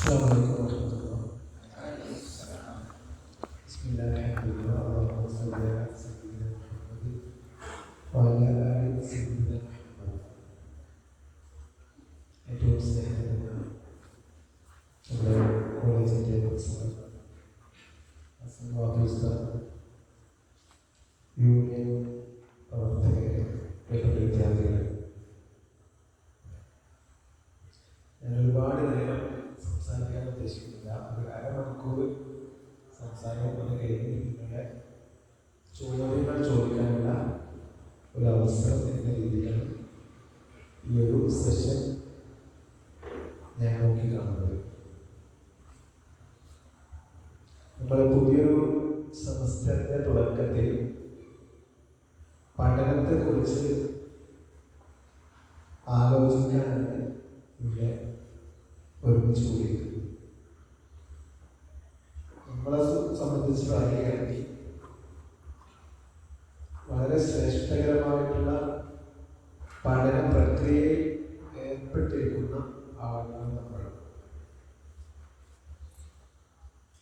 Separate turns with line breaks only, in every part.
السلام عليكم ورحمة الله. بسم الله الحمد لله اللهم صل على سيدنا محمد وعلى آل سيدنا محمد. ഏറ്റവും സ്നേഹമുള്ള നമ്മുടെ കോളേജിൻ്റെ പ്രിൻസിപ്പൽ യൂണിയൻ പ്രവർത്തകരെ, പ്രിയപ്പെട്ട വിദ്യാർത്ഥികളെ, ഞാൻ ഒരുപാട് നേരം സംസാരിക്കാൻ ഉദ്ദേശിക്കുന്നില്ല. ഒരു അരമണിക്കൂർ സംസാരം കൊണ്ട് കഴിഞ്ഞ് നിങ്ങളുടെ ചോദ്യങ്ങൾ ചോദിക്കാനുള്ള ഒരു അവസരം എന്ന രീതിയിലാണ് ഈ ഒരു സെഷൻ ഞാൻ നോക്കി കാണുന്നത്. നമ്മുടെ പുതിയൊരു സെമസ്റ്ററിന്റെ തുടക്കത്തിൽ പഠനത്തെക്കുറിച്ച് ആലോചിക്കാനാണ് ഇവിടെ ഒരുമിച്ച് കൂടിയിരിക്കുന്നത്. നമ്മളെ സംബന്ധിച്ച് പറയുകയാണെങ്കിൽ വളരെ ശ്രേഷ്ഠകരമായിട്ടുള്ള പഠന പ്രക്രിയയിൽ ഏർപ്പെട്ടിരിക്കുന്ന ആളുകളാണ് നമ്മൾ.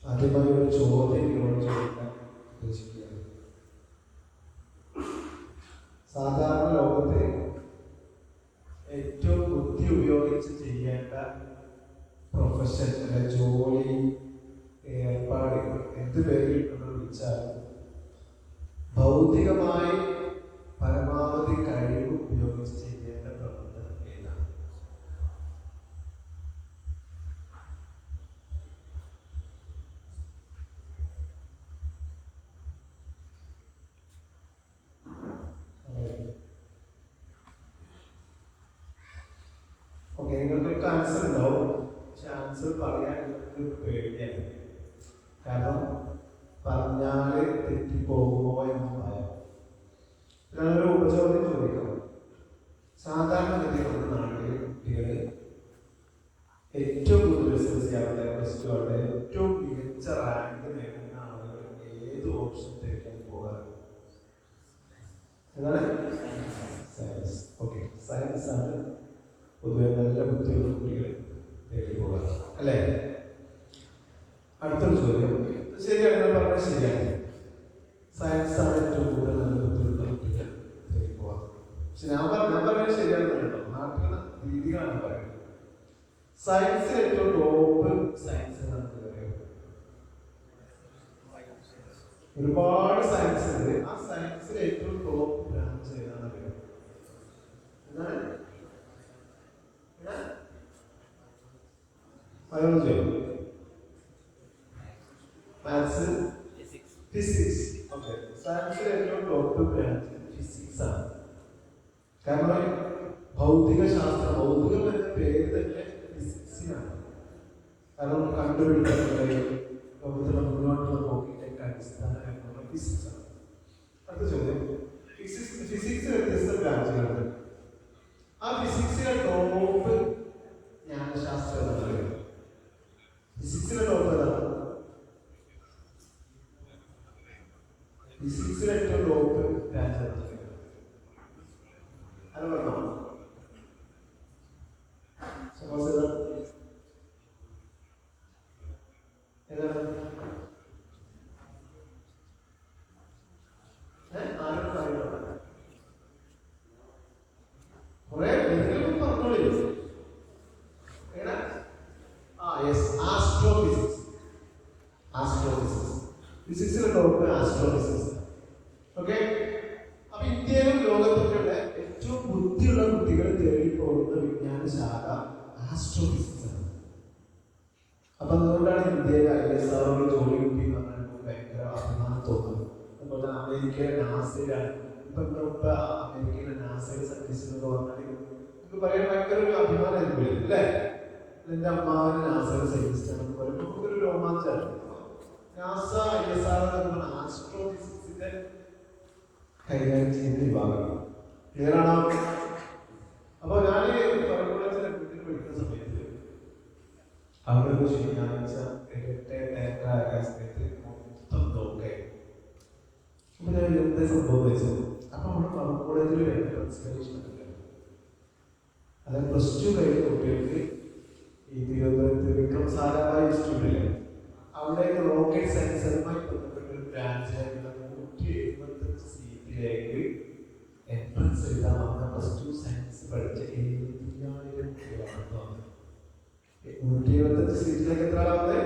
ആദ്യമായി ഒരു ചോദ്യം നിങ്ങളോട് ചോദിക്കാൻ ഉദ്ദേശിക്കുകയാണ്. സാധാരണ ലോകത്തെ ഏറ്റവും ബുദ്ധി ഉപയോഗിച്ച് ചെയ്യേണ്ട പ്രൊഫഷൻ അല്ലെ ജോലി ഏർപ്പാട് എന്ത് പേരിൽ നമ്മൾ വിളിച്ചാലും ഭൗതികമായി പരമാവധി കഴിവ് ഉപയോഗിച്ച് ചെയ്യേണ്ട പ്രവർത്തനം ഏതാണ്? ഓക്കെ, നിങ്ങൾക്കൊക്കെ ആൻസർ ഉണ്ടാവും. പക്ഷെ ആൻസർ പറയാൻ നിങ്ങൾക്ക് പേടിയാണ്. കാരണം പറഞ്ഞാല് തെറ്റിപ്പോകുമോ എന്ന് ഭയം. ഞാനൊരു ഉപചോദ്യം ചോദിക്കാം. സാധാരണഗതി നമ്മുടെ നാട്ടിലെ കുട്ടികൾ ഏറ്റവും കൂടുതൽ SSLC ആവട്ടെ, പ്ലസ് ടു ആവട്ടെ, ഏറ്റവും മികച്ച റാങ്ക് നേടുന്ന ആളുകൾ ഏത് ഓപ്ഷൻ തേക്കാൻ പോകാറ്? എന്താണ്? സയൻസ്. ഓക്കെ, സയൻസ് ആണ് പൊതുവെ നല്ല ബുദ്ധിയുള്ള കുട്ടികൾ തേടി പോകാറ്, അല്ലേ? അടുത്തൊരു ചോദ്യം. ശരിയാണ്, ഞാൻ പറഞ്ഞത് ശരിയാണ്. സയൻസ് ആണ് ഏറ്റവും കൂടുതൽ നല്ല ബുദ്ധിയുള്ള കുട്ടികൾ തേടി പോകാറ്. പക്ഷെ ഞാൻ പറഞ്ഞത് ശരിയാണെന്ന് കേട്ടോ, നാട്ടിലെ രീതികളാണ് പറയുന്നത്. സയൻസിൽ ഏറ്റവും ടോപ്പ് സയൻസ് നമുക്ക് അറിയാം. ഒരുപാട് സയൻസ് ഉണ്ട്. ആ സയൻസിൽ ഏറ്റവും ടോപ്പ് ബ്രാഞ്ച് ഏതാണ് അറിയാം? എന്താണ്? ബയോളജിയോ, മാത്സ്, ഫിസിക്സ്. ഓക്കെ, സയൻസിൽ ഏറ്റവും ടോപ്പ് ബ്രാഞ്ച് ഫിസിക്സ് ആണ്. കാരണം ഭൗതിക ശാസ്ത്രം, ഭൗതികം എന്ന പേര് തന്നെ ഫിസിക്സിനാണ്. കാരണം കണ്ടുപിടിക്കാനുള്ള ലോകത്തിലെ മുന്നോട്ടുള്ള പോക്കിലേക്ക് അടിസ്ഥാനമായിട്ടുള്ള ഫിസിക്സ് ആണ്. അടുത്ത ചോദ്യം. ഫിസിക്സ് വ്യത്യസ്ത ബ്രാഞ്ചുകളുണ്ട്. ആ ഫിസിക്സിലെ ടോപ്പ് ജ്ഞാനശാസ്ത്രം എന്നാണ് പറയുന്നത്. ഫിസിക്സിലെ ടോപ്പ് ഏതാണ്? ഫിസിക്സിലെ ഏറ്റവും ടോപ്പ് ബ്രാഞ്ച് ഏതാണ്? അത് പറഞ്ഞോ. ഏതാണ്? ആരും പറയുന്നത് കുറെ പറഞ്ഞോളൂ. ആസ്ട്രോഫിസിക്സ്. ആസ്ട്രോഫിസിക്സ് ഫിസിക്സിലെ ടോപ്പ് ആസ്ട്രോഫിസിക്സ്. ഓക്കെ, അപ്പൊ ഇന്ത്യയിലും ലോകത്തൊക്കെയുള്ള ഏറ്റവും ബുദ്ധിയുള്ള കുട്ടികൾ തേടി പോകുന്ന വിജ്ഞാന ശാഖ ആസ്ട്രോഫിസിക്സ് ആണ്. അപ്പൊ അതുകൊണ്ടാണ് ഇന്ത്യയിലെ ISRO ജോലി കിട്ടി എന്ന് പറഞ്ഞാൽ ഭയങ്കര അഭിമാനം തോന്നുന്നത്. അതുപോലെ അമേരിക്കയിലെ നാസയിലാണ് ഇപ്പൊ അമേരിക്കയിലെ നാസയിലെ സയന്റിസ്റ്റ് എന്ന് പറഞ്ഞാൽ നമുക്ക് പറയാൻ ഭയങ്കര ഒരു അഭിമാനമായിരിക്കും, അല്ലേ? എന്റെ അമ്മാവന് നാസയിലെ സയന്റിസ്റ്റ് ആണെന്ന് പറയുമ്പോൾ നമുക്കൊരു രോമാഞ്ചാണ്. നാസ ISRO എന്ന് പറഞ്ഞ ആസ്ട്രോഫിസിക്സിന്റെ കൈകാര്യം ചെയ്യുന്ന വിഭാഗമാണ്. ക്ലിയറാണോ? അപ്പൊ ഞാൻ കോളേജിലെ വീട്ടിൽ പഠിക്കുന്ന സമയത്ത് അവിടെ ഒരു ശനിയാഴ്ച സമയത്ത് മൊത്തം നോക്കേ. അപ്പൊ ഞാൻ എന്താ സംഭവം വെച്ചത്? അപ്പൊ നമ്മുടെ കോളേജിൽ കൺസിഡറേഷൻ അതായത് പ്ലസ് ടു കഴിഞ്ഞ കുട്ടികൾക്ക് ഈ തിരുവനന്തപുരത്ത് വിക്രം സാരാഭായ് ഇൻസ്റ്റിറ്റ്യൂട്ടിലെ അവിടേക്ക് റോക്കറ്റ് സയൻസുമായി ബന്ധപ്പെട്ട ഒരു ബ്രാഞ്ചായിട്ടുള്ള 175 സീറ്റിലേക്ക് എൻട്രൻസ് എഴുതാൻ വന്ന +2 സയൻസ് പഠിച്ച 75,000 കുട്ടികളാണ് വന്നത്. 175 സീറ്റിലേക്ക് എത്ര ആളാവുന്നത്?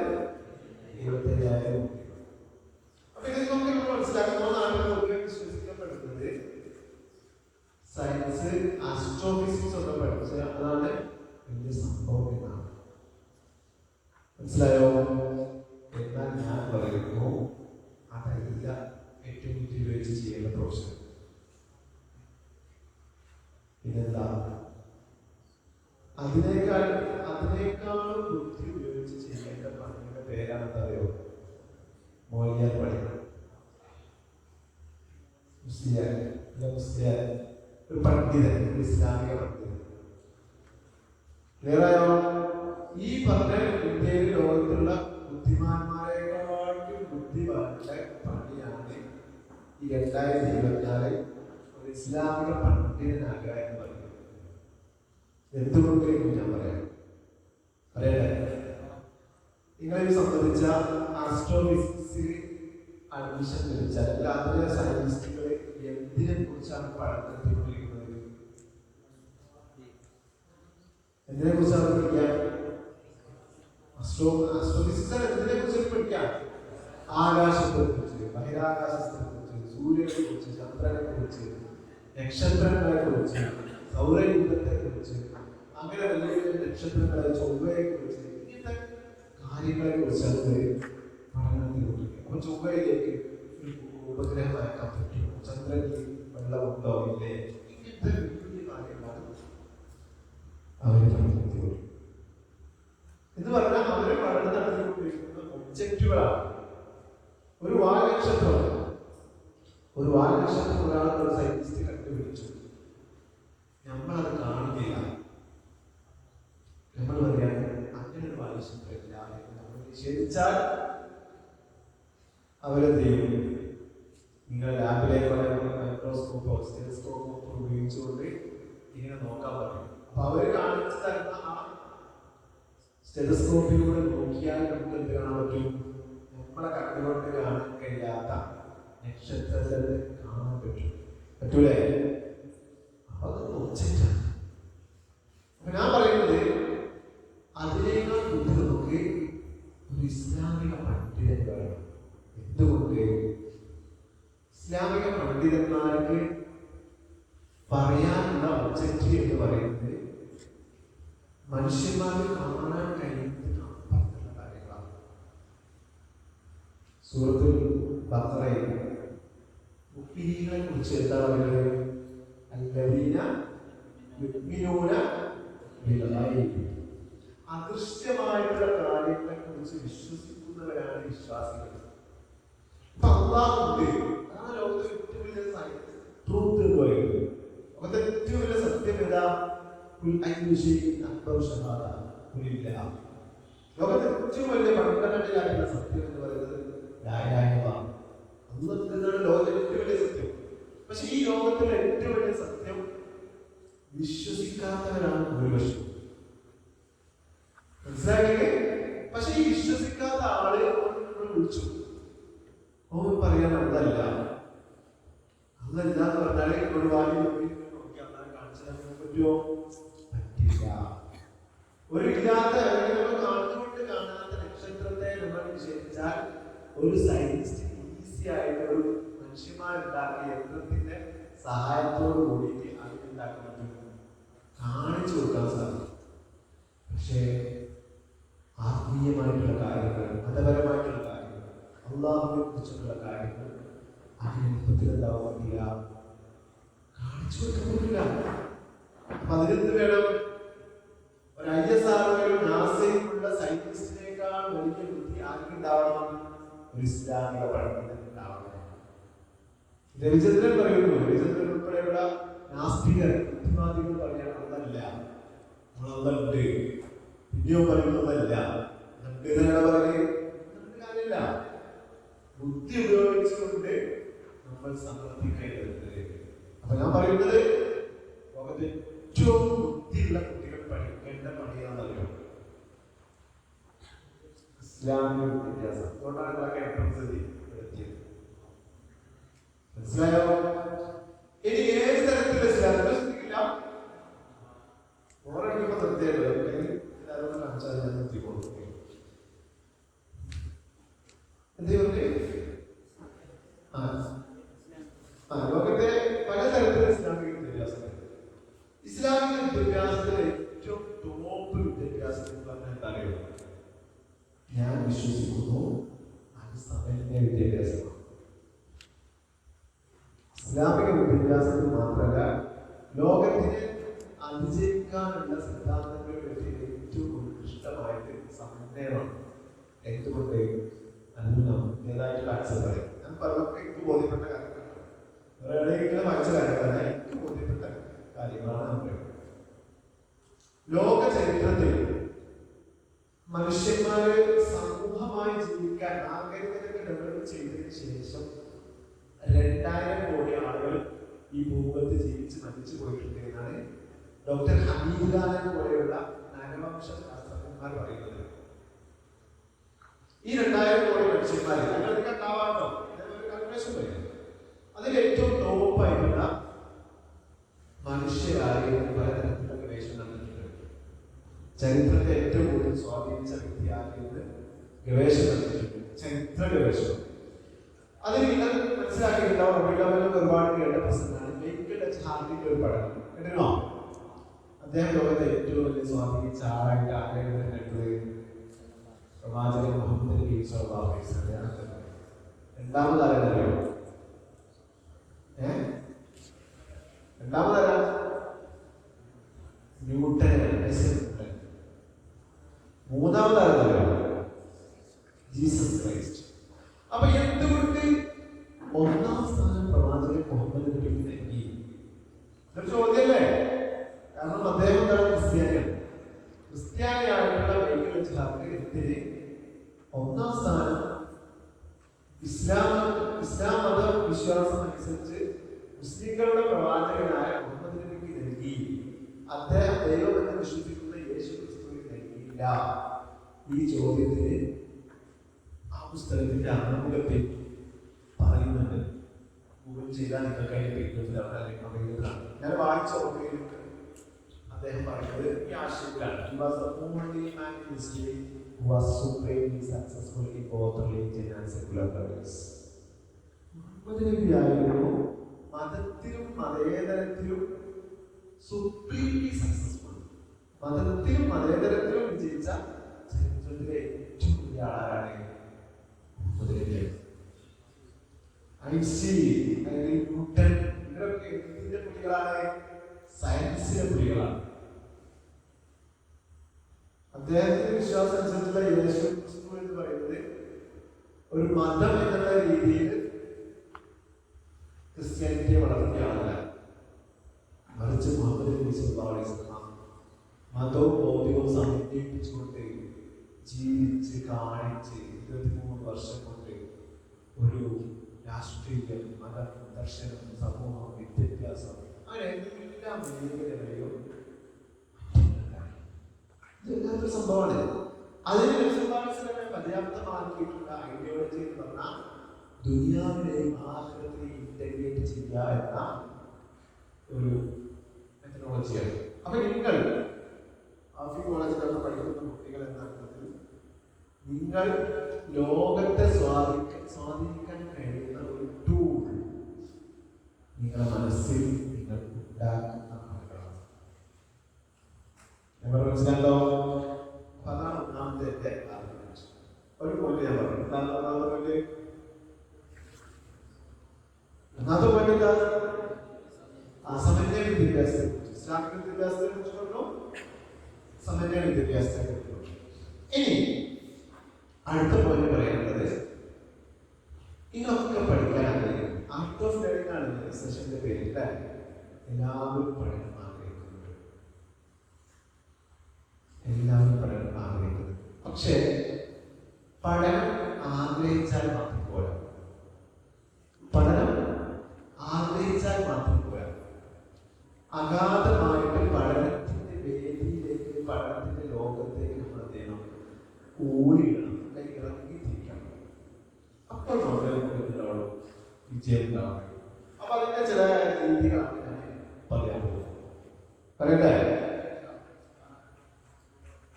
75,000 കുട്ടികൾ. അപ്പൊ ഇതിൽ നമുക്ക് മനസ്സിലാക്കുന്ന നാട്ടിൽ വിശ്വസിക്കപ്പെടുന്നത് സയൻസ് ആസ്ട്രോഫിസിക്സ് ഒക്കെ പഠിച്ച അതാണ് വലിയ സംഭവം എന്നാണ്. മനസ്സിലായോ? എന്നാൽ ഞാൻ പറയുന്നു അതല്ല ഏറ്റവും ബുദ്ധി ഉപയോഗിച്ച് ചെയ്യേണ്ട പ്രൊഫഷൻ. ഇതെന്താ? അതിനേക്കാളും ബുദ്ധി ഉപയോഗിച്ച് ചെയ്യേണ്ട പണിയുടെ പേരാണെന്ന് അറിയോ? മോലിയാർ പണി. ഒരു പണ്ഡിതൻ, ഒരു ഇസ്ലാമിക പണ്ഡിതൻ. ക്ലിയറായോ? ഈ പറഞ്ഞ ഇന്ത്യയിൽ ലോകത്തുള്ള ബുദ്ധിമാന്മാരെക്കാളും ബുദ്ധിമാരുടെ പണിയാണ് ഈ 2024 ഒരു ഇസ്ലാമിക പണ്ഡിതനാകുക എന്ന് പറയുന്നത്. എന്തുകൊണ്ട് ഞാൻ പറയട്ടെ. നിങ്ങളെ സംബന്ധിച്ച ആസ്ട്രോഫിസിക്സിൽ അഡ്മിഷൻ ലഭിച്ചാൽ അതിലെ സയന്റിസ്റ്റുകൾ എന്തിനെ കുറിച്ചാണ് പഠിച്ചുകൊണ്ടിരിക്കുന്നത്? എന്തിനെ കുറിച്ചാണ് പഠിക്കുക? ആസ്ട്രോഫിസിക്സ് എന്തിനെ കുറിച്ച് പഠിക്കാം? ആകാശത്തെ കുറിച്ച്, ബഹിരാകാശത്തെ കുറിച്ച്, സൂര്യനെ കുറിച്ച്, ചന്ദ്രനെ കുറിച്ച്, നക്ഷത്രങ്ങളെ കുറിച്ച്, സൗരയൂഥത്തെ കുറിച്ച്, അങ്ങനെ വലിയ വലിയ നക്ഷത്രങ്ങളെ, ചൊവ്വയെ കുറിച്ച്, ഇങ്ങനത്തെ കാര്യങ്ങളെ കുറിച്ചാണ് പഠനത്തിൽ കൊണ്ടിരിക്കുക. അപ്പൊ ചൊവ്വയിലേക്ക് ഒരു ഉപഗ്രഹം അയക്കാൻ പറ്റുമോ? ചന്ദ്രനിൽ വെള്ളമുണ്ടോ ഇല്ലേ? ഇങ്ങനത്തെ വലിയ കാര്യങ്ങളാണ് അവര് പഠനത്തിൽ എന്ന് പറഞ്ഞാൽ അവര് പഠനം നടത്തിക്കൊണ്ടിരിക്കുന്ന ഒബ്ജക്റ്റുകളാണ്. ഒരു വാൽനക്ഷത്രം ഒരാൾ ഒരു സയന്റിസ്റ്റ് കണ്ടുപിടിച്ചു. നമ്മളത് കാണുന്നില്ല. നമ്മൾ പറയാണ് അങ്ങനെ ഒരു വാൽനക്ഷത്രമില്ല എന്ന് നമ്മൾ നിഷേധിച്ചാൽ അവരെന്ത് ചെയ്യും? നിങ്ങൾ ലാബിലേക്ക് മൈക്രോസ്കോപ്പോ സ്റ്റെതസ്കോപ്പോ ഉപയോഗിച്ചുകൊണ്ട് ഇങ്ങനെ നോക്കാൻ പറ്റും. അപ്പൊ അവര് കാണിച്ചു തരുന്ന ആ സ്റ്റെതസ്കോപ്പിലൂടെ നോക്കിയാൽ നമുക്ക് എന്ത് കാണാൻ പറ്റും? നമ്മളെ കണ്ണുകൊണ്ട് കാണാൻ കഴിയാത്ത നക്ഷത്രങ്ങൾ കാണാൻ പറ്റൂലേ? അപ്പൊ അതൊന്ന് ഒബ്ജക്റ്റാണ്. അപ്പൊ ഞാൻ പറയുന്നത് അതിനേക്കാൾ ബുദ്ധി നമുക്ക് ഒരു ഇസ്ലാമിക പണ്ഡിതൻ വേണം. എന്തുകൊണ്ട്? ഇസ്ലാമിക പണ്ഡിതന്മാർക്ക് പറയാനുള്ള ഒബ്ജക്റ്റ് എന്ന് പറയുന്നത് മനുഷ്യന്മാർക്ക് കാണാൻ കഴിയുന്നതിന് അപ്പുറത്തുള്ള കാര്യങ്ങളാണ്. സൂറത്തുൽ ബഖറയിൽ മുഅ്മിനീങ്ങളെ കുറിച്ച് എന്താ പറയുന്നത്? അല്ലദീന യുഅ്മിനൂന ബിൽ ഗൈബ്. അദൃശ്യമായിട്ടുള്ള കാര്യങ്ങളെ കുറിച്ച് വിശ്വസിക്കുന്നവരാണ് വിശ്വാസികൾ. ഇപ്പൊ അല്ലാഹുണ്ട്, അതാണ് ലോകത്തെ ഏറ്റവും വലിയ ട്രൂത്ത് എന്ന് പറയുന്നത്. ലോകത്തെ ഏറ്റവും വലിയ സത്യം ഏതാ? ലോകത്തെ ഏറ്റവും വലിയ ഫണ്ടമെന്റലായിട്ടുള്ള സത്യം എന്ന് പറയുന്നത് ലോകത്തിലെ ഏറ്റവും വലിയ സത്യം. പക്ഷെ ഈ ലോകത്തിലെ ഏറ്റവും വലിയ സത്യം വിശ്വസിക്കാത്തവരാണ് ഭൂരിപക്ഷം. മനസ്സിലാക്കില്ലേ? പക്ഷെ ഈ വിശ്വസിക്കാത്ത ആളെ നമ്മൾ വിളിച്ചു, അവൻ പറയാൻ അതല്ല എന്ന് പറഞ്ഞാല് ഒരു വാല്യം നോക്കി അന്നാ കാണിച്ചു തരാൻ പറ്റുമോ? പറ്റില്ല. ഒരു ഇല്ലാത്ത നമ്മൾ കാണുന്നുകൊണ്ട് കാണാത്ത നക്ഷത്രത്തെ നമ്മൾ നിഷേധിച്ചാൽ ഒരു സയന്റിസ്റ്റ് ഈസി ആയിട്ട് ഒരു മനുഷ്യന്മാരുണ്ടാക്കിയ യന്ത്രത്തിന്റെ സഹായത്തോട് കൂടിയിട്ട് അതിനുണ്ടാക്കാൻ പറ്റും, കാണിച്ചു കൊടുക്കാൻ സാധിക്കും. പക്ഷേ ആത്മീയമായിട്ടുള്ള കാര്യങ്ങൾ, മതപരമായിട്ടുള്ള കാര്യങ്ങൾ, അള്ളാഹുവിനെ കുറിച്ചുള്ള കാര്യങ്ങൾ അതിനെളുപ്പത്തിൽ എന്താവാൻ പറ്റില്ല, കാണിച്ചു കൊടുക്കാൻ പറ്റില്ല. അപ്പൊ അതിനെന്ത് വേണം? ഒരു ISRO നാസയിലുള്ള സയന്റിസ്റ്റിനേക്കാൾ വലിയ ബുദ്ധി ആർക്കുണ്ടാവണം? ഒരു ഇസ്ലാമിക പണ്ഡിതൻ ഉണ്ടാവണം. രവിചന്ദ്രൻ പറയുന്നു, രവിചന്ദ്രൻ ഉൾപ്പെടെയുള്ള നാസ്തികർ ബുദ്ധിവാദികൾ പറയാൻ ഒന്നല്ല, നമ്മളൊന്നുണ്ട്. പിന്നെയോ പറയുന്നതല്ല, കാര്യമില്ല. ബുദ്ധി ഉപയോഗിച്ചുകൊണ്ട് നമ്മൾ സമർത്ഥിക്കേണ്ടത്. അപ്പൊ ഞാൻ പറയുന്നത് ലോകത്തെ ഏറ്റവും ബുദ്ധിയുള്ള കുട്ടികൾ പഠിക്കേണ്ട പണിയാണെന്നല്ലോ. ഇസ്ലാമിക വിദ്യാഭ്യാസം. അതുകൊണ്ടാണ് നിങ്ങളൊക്കെ എൻട്രൻസ് എത്തിയത്. മനസ്സിലായോ? ഇനി ഏത് തരത്തിലുള്ള ഇസ്ലാമിക ശ്രദ്ധിക്കില്ല, ഓരോ നിർത്തിയായിട്ട് എല്ലാവരും കാണിച്ചാൽ ഞാൻ നിർത്തിക്കൊള്ളു. ലോകത്തെ പലതരത്തിലുള്ള ഇസ്ലാമിക വിദ്യാഭ്യാസമുണ്ട്. ഇസ്ലാമിക വിദ്യാഭ്യാസത്തിലെ ഏറ്റവും ടോപ്പ് വിദ്യാഭ്യാസം എന്ന് പറഞ്ഞാൽ എന്താ അറിയോ? ഞാൻ വിശ്വസിക്കുന്നു അത് സമന്വയ വിദ്യാഭ്യാസമാണ്. ഇസ്ലാമിക വിദ്യാഭ്യാസത്തിൽ മാത്രമല്ല, ലോകത്തിന് അതിജീവിക്കാനുള്ള സിദ്ധാന്തങ്ങളെ പറ്റി ഏറ്റവും ഉത്കൃഷ്ടമായിട്ട് സമന്വയമാണ്. എന്തുകൊണ്ട്? അതിൻ്റെതായിട്ടുള്ള ആൻസർ പറയും. ഞാൻ പറഞ്ഞൊക്കെ എനിക്ക് ബോധ്യപ്പെട്ട കാര്യങ്ങളാണ്, വേറെ വായിച്ച കാര്യങ്ങളല്ല, എനിക്ക് ബോധ്യപ്പെട്ട കാര്യങ്ങളാണ് ഞാൻ പറയുന്നത്. ലോക ചരിത്രത്തിൽ മനുഷ്യന്മാര് സമൂഹമായി ജീവിക്കാൻ നാഗരികതയൊക്കെ ഡെവലപ്പ് ചെയ്തതിനു ശേഷം 2000 കോടി ആളുകൾ ഈ ഭൂമുഖത്ത് ജീവിച്ച് മരിച്ചു പോയിട്ടുണ്ട് എന്നാണ് ഡോക്ടർ ഹമീദ് ഖാനെ പോലെയുള്ള നരവംശ ശാസ്ത്രജ്ഞന്മാർ പറയുന്നത്. ഈ 2000 കോടി മനുഷ്യന്മാർ ഉണ്ടാവാട്ടോ, കാൽക്കുലേഷൻ പറയും. അതിൽ ഏറ്റവും ടോപ്പായിട്ടുള്ള മനുഷ്യരായി പലതരത്തിലുള്ള ഗവേഷണം നടത്തിയിട്ടുണ്ട്. ചരിത്രത്തെ ഏറ്റവും കൂടുതൽ സ്വാധീനിച്ച വ്യക്തിയാക്കിയത് ഗവേഷണം നടത്തിയിട്ടുണ്ട്, ചരിത്ര ഗവേഷണം. അതിൽ നിങ്ങൾ മനസ്സിലാക്കിയിട്ടുണ്ടാവും, ഒരുപാട് കേട്ട പ്രശ്നമാണ് മൈക്കൽ എച്ച് ഹാർഡിന്റെ ഒരു പഠനം കേട്ടോ. അദ്ദേഹം ലോകത്തെ ഏറ്റവും വലിയ സ്വാധീനിച്ച ആളായിട്ട് ആഗ്രഹം കണ്ടത് പ്രവാചകൻ മുഹമ്മദ് നബി സ്വല്ലല്ലാഹു അലൈഹി വസല്ലം. രണ്ടാമതാരോ? രണ്ടാമതാരാ? ന്യൂട്ടൻ. മൂന്നാമതാരോ? Jesus Christ. അപ്പൊ എന്തുകൊണ്ട് ഒന്നാം സ്ഥാനം പ്രവാചകൻ മുഹമ്മദ് നബിക്ക് നൽകി? ഒരു ചോദ്യമല്ലേ? കാരണം അദ്ദേഹം എന്താണ്? ക്രിസ്ത്യാനിയാണ്. ക്രിസ്ത്യാനിയായിട്ടുള്ള വൈകല്യത്തിന് ഒന്നാം സ്ഥാനം ഇസ്ലാം മത വിശ്വാസം അനുസരിച്ച് മുസ്ലിങ്ങളുടെ പ്രവാചകനായ മുഹമ്മദ് നബിക്ക് നൽകി. അദ്ദേഹം ദൈവമെന്ന് വിശ്വസിക്കുന്ന യേശു ക്രിസ്തുവിന് നൽകിയില്ല. ഈ ചോദ്യത്തിന് ആ പുസ്തകത്തിന്റെ ആമുഖത്തിൽ പറയുന്നുണ്ട്. ഗൂഗിൾ ചെയ്താൽ നിങ്ങൾക്ക് അതിന്റെ അവൈലബിളാണ്. ഞാൻ വായിച്ച ഓർമ്മയിലുണ്ട് അദ്ദേഹം പറയുന്നത് ഈ ആശയത്തിലാണ്. He was the only man in history who was supremely successful in both religion and secular careers. Muhammad നബി ആയിരുന്നു മതത്തിലും മതേതരത്തിലും സുപ്രീംലി സക്സസ്ഫുൾ. മതത്തിലും മതേതരത്തിലും വിജയിച്ച ചരിത്രത്തിലെ ഏറ്റവും വലിയ ആളാണ് മുഹമ്മദ് നബി. ഐൻസ്റ്റീൻ, ന്യൂട്ടൻ, ഇവരൊക്കെ എന്തിന്റെ പുലികളാണ്? സയൻസിലെ പുലികളാണ്. അദ്ദേഹത്തിന്റെ വിശ്വാസം അനുസരിച്ചുള്ള യേശു ക്രിസ്തു എന്ന് പറയുന്നത് ഒരു മതം എന്നുള്ള രീതിയിൽ ക്രിസ്ത്യാനിറ്റിയെ വളർത്തിയ ആളല്ല, മറിച്ച് മുഹമ്മദ് നബി സ്വല്ലല്ലാഹു അലൈഹി വസല്ലം മതവും ഭൗതികവും സമന്വയിപ്പിച്ചുകൊണ്ട് ജീവിച്ച് കാണിച്ച് 23 വർഷം കൊണ്ട് ഒരു രാഷ്ട്രീയം, മതം, ദർശനം, സമൂഹം, വിദ്യാഭ്യാസം, അങ്ങനെ എല്ലാ മേഖലകളെയും ഇതൊരു സംഭവമാണ്. അതിന് പര്യാപ്തമാക്കിയിട്ടുള്ള ഐഡിയോളജി എന്ന് പറഞ്ഞാൽ ദുനിയാവിലെയും ആഖിറത്തിലെയും ഇന്റഗ്രേറ്റ് ചെയ്യുക എന്ന ഒരു മെത്തഡോളജിയാണ്. അപ്പൊ നിങ്ങൾ ആഫി കോളേജിലൊക്കെ പഠിക്കുന്ന കുട്ടികൾ എന്ന അർത്ഥത്തിൽ നിങ്ങൾ ലോകത്തെ സ്വാധീനിക്കാൻ കഴിയുന്ന ഒരു ടൂൾ നിങ്ങളുടെ മനസ്സിൽ നിങ്ങൾ ഉണ്ടാക്കുന്ന ആളുകളാണ്. നിങ്ങൾ മനസ്സിലാണല്ലോ. അതാണ് ഒന്നാമത്തെ ആർഗ്യുമെന്റ്. ഒരു പോയിന്റ് ഞാൻ പറഞ്ഞു. ഒന്നാമത്തെ പോയിന്റ് എന്താ? സമന്വയ വിദ്യാഭ്യാസത്തെ കുറിച്ച്, ഇസ്ലാമിക വിദ്യാഭ്യാസത്തെ കുറിച്ച് പറഞ്ഞു, സമന്വയ വിദ്യാഭ്യാസത്തെ കുറിച്ച് പറഞ്ഞു. ഇനി അടുത്ത പോയിന്റ് പറയുന്നത് ഇതൊക്കെ പഠിക്കാൻ ആഗ്രഹിക്കുന്നു. ആർട്ട് ഓഫ് ലേണിംഗ് ആണ് സെഷന്റെ പേര്. എല്ലാവരും പഠനം ആഗ്രഹിക്കുന്നുണ്ട്, എല്ലാവരും പഠനം ആഗ്രഹിക്കുന്നുണ്ട്. പക്ഷേ പഠനം ആഗ്രഹിച്ചാൽ മാത്രം പോരാ. പഠനം ആഗ്രഹിച്ചാൽ മാത്രം പോരാ. അഗാധമായിട്ട് പഠനത്തിന്റെ വേദിയിലേക്ക്, പഠനത്തിന്റെ ലോകത്തേക്ക് നമ്മൾ എന്ത് ചെയ്യണം? ഊരിടണം. വിജയം ഉണ്ടാവും. അപ്പൊ അതിന്റെ ചില രീതികളാണ് ഞാൻ പറയാൻ പോകുന്നത്. പറയട്ടെ?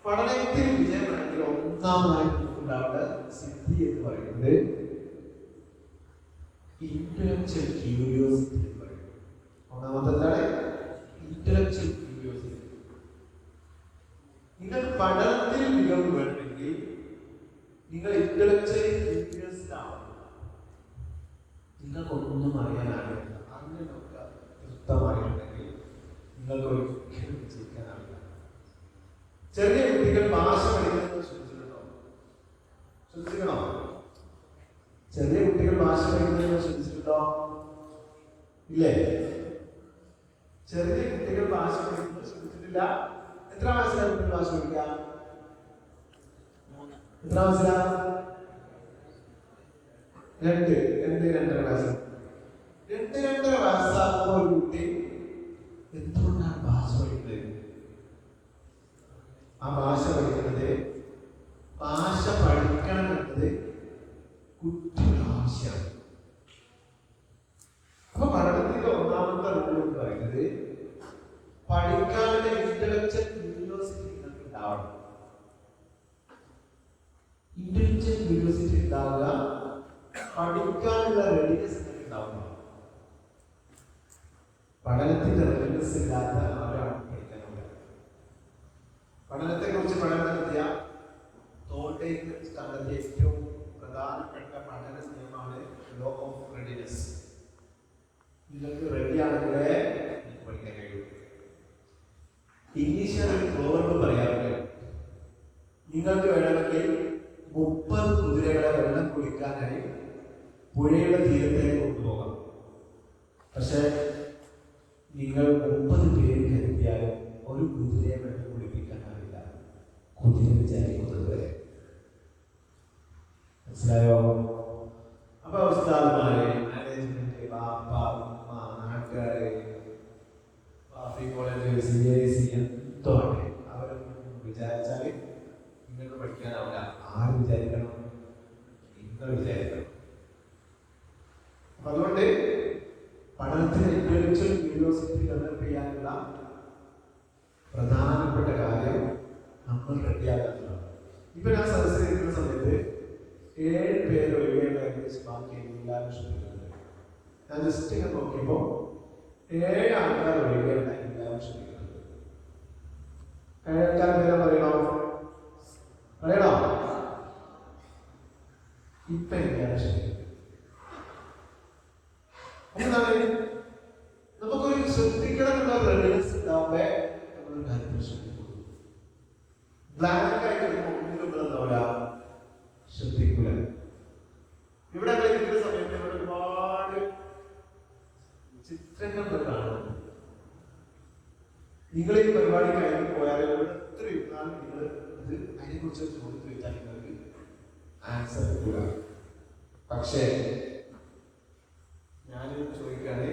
പഠനത്തിൽ വിജയം വേണമെങ്കിൽ ഒന്നാമതായി ഉണ്ടാവേണ്ട സിദ്ധി എന്ന് പറയുന്നത് ഇന്റലക്ച്വൽ ക്യൂരിയോസിറ്റി എന്ന് പറയുന്നത്. ഒന്നാമത്തെ എന്താണ്? Intellectual curiosity. നിങ്ങൾ പഠനത്തിൽ മികവ് വേണമെങ്കിൽ നിങ്ങൾ ഇന്റലക്ച്വലി ക്യൂരിയസ്ഡ് ആവണം. നിങ്ങൾക്കൊന്നും അറിയാനാവില്ല. അങ്ങനെയൊക്കെ വ്യക്തമായിട്ടുണ്ടെങ്കിൽ നിങ്ങൾക്ക് ഒരിക്കലും വിജയിക്കാനാവില്ല. ചെറിയ കുട്ടികൾ ഭാഷ പഠിക്കുന്നത് ശ്രദ്ധിച്ചിട്ടുണ്ടോ? ശ്രദ്ധിച്ചിട്ടുണ്ടോ? ചെറിയ കുട്ടികൾ ഭാഷ പഠിക്കുന്നത് ശ്രദ്ധിച്ചിട്ടുണ്ടോ? ഇല്ലേ? ചെറിയ കുട്ടികൾ ഭാഷ പഠിക്കുന്നത് ശ്രദ്ധിച്ചിട്ടില്ല. എത്ര വയസ്സിലാണ് കുട്ടികൾ ഭാഷ പഠിക്കുക? എത്ര വയസ്സിലാണ്? 2-2.5 വയസ്സ്. 2-2.5 വയസ്സാകുന്ന ഒരു കുട്ടി എന്തുകൊണ്ടാണ് ഭാഷ പഠിക്കുന്നത്? ആ ഭാഷ പഠിക്കുന്നത്, ഭാഷ പഠിക്കണം എന്നത് കുട്ടിയുടെ ആവശ്യമാണ്. അപ്പൊ പഠനത്തിന്റെ ഒന്നാമത്തെ റൂൾ എന്ന് പറയുന്നത് പഠിക്കാനുള്ള ഇന്റലക്ച്വൽ ക്യൂരിയോസിറ്റി നിങ്ങൾക്ക് ഉണ്ടാവണം. ഇന്റലക്ച്വൽ ക്യൂരിയോസിറ്റി ഉണ്ടാവുക, പഠിക്കാനുള്ള റെഡിനെസ് ഉണ്ടാവുക. പഠനത്തിന്റെ റെഡിനെസ് ഇല്ലാത്ത ആരാണ് പഠിക്കാനുള്ള? പഠനത്തെ കുറിച്ച് പഠനം നടത്തിയ തോട്ടേക്ക് കണ്ടെത്തിയ ഏറ്റവും പ്രധാനപ്പെട്ട പഠന നിയമമാണ് ലോ ഓഫ് റെഡിനെസ്. നിങ്ങൾക്ക് റെഡി ആണെങ്കിലേ പഠിക്കാൻ കഴിയൂ. ഇംഗ്ലീഷിൽ ഒരു പ്രോവർബ് പറയാറുണ്ട്, നിങ്ങൾക്ക് വേണമെങ്കിൽ 30 കുതിരകളെ വെള്ളം കുടിക്കാനായി പുഴയുടെ തീരത്തേക്ക് കൊണ്ടുപോകാം. പക്ഷെ നിങ്ങൾ 30 പേര് കരുതിയാലും ഒരു കുതിരയെ വെള്ളം കുടിപ്പിക്കാനാവില്ല. കുതിര വിചാരിക്കുന്നത് വരെ. മനസ്സിലായോ? അപ്പൊ ഉസ്താദുമാര്, മാനേജ്മെന്റ്, ബാപ്പ, ഉമ്മ, നാട്ടുകാര്, ബാഫി കോളേജ്, CIC എന്തോട്ടെ അവരൊന്നും വിചാരിച്ചാല് നിങ്ങൾക്ക് പഠിക്കാനാവില്ല. ആര് വിചാരിക്കണം? നിങ്ങൾ വിചാരിക്കണം. അപ്പൊ അതുകൊണ്ട് പഠനത്തിന് ഇന്റലക്ച്വൽ ക്യൂരിയോസിറ്റി ഡെവലപ്പ് ചെയ്യാനുള്ള പ്രധാനപ്പെട്ട കാര്യം നമ്മൾ റെഡിയാക്കുന്നതാണ്. ഇപ്പൊ ഞാൻ സദസ്സിലിരിക്കുന്ന സമയത്ത് 7 പേര് ഒഴികെയുള്ള ഏകദേശം ബാക്കി എല്ലാവരും ശ്രദ്ധിക്കുന്നുണ്ട്. ഞാൻ ജസ്റ്റ് ഇങ്ങനെ നോക്കിയപ്പോ 7 ആൾക്കാർ ഒഴികെയുള്ള എല്ലാവരും ശ്രദ്ധിക്കുന്നുണ്ട്. 7 ആൾക്കാർ പേരെ പറയണോ? ഇപ്പൊ എനിക്കാണ് ശ്രദ്ധിക്കുന്നത്. എന്താണ് നമുക്കൊരു ശ്രദ്ധിക്കണം എന്നുള്ള റെഡിനെസ് ഉണ്ടാവുമ്പേ നമ്മളൊരു കാര്യത്തിൽ ശ്രദ്ധിക്കുള്ളൂ. ബ്ലാങ്ക് ആയിട്ട് എന്താവില്ല, ശ്രദ്ധിക്കൂല. ഇവിടെ ഇരിക്കുന്ന സമയത്ത് ഇവിടെ ഒരുപാട് ചിത്രങ്ങൾ കാണുന്നു. നിങ്ങൾ ഈ പരിപാടി കഴിഞ്ഞ് പോയാൽ ഇവിടെ എത്ര ഇരുന്നാലും നിങ്ങൾ ഇത് അതിനെ കുറിച്ച് ചോദിച്ചു വെച്ചാൽ നിങ്ങൾക്ക് ആൻസർ കിട്ടുക. പക്ഷേ ഞാൻ ചോദിക്കുകയാണ്,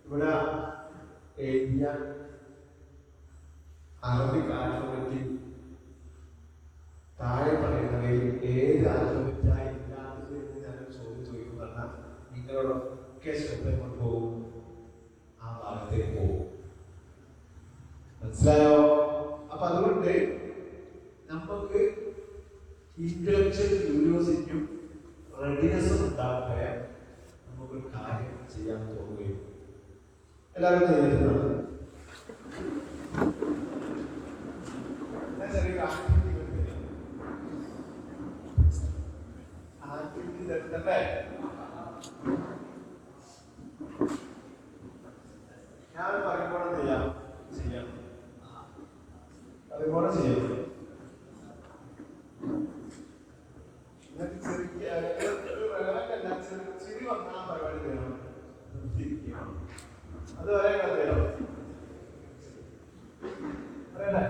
ഇവിടെ എഴുതിയ അറബിക് ആൽഫബറ്റിൽ താഴെ പറയുന്നവയിൽ ഏത് ആൽഫബറ്റായി ഇല്ലാത്തത് എന്ന് ഞാനൊരു ചോദ്യം ചോദിക്കും പറഞ്ഞാൽ നിങ്ങളോടൊക്കെ ശ്രദ്ധ കൊണ്ടുപോകും, ആ ഭാഗത്തേക്ക് പോകും. മനസ്സിലായോ? അപ്പൊ അതുകൊണ്ട് നമുക്ക് ഇന്റലക്ച്വൽ ക്യൂരിയോസിറ്റിയും റെഡിനെസ്സും ഉണ്ടാകുമ്പോഴേ നമുക്കൊരു കാര്യം ചെയ്യാൻ തോന്നുകയും. എല്ലാവരും നേരിടുന്നത് ചെറിയൊരു ആക്ടിവിറ്റി തരുന്നല്ലേ? ഞാൻ പറയുമ്പോൾ ചെയ്യാം, അതുപോലെ ചെയ്യണം. ചിരി വന്നാൽ പരിപാടി വേണം, നിർത്തിയിരിക്കണം. അതുവരെ തരാം. പറയട്ടെ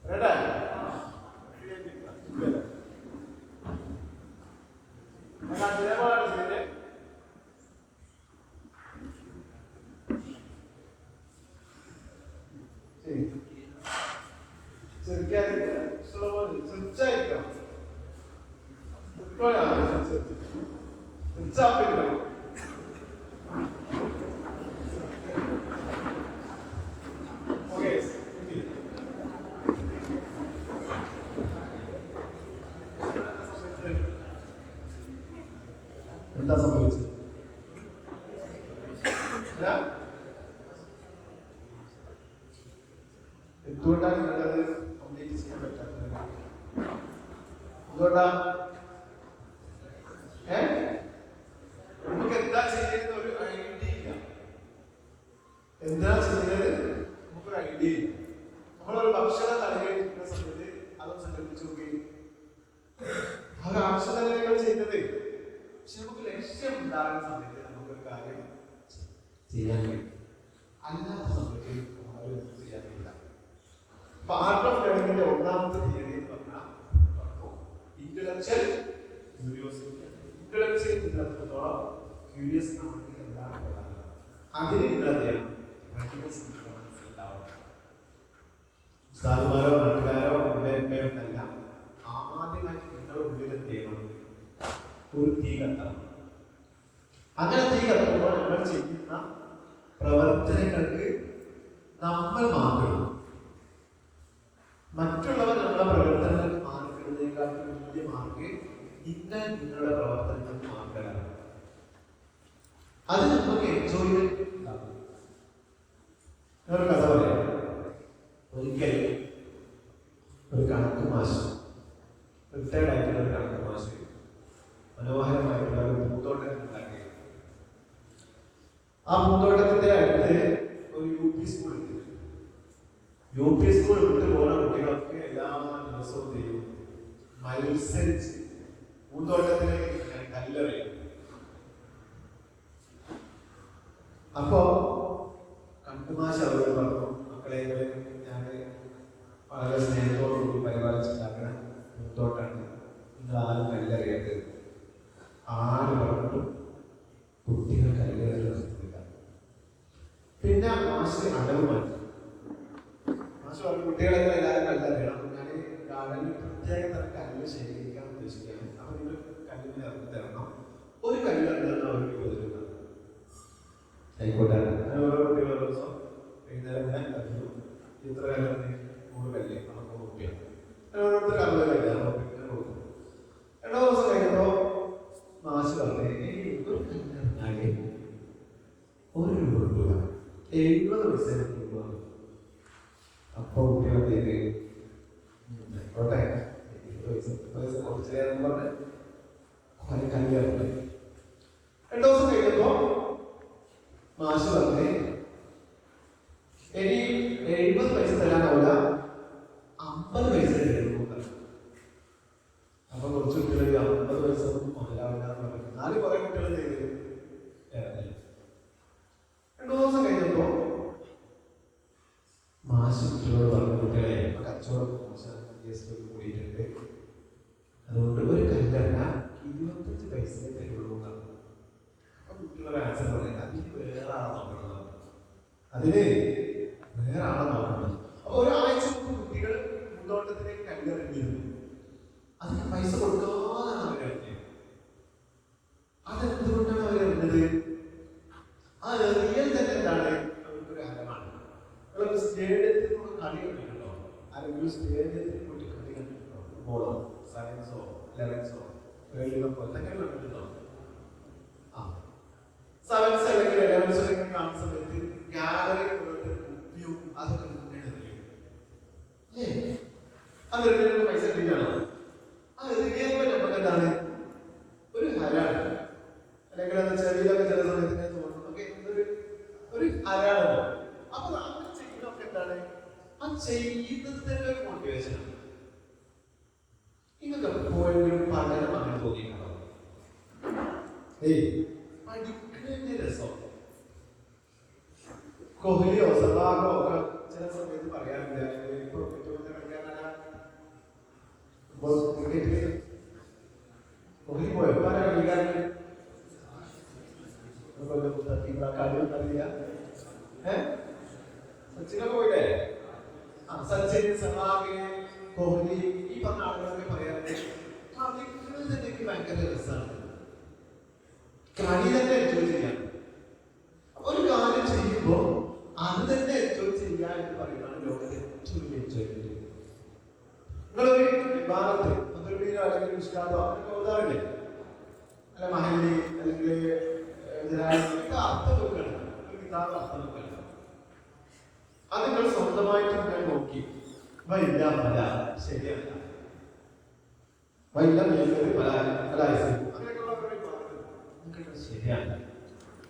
പറയട്ടെ ഉത്സാഹപ്പെടുത്തണം. എന്താ സംഭവിച്ചത്? എന്തുകൊണ്ടാണ് നിങ്ങളത് കംപ്ലീറ്റ് ചെയ്യാൻ പറ്റാത്തത്? എന്തുകൊണ്ടാ? നമുക്ക് എന്താ ചെയ്യുന്നത് ഒരു ഐഡിയ ഇല്ല. എന്താ ചെയ്യുന്നത് നമുക്കൊരു ഐഡിയ ഇല്ല. നമ്മളൊരു ഭക്ഷണം തലകഴിക്കുന്ന സമയത്ത് അതൊന്ന് സങ്കല്പിച്ചു നോക്കി. ആ ഒരു ആവശ്യം തന്നെ നിങ്ങൾ ചെയ്യുന്നത്. പക്ഷെ നമുക്ക് ലക്ഷ്യം ഉണ്ടാകുന്ന സമയത്ത് നമുക്കൊരു കാര്യം ചെയ്യാൻ കഴിയും. അല്ലാത്ത സമയത്ത് ആരും ചെയ്യാൻ കഴിയില്ല. അപ്പൊ ആർട്ട് ഓഫ് ലേണിംഗിന്റെ ഒന്നാമത്തെ തിയറി എന്ന് പറഞ്ഞാൽ ഇന്റലക്ച്വൽ ക്യൂരിയോസിറ്റി. ഇന്റലക്ച്വൽ ഇല്ലാത്തത്തോളം ക്യൂരിയസ് ആണെങ്കിൽ എന്താണ് പ്രധാനം? അതിന് ഇന്നത്തെ ഉസ്താദുമാരോ നാട്ടുകാരോ ഉമ്മയോ എന്നല്ല, ആദ്യമായിട്ട് നിങ്ങളുടെ ഉള്ളിൽ എന്ത് ചെയ്യണം? ഒരു തീ കത്തണം. അങ്ങനെ തീ കത്തുമ്പോൾ നമ്മൾ ചെയ്യുന്ന പ്രവർത്തനങ്ങൾക്ക് നമ്മൾ മാറ്റണം. മറ്റുള്ളവർ നമ്മുടെ പ്രവർത്തനങ്ങൾക്ക് മാർക്കുന്നതിനേക്കാൾ വലിയ മാർക്ക് നിങ്ങളുടെ പ്രവർത്തനങ്ങൾക്ക് മാർക്കലാണ്. അത് നമുക്ക് എൻജോയ്മെന്റ് ഉണ്ടാകും. ഞാനൊരു കഥ പറയാം. ഒരിക്കൽ ഒരു കണക്ക് മാഷ്, റിട്ടയർഡ് ആയിട്ടുള്ള ഒരു കണക്ക് മാഷ് മനോഹരമായിട്ടുള്ള ഒരു പൂന്തോട്ടം ഉണ്ടാക്കി. ആ പൂന്തോട്ടത്തിന്റെ അടുത്ത് ഒരു UP സ്കൂളുണ്ട്. UP സ്കൂൾ വിട്ട് പോകുന്ന കുട്ടികളൊക്കെ എല്ലാ ദിവസവും ചെയ്യും മത്സരിച്ച് പൂന്തോട്ടത്തിലെ കല്ലെറിയും. അപ്പോ കണ്ടുമാശ അവരോട് പറഞ്ഞു, മക്കളെ ഞാൻ വളരെ സ്നേഹത്തോടുകൂടി പരിപാലിച്ചുണ്ടാക്കുന്ന പൂന്തോട്ടാണ്, നിങ്ങൾ ആരും കല്ലെറിയരുത്. ആര് പറഞ്ഞിട്ടും കുട്ടികൾ കല്ലെറിയുക. പിന്നെ മാഷ് അടവ് മാറ്റി. മാഷ് പറഞ്ഞു, കുട്ടികളെല്ലാം എല്ലാവരും കല്ലെറിയണം. ഞാൻ ഗാർഡനിൽ പ്രത്യേക തരം കല്ല് ശേഖരിക്കാൻ ഉദ്ദേശിക്കുകയാണ്. അപ്പൊ നിങ്ങൾ കല്ലിന് ഇറങ്ങി തരണം. ഒരു കല്ലെറിഞ്ഞാൽ അവർക്ക് 20 രൂപ ആയിക്കോട്ടെ. അങ്ങനെ ഓരോ കുട്ടികൾ ഓരോ ദിവസം വൈകുന്നേരം ഞാൻ കല്ലും ഇത്ര കല്ല് 100 കല്ല് 100 രൂപ ഓരോരുത്തർ 60 കല്ല് 60 കൊടുക്കും. 2 ദിവസം കഴിഞ്ഞപ്പോ മാഷ് പറഞ്ഞു, ഒരു കല്ലെറിഞ്ഞാല് 1 രൂപ കിട്ടൂല, 70 പൈസ രൂപ. അപ്പൊ കുട്ടികളെ ആയിക്കോട്ടെ 70 പൈസ കുറച്ചേന്ന് പറഞ്ഞ് കുറെ കല്ലെറിഞ്ഞു. 2 ദിവസം കഴിഞ്ഞപ്പോ മാഷ് പറഞ്ഞേ, ഇനി 70 പൈസ തരാനാവില്ല, 50 പൈസ തരുന്നു. അപ്പൊ കുറച്ച് കുട്ടികൾ 50 പൈസ മുതലാവില്ല എന്ന് പറഞ്ഞു. എന്നാലും കുറെ കുട്ടികൾ ചെയ്ത് 2 ദിവസം കഴിഞ്ഞപ്പോ മാഷ് കുട്ടികളോട് പറഞ്ഞു, കുട്ടികളെ കച്ചവടം കൂടിയിട്ടുണ്ട്, അതുകൊണ്ട് ഒരു കല്ലെറിഞ്ഞ 25 പൈസ തരുള്ളൂ എന്നാണ്. അപ്പൊ കുട്ടികളൊരു ആൻസർ പറയുന്നത്, അതിന് വേറെ ആളെ നോക്കണം. അതിന് വേറെ ആളെ നോക്കണം. അപ്പൊ ഒരാഴ്ച മുമ്പ് കുട്ടികൾ പൂന്തോട്ടത്തിലേക്ക് കല്ലെറിഞ്ഞിരുന്നു. അതിന് പൈസ കൊടുക്കാന്നാണ് അവരറിഞ്ഞത്. അതെന്തുകൊണ്ടാണ് അവരറിഞ്ഞത്? ആ റിയൽ തന്നെ എന്താണ്? അവർക്കൊരു ഹരമാണ്. നിങ്ങളൊരു സ്റ്റേഡിയത്തിൽ നിന്ന് കളി കണ്ടിട്ടുണ്ടോ? ആരെങ്കിലും സ്റ്റേഡിയത്തിൽ പോയിട്ട് കളി കണ്ടിട്ടുണ്ടോ? ഫുട്ബോളോ സയൻസോ ലെവൻസോ വേൾഡ് കപ്പോ എന്തെങ്കിലും കണ്ടിട്ടുണ്ടോ? ആ സെവൻസ് അല്ലെങ്കിൽ ലെവൻസ് ഒക്കെ കാണുന്ന സമയത്ത് ഗാലറി കുപ്പിയും അതൊക്കെ അത് പൈസ കിട്ടിയാണോ? ആ റിയൽമെന്റ് നമുക്ക് എന്താണ്? ഒരു ഹരാണ്. അല്ലെങ്കിൽ അത് ചെറിയൊക്കെ ചില സമയത്ത് തോന്നുന്നു ഒരു ഹരാണോ? അപ്പൊ അങ്ങനെ ചെയ്യുന്നതൊക്കെ എന്താണ്? ആ ചെയ്യുന്നത് തന്നെ ഒരു മോട്ടിവേഷനാണ്. നിങ്ങൾക്ക് എപ്പോഴും പഠനം അങ്ങനെ തോന്നിയിട്ടുണ്ടോ? പഠിക്കുന്നതിന്റെ രസം കോഹ്ലിയോ സവാഗോ ഒക്കെ ചില സമയത്ത് പറയാറുണ്ട്. ഇപ്പൊ ക്രിക്കറ്റില് കോഹ്ലി പോയോ? കളിക്കാരൻ കളിയൊന്നും അറിയില്ല. സച്ചിനൊക്കെ പോയില്ലേ? സച്ചിൻ, സെവാഗ്, കോഹ്ലി ഈ പറഞ്ഞ ആളുകളൊക്കെ പറയാറുണ്ട്. കളിക്കുന്നത് എനിക്ക് ഭയങ്കര രസമാണ്. കളി തന്നെ എൻജോയ് ചെയ്യാം. ഒരു കാര്യം ചെയ്യുമ്പോൾ അത് തന്നെ എൻജോയ് ചെയ്യുക എന്ന് പറയുന്നതാണ് ലോകത്തെ ഏറ്റവും വലിയ എൻജോയ്മെന്റ്. നിങ്ങളൊരു വിഭാഗത്ത് മന്ത്രിയോ അല്ലെങ്കിൽ ഉസ്താദോ അങ്ങനെ ഓതാറില്ലേ, അല്ല മഹല്ലി അല്ലെങ്കിൽ അർത്ഥം വെക്കണം, ഒരു കിതാബ് അർത്ഥം വെക്കണം. അത് നിങ്ങൾ സ്വന്തമായിട്ട് നിങ്ങൾ നോക്കി വൈല്ല പല ശരിയല്ല, വൈല്ല മേലത് പല അങ്ങനെയൊക്കെയുള്ള ശരിയാണ്,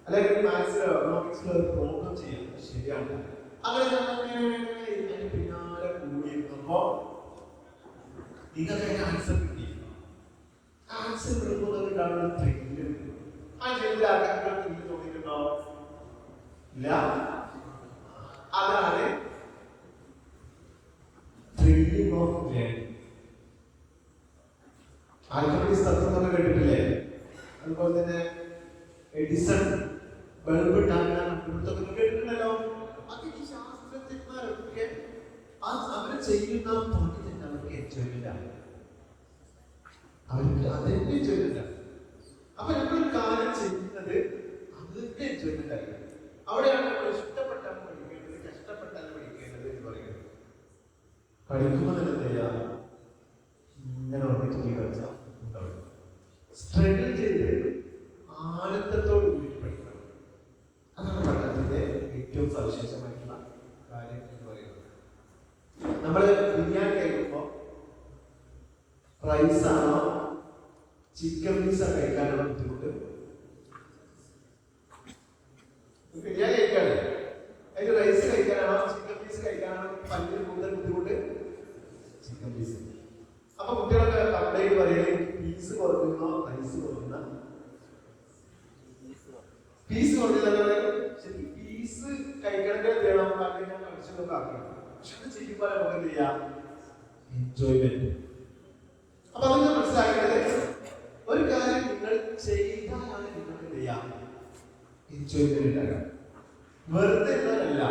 അല്ലെങ്കിൽ മാത്സിലോ എക്കണോമിക്സിലോ ഒരു പ്രോബ്ലം ചെയ്യാം ശരിയാണ്. അങ്ങനെ അതിന് പിന്നാലെ കൂടിയിരുന്നപ്പോ നിങ്ങൾക്ക് ആൻസർ കിട്ടി. ആൻസർ കിട്ടുമ്പോൾ കാണുന്ന ത്രില്ല്, ആ ത്രില്ല് ആർക്കെങ്കിലും ത്രില്ല് തോന്നിയിട്ടുണ്ടോ? ഇല്ല. അതാണ് ത്രില്ലിംഗ് ഓഫ് ലേണിംഗ്. ആൽക്കമിസ്റ്റ് തത്വം നമ്മൾ കേട്ടിട്ടില്ലേ? അതുപോലെ തന്നെ എഡിസൺ ബൾബ് ഉണ്ടാക്കാൻ കേട്ടിട്ടുണ്ടല്ലോ. അത് ഈ ശാസ്ത്രജ്ഞന്മാരൊക്കെ അവര് ചെയ്യുന്ന പണി തന്നെ അവർക്ക് എൻജോയ്മെന്റ് ആണ്, അവർക്ക് അതെന്നെ എൻജോയ്മെന്റ് ആണ്. അപ്പൊ നമ്മളൊരു കാര്യം ചെയ്യുന്നത് അതിന്റെ എൻജോയ്മെന്റ് ആയിരിക്കും. അവിടെയാണ് നമ്മൾ ഇഷ്ടപ്പെട്ടാണ് പഠിക്കേണ്ടത്, കഷ്ടപ്പെട്ടാണ് പഠിക്കേണ്ടത് എന്ന് പറയുന്നത്. പഠിക്കുമ്പോൾ തന്നെ എന്ത് ചെയ്യാം, ഇങ്ങനെ ഒന്നിട്ട് കളിച്ചാൽ സ്ട്രഗിൾ ചെയ്ത് ആനന്ദത്തോട് കൂടി പഠിക്കണം. അതാണ് പഠനത്തിന്റെ ഏറ്റവും സവിശേഷമായിട്ടുള്ള കാര്യം എന്ന് പറയുന്നത്. നമ്മൾ ബിരിയാണി കഴിക്കുമ്പോൾ റൈസാണോ ചിക്കൻ പീസ കഴിക്കാനാണോ ബുദ്ധിമുട്ട്? ബിരിയാണി കഴിക്കാണ്, അതിന് റൈസ് കഴിക്കാനാണോ ചിക്കൻ പീസ് കഴിക്കാനാണോ പല്ലിന് കൂടുതൽ ബുദ്ധിമുട്ട്? Chicken piece. അപ്പൊ കുട്ടികളൊക്കെ കംപ്ലൈന്റ് പറയുന്നത് പീസ് കുറയ്ക്കുന്നോ റൈസ് കുറയ്ക്കുന്ന? പീസ് കുറഞ്ഞ ശരി, പീസ് കഴിക്കണമെങ്കിൽ വേണം, ഞാൻ കഴിച്ചതൊക്കെ ആക്കണം. പക്ഷെ അത് ചെയ്യുമ്പോൾ നമുക്ക് എന്ത് ചെയ്യാം, എൻജോയ്മെന്റ്. അപ്പൊ അതിന് മനസ്സിലാക്കേണ്ടത് ഒരു കാര്യം നിങ്ങൾ ചെയ്താലാണ് നിങ്ങൾക്ക് എന്ത് ചെയ്യാം, എൻജോയ്മെന്റ് ഉണ്ടാകാം. വെറുതെ അല്ല.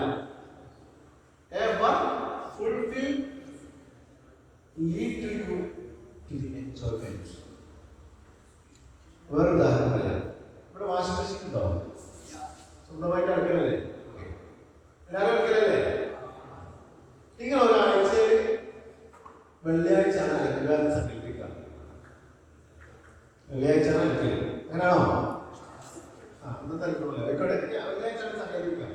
Fulfill lead to you to the enjoyment. വേറെ ഉദാഹരണം പറയാം. ഇവിടെ വാഷിംഗ് മെഷീൻ ഉണ്ടോ? സ്വന്തമായിട്ട് അടുക്കലല്ലേ? എല്ലാവരും അടുക്കലല്ലേ? നിങ്ങൾ ഒരാഴ്ചയിൽ വെള്ളിയാഴ്ച ആണ് അലക്കുക എന്ന് സങ്കല്പിക്കുക. വെള്ളിയാഴ്ച ആണ് അലക്കല്, അങ്ങനെയാണോ? അന്നത്തെ അലക്കണല്ലോ, വെള്ളിയാഴ്ച ആണ് സങ്കല്പിക്കുക.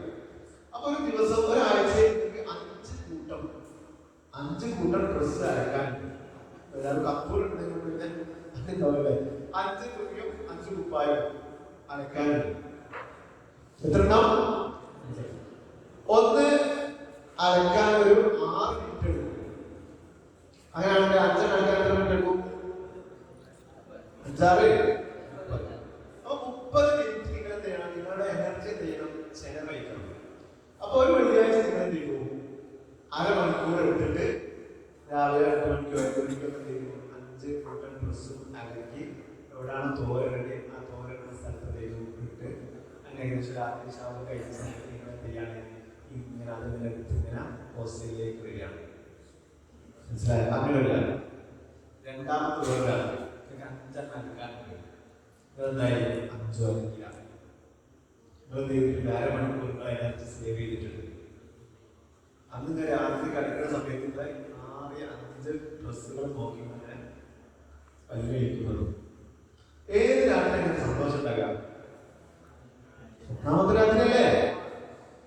അപ്പൊ ഒരു ദിവസം ഒരാഴ്ചയിൽ നിങ്ങൾക്ക് 5 കൂട്ടം ഡ്രസ്സ് അലക്കാൻ. ഒരാൾ കപ്പൂരുണ്ടെങ്കിൽ പിന്നെ എന്താ 5 തുണിയും 5 കുപ്പായും അലക്കാനുണ്ട്. എത്ര ഉണ്ടാവും? ഒന്ന് അലക്കാൻ ഒരു 6 മിനിറ്റ് എടുക്കും. അങ്ങനെയാണെങ്കിൽ 5 അലക്കാൻ എത്ര മിനിറ്റ് എടുക്കും? 5 അപ്പൊ 30 മിനിറ്റ് നിങ്ങൾ എന്ത് ചെയ്യണം, നിങ്ങളുടെ എനർജി എന്ത് ചെയ്യണം, ചെലവഴിക്കണം. അപ്പൊ ഒരു വെള്ളിയാഴ്ച നിങ്ങൾ എന്ത് ചെയ്യും, അരമണിക്കൂർ എടുത്തിട്ട് രാവിലെ 8 മണിക്കോ 5 മണിക്കോ എന്ത് ചെയ്യും, 5 കൂട്ടം ഡ്രസ്സും അലക്കി എവിടെയാണ് തോരണ്ട് ആ തോരണ്ട സ്ഥലത്ത് ഇട്ട് അങ്ങനെ ഏകദേശം രാത്രി ശാപം കഴിച്ച സമയത്ത് നിങ്ങൾ എന്ത് ചെയ്യാണ്, ഇങ്ങനെ അത് നിലനിർത്തി ഇങ്ങനെ ഹോസ്റ്റലിലേക്ക് വരികയാണ്. മനസ്സിലായോ? അങ്ങനെ വരികയാണ്. രണ്ടാമത്തെ വേറൊരാണ് 5 അലക്കാനുണ്ട്. എന്തായി 5 അലക്കില്ല. നിങ്ങൾ അരമണിക്കൂർ എനർജി സേവ് ചെയ്തിട്ടുണ്ട്. അന്ന് രാത്രി കളിക്കുന്ന സമയത്ത് 5 ഡ്രസ്സുകൾ നോക്കി അങ്ങനെ പല്ലുകഴിക്കുന്നത്. ഏത് രാത്രി സന്തോഷം ഉണ്ടാകാം? ഒന്നാമത്തെ രാത്രി അല്ലേ?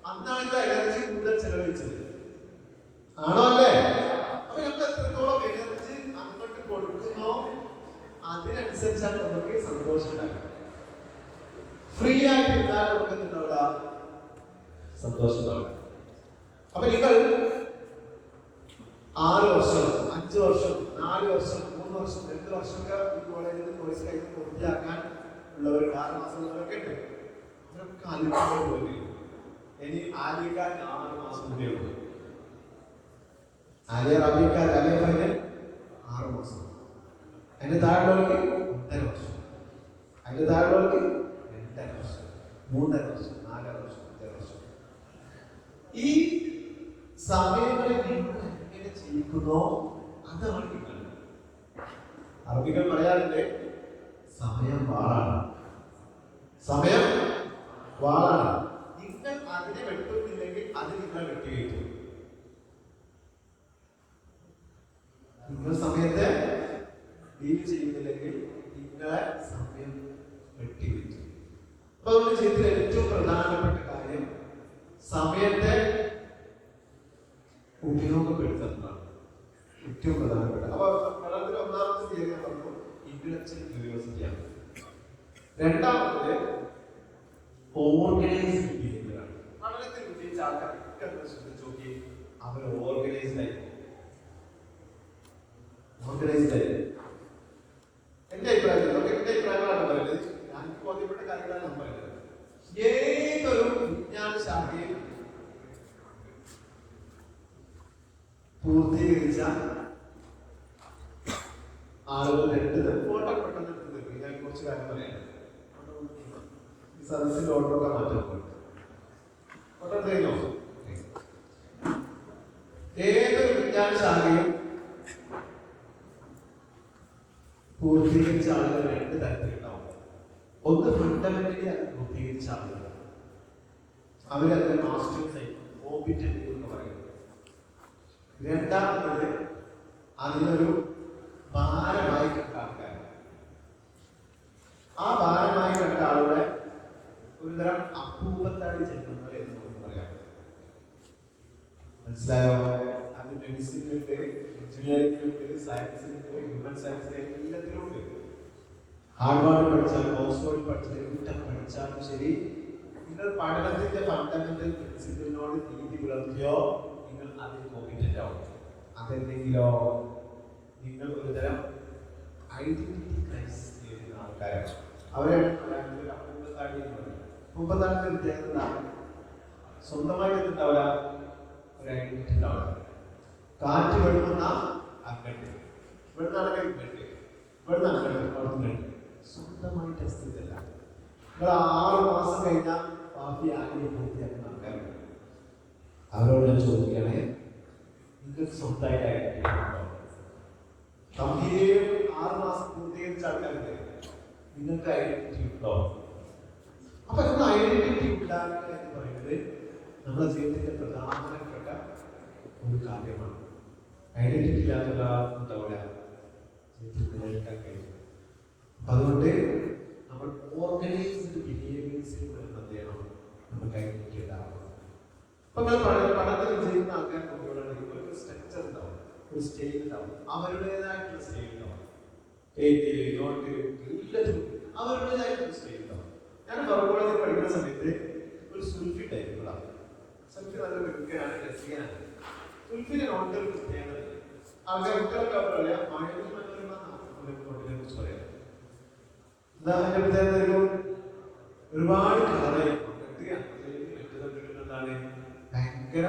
അന്നാണ് എനർജി കൂടുതൽ ചെലവഴിച്ചത്, ആണോ അല്ലേ? അപ്പൊ നമ്മൾ എത്രത്തോളം എനർജി അങ്ങോട്ട് കൊടുക്കുന്നോ അതിനനുസരിച്ചാണ് നമുക്ക് സന്തോഷം ഉണ്ടാകുക. ഫ്രീ ആയിട്ട് ഇരുന്നാൽ നമുക്ക് എന്തുണ്ടാവില്ല, സന്തോഷം ഉണ്ടാവില്ല. അപ്പൊ നിങ്ങൾ 6 വർഷം 5 വർഷം 4 വർഷം 3 വർഷം 2 വർഷമൊക്കെ ഈ കോളേജിൽ കോഴ്സ് കഴിഞ്ഞ് പൂർത്തിയാക്കാൻ ഉള്ളവർ 6 മാസം ഉള്ളവരൊക്കെ ഉണ്ട്. അവരൊക്കെ ആലോചിക്കാൻ പോയി. ഇനി ആലിയക്കാർ 6 മാസം കൂടെ ഉള്ളൂ. ആലിയ റബിക്കാർ അലിയ ഫൈനൽ 6 മാസം. അതിന്റെ താഴെയുള്ളവർക്ക് 1.5 വർഷം. അതിന്റെ താഴെയുള്ളവർക്ക് 2.5 വർഷം, 3.5 വർഷം, 4 വർഷം, 5 വർഷം. ഈ സമയങ്ങളിൽ നിങ്ങൾ എങ്ങനെ ജീവിക്കുന്നോ അതാണ് നിങ്ങൾ. അറബികൾ പറയാറുണ്ട് സമയം വാളാണ്. സമയം വാളാണ്. നിങ്ങൾ അതിനെ വെട്ടുന്നില്ലെങ്കിൽ അത് നിങ്ങൾ വെട്ടിവെക്കും. നിങ്ങൾ സമയത്തെ ഡീൽ ചെയ്യുന്നില്ലെങ്കിൽ നിങ്ങളെ സമയം വെട്ടിവെക്കും. അപ്പൊ നമ്മുടെ ജീവിതത്തിൽ ഏറ്റവും പ്രധാനപ്പെട്ട കാര്യം സമയത്തെ ഉപയോഗപ്പെടുത്തുന്നതാണ്. ഏറ്റവും പ്രധാനപ്പെട്ട. അപ്പൊ പഠനത്തിൽ ഒന്നാമത്തെ തീയതി പറഞ്ഞു ഇന്റലക്ച്വൽ ക്യൂരിയോസിറ്റിയാണ്. രണ്ടാമത് ഓർഗനൈസ്ഡ് ബിഹേവിയറാണ്. പഠനത്തിൽ വിജയിച്ച ആൾക്കാരൊക്കെ ശ്രദ്ധിച്ചു നോക്കി, അവർ ഓർഗനൈസ്ഡ് ആയി. എന്റെ അഭിപ്രായങ്ങളാണ് പറയുന്നത്. എനിക്ക് ബോധ്യപ്പെട്ട കാര്യങ്ങളാണ് ഞാൻ പറയുന്നത്. ഏതൊരു വിജ്ഞാന ശാഖയും പൂർത്തീകരിച്ച ആളുകൾ ഫോട്ടോ പെട്ടെന്ന് എടുത്ത് ഞാൻ കുറച്ച് കാര്യം പറയാം. ഈ സദസ്സിന്റെ ഓർഡറൊക്കെ മാറ്റാൻ ഫോട്ടോ കഴിഞ്ഞോ? ഏതൊരു വിജ്ഞാന ശാഖയും പൂർത്തീകരിച്ച ആളുകൾ രണ്ട് തരത്തിലുണ്ടാവും. ഒന്ന് ഫണ്ടമെന്റലി അത് പൂർത്തീകരിച്ച ആളുകൾ, അവരത് മാസ്റ്റേഴ്സ് ആയി കോമ്പിറ്റന്റ് എന്ന് പറയുന്നത്. രണ്ടാമത് അതിനൊരു ഭാരമായി കണ്ട ആൾക്കാർ. ആ ഭാരമായി കണ്ട ആളുകളെ ഒരുതരം അപൂർവത്തായി ചെല്ലുന്നത് എന്ന് നമുക്ക് പറയാം. മനസ്സിലായോ? അത് മെഡിസിനുണ്ട്, എഞ്ചിനീയറിംഗിലുണ്ട്, സയൻസിലുണ്ട്, ഹ്യൂമൻ സയൻസിൽ എല്ലാത്തിലും ഉണ്ട്. ഹാർവാർഡ് പഠിച്ചാലും ഓക്സ്ഫോർഡ് പഠിച്ചാലും എവിടെ പഠിച്ചാലും ശരി, നിങ്ങൾ പഠനത്തിന്റെ ഫണ്ടമെന്റൽ പ്രിൻസിപ്പിളിനോട് നീതി പുലർത്തിയോ നിങ്ങൾ അതിൽ കോമ്പിറ്റന്റ് ആവും. അതെന്തെങ്കിലോ നിങ്ങൾ ഒരുതരം ഐഡന്റിറ്റി ക്രൈസിസ് നേരിടുന്ന ആൾക്കാരാണ്. അവരാണ് മുമ്പത്താണ്ട് പ്രത്യേകത സ്വന്തമായിട്ട് എന്തുണ്ടാവില്ല, ഒരു ഐഡന്റിറ്റി ഉണ്ടാവില്ല. കാറ്റ് വെളുന്ന അങ്ങട്ട്, ഇവിടുന്നാണ് ഇങ്ങട്ട്, ഇവിടുന്നാണ് അങ്ങോട്ട്, സ്വന്തമായിട്ട് അസ്ഥിതല്ല. നിങ്ങൾ 6 മാസം കഴിഞ്ഞാൽ ബാക്കി ആഗ്രഹം പൂർത്തിയാക്കുന്ന ആൾക്കാരുണ്ട്. അവരോട് ഞാൻ ചോദിക്കുകയാണ്, നിങ്ങൾക്ക് സ്വന്തമായിട്ട് ഐഡന്റിറ്റി ഉണ്ടോ? 6 മാസം പൂർത്തീകരിച്ച ആൾക്കാരുണ്ട്, നിങ്ങൾക്ക് ഐഡന്റിറ്റി ഉണ്ടോ? അപ്പൊ നമ്മൾ ഐഡന്റിറ്റി ഉണ്ടാക്കുക എന്ന് പറയുന്നത് നമ്മുടെ ജീവിതത്തിന്റെ പ്രധാനപ്പെട്ട ഒരു കാര്യമാണ്. ഐഡന്റിറ്റി ഇല്ലാത്ത ഉണ്ടാവില്ല ജീവിതത്തിൽ നിലനിൽക്കാൻ കഴിയും. അതുകൊണ്ട് നമ്മൾ ഓർഗനൈസ്ഡ് ബിഹേവിയേഴ്സിലൂടെ എന്ത് ചെയ്യണം, നമുക്ക് ഐഡന്റിറ്റി ഉണ്ടാവണം. അപ്പൊ പഠനത്തിൽ വിജയിക്കുന്ന ആൾക്കാർ ഒരു സ്ട്രക്ചർ ഉണ്ടാവും, ഒരു സ്റ്റൈൽ ഉണ്ടാവും, അവരുടേതായിട്ടുള്ള സ്റ്റൈൽ ഉണ്ടാവും. എല്ലാത്തിനും അവരുടേതായിട്ടുള്ള സ്റ്റൈൽ ഉണ്ടാവും. ഞാൻ പുറകോളത്തിൽ പഠിക്കുന്ന സമയത്ത് ഒരു സുൽഫി ടൈപ്പുള്ള സുൽഫി നല്ല വെക്കുകയാണ്, രസികനാണ്. സുൽഫിന്റെ നോട്ട് ഒരു പ്രത്യേകത ആൾക്കാർ കുട്ടികളൊക്കെ പറയാം, മായത്തിൽ മനോരമ നോട്ടിനെ കുറിച്ച് പറയാം. എന്താ അതിന്റെ പ്രത്യേകത? ഒരുപാട് കളറായി എന്താണ് ഭയങ്കര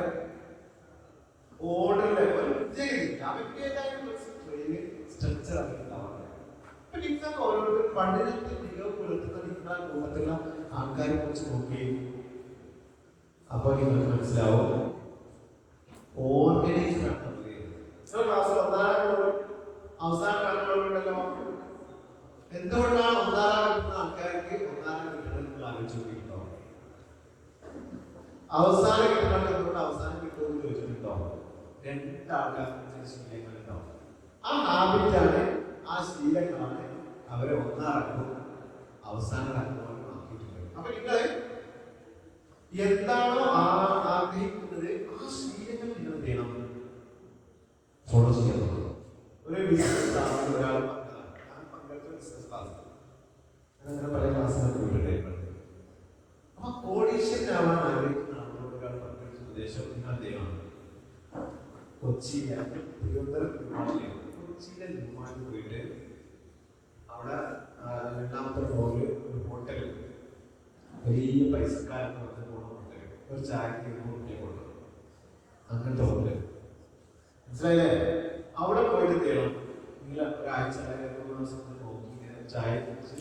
ഓർഡറിലെ സ്ട്രക്ചർ ഉണ്ടാവാറുണ്ട്. അപ്പൊ നിങ്ങൾക്ക് ഓരോരുത്തർ പഠനത്തിൽ മികവ് പുലർത്തുന്ന നിങ്ങളുടെ കൂട്ടത്തിലുള്ള ആൾക്കാരെ കുറിച്ച് നോക്കി, അപ്പൊ നിങ്ങൾക്ക് മനസ്സിലാവും ഓർഗനൈസ്ഡ് ആണ്. ക്ലാസ്സിൽ അവസാന കാലങ്ങളുണ്ടല്ലോ, എന്തുകൊണ്ടാണ് ഒന്നാം കിട്ടുന്ന ആൾക്കാർക്ക് ഒന്നാം കിട്ടണമെന്ന് ആലോചിച്ച് നോക്കിയിട്ടുണ്ടോ? അവസാനം കിട്ടുന്നവർക്ക് എന്തുകൊണ്ട് അവസാനം കിട്ടുമെന്ന് ചോദിച്ചിട്ടുണ്ടോ? 2 ആൾക്കാർക്ക് ശീലങ്ങളുണ്ടാവും. ആ ഹാബിറ്റാണ്, ആ ശീലങ്ങളാണ് അവരെ ഒന്നാം അവസാന റാങ്കുമായി മാറ്റിയിട്ടുള്ളത്. അപ്പൊ നിങ്ങൾ എന്താണോ ആഗ്രഹിക്കുന്നത് ആ ശീലങ്ങൾ നിങ്ങൾ എന്ത് ചെയ്യണം, ഫോളോ ചെയ്യാൻ. ഒരു ബിസിനസ് ക്ലാസ്സിൽ ഒരാൾ അങ്ങനെ പല ക്ലാസ്സുകൾ പോയിട്ടുണ്ടായിരുന്നു. അപ്പൊ കോടീശ്വരനാവാൻ ആഗ്രഹിക്കുന്ന ആളോട് ഒരാൾ പങ്കെടുത്ത ഉപദേശം നിങ്ങൾ ദൈവമാണ്. കൊച്ചിയിലെ ലുമാനിൽ പോയിട്ട് അവിടെ 2ാമത്തെ ഫ്ലോറിൽ ഒരു ഹോട്ടൽ, വലിയ പൈസക്കാരൻ പുറത്ത് പോകുന്ന ഹോട്ടൽ, ഒരു ചായക്ക് 200 രൂപ കൊടുക്കണം, അങ്ങനത്തെ ഹോട്ടൽ. മനസ്സിലായില്ലേ? അവിടെ പോയിട്ട് ചെയ്യണം നിങ്ങൾ ഒരാഴ്ച 3 ദിവസം നോക്കി ചായ കുടിച്ച്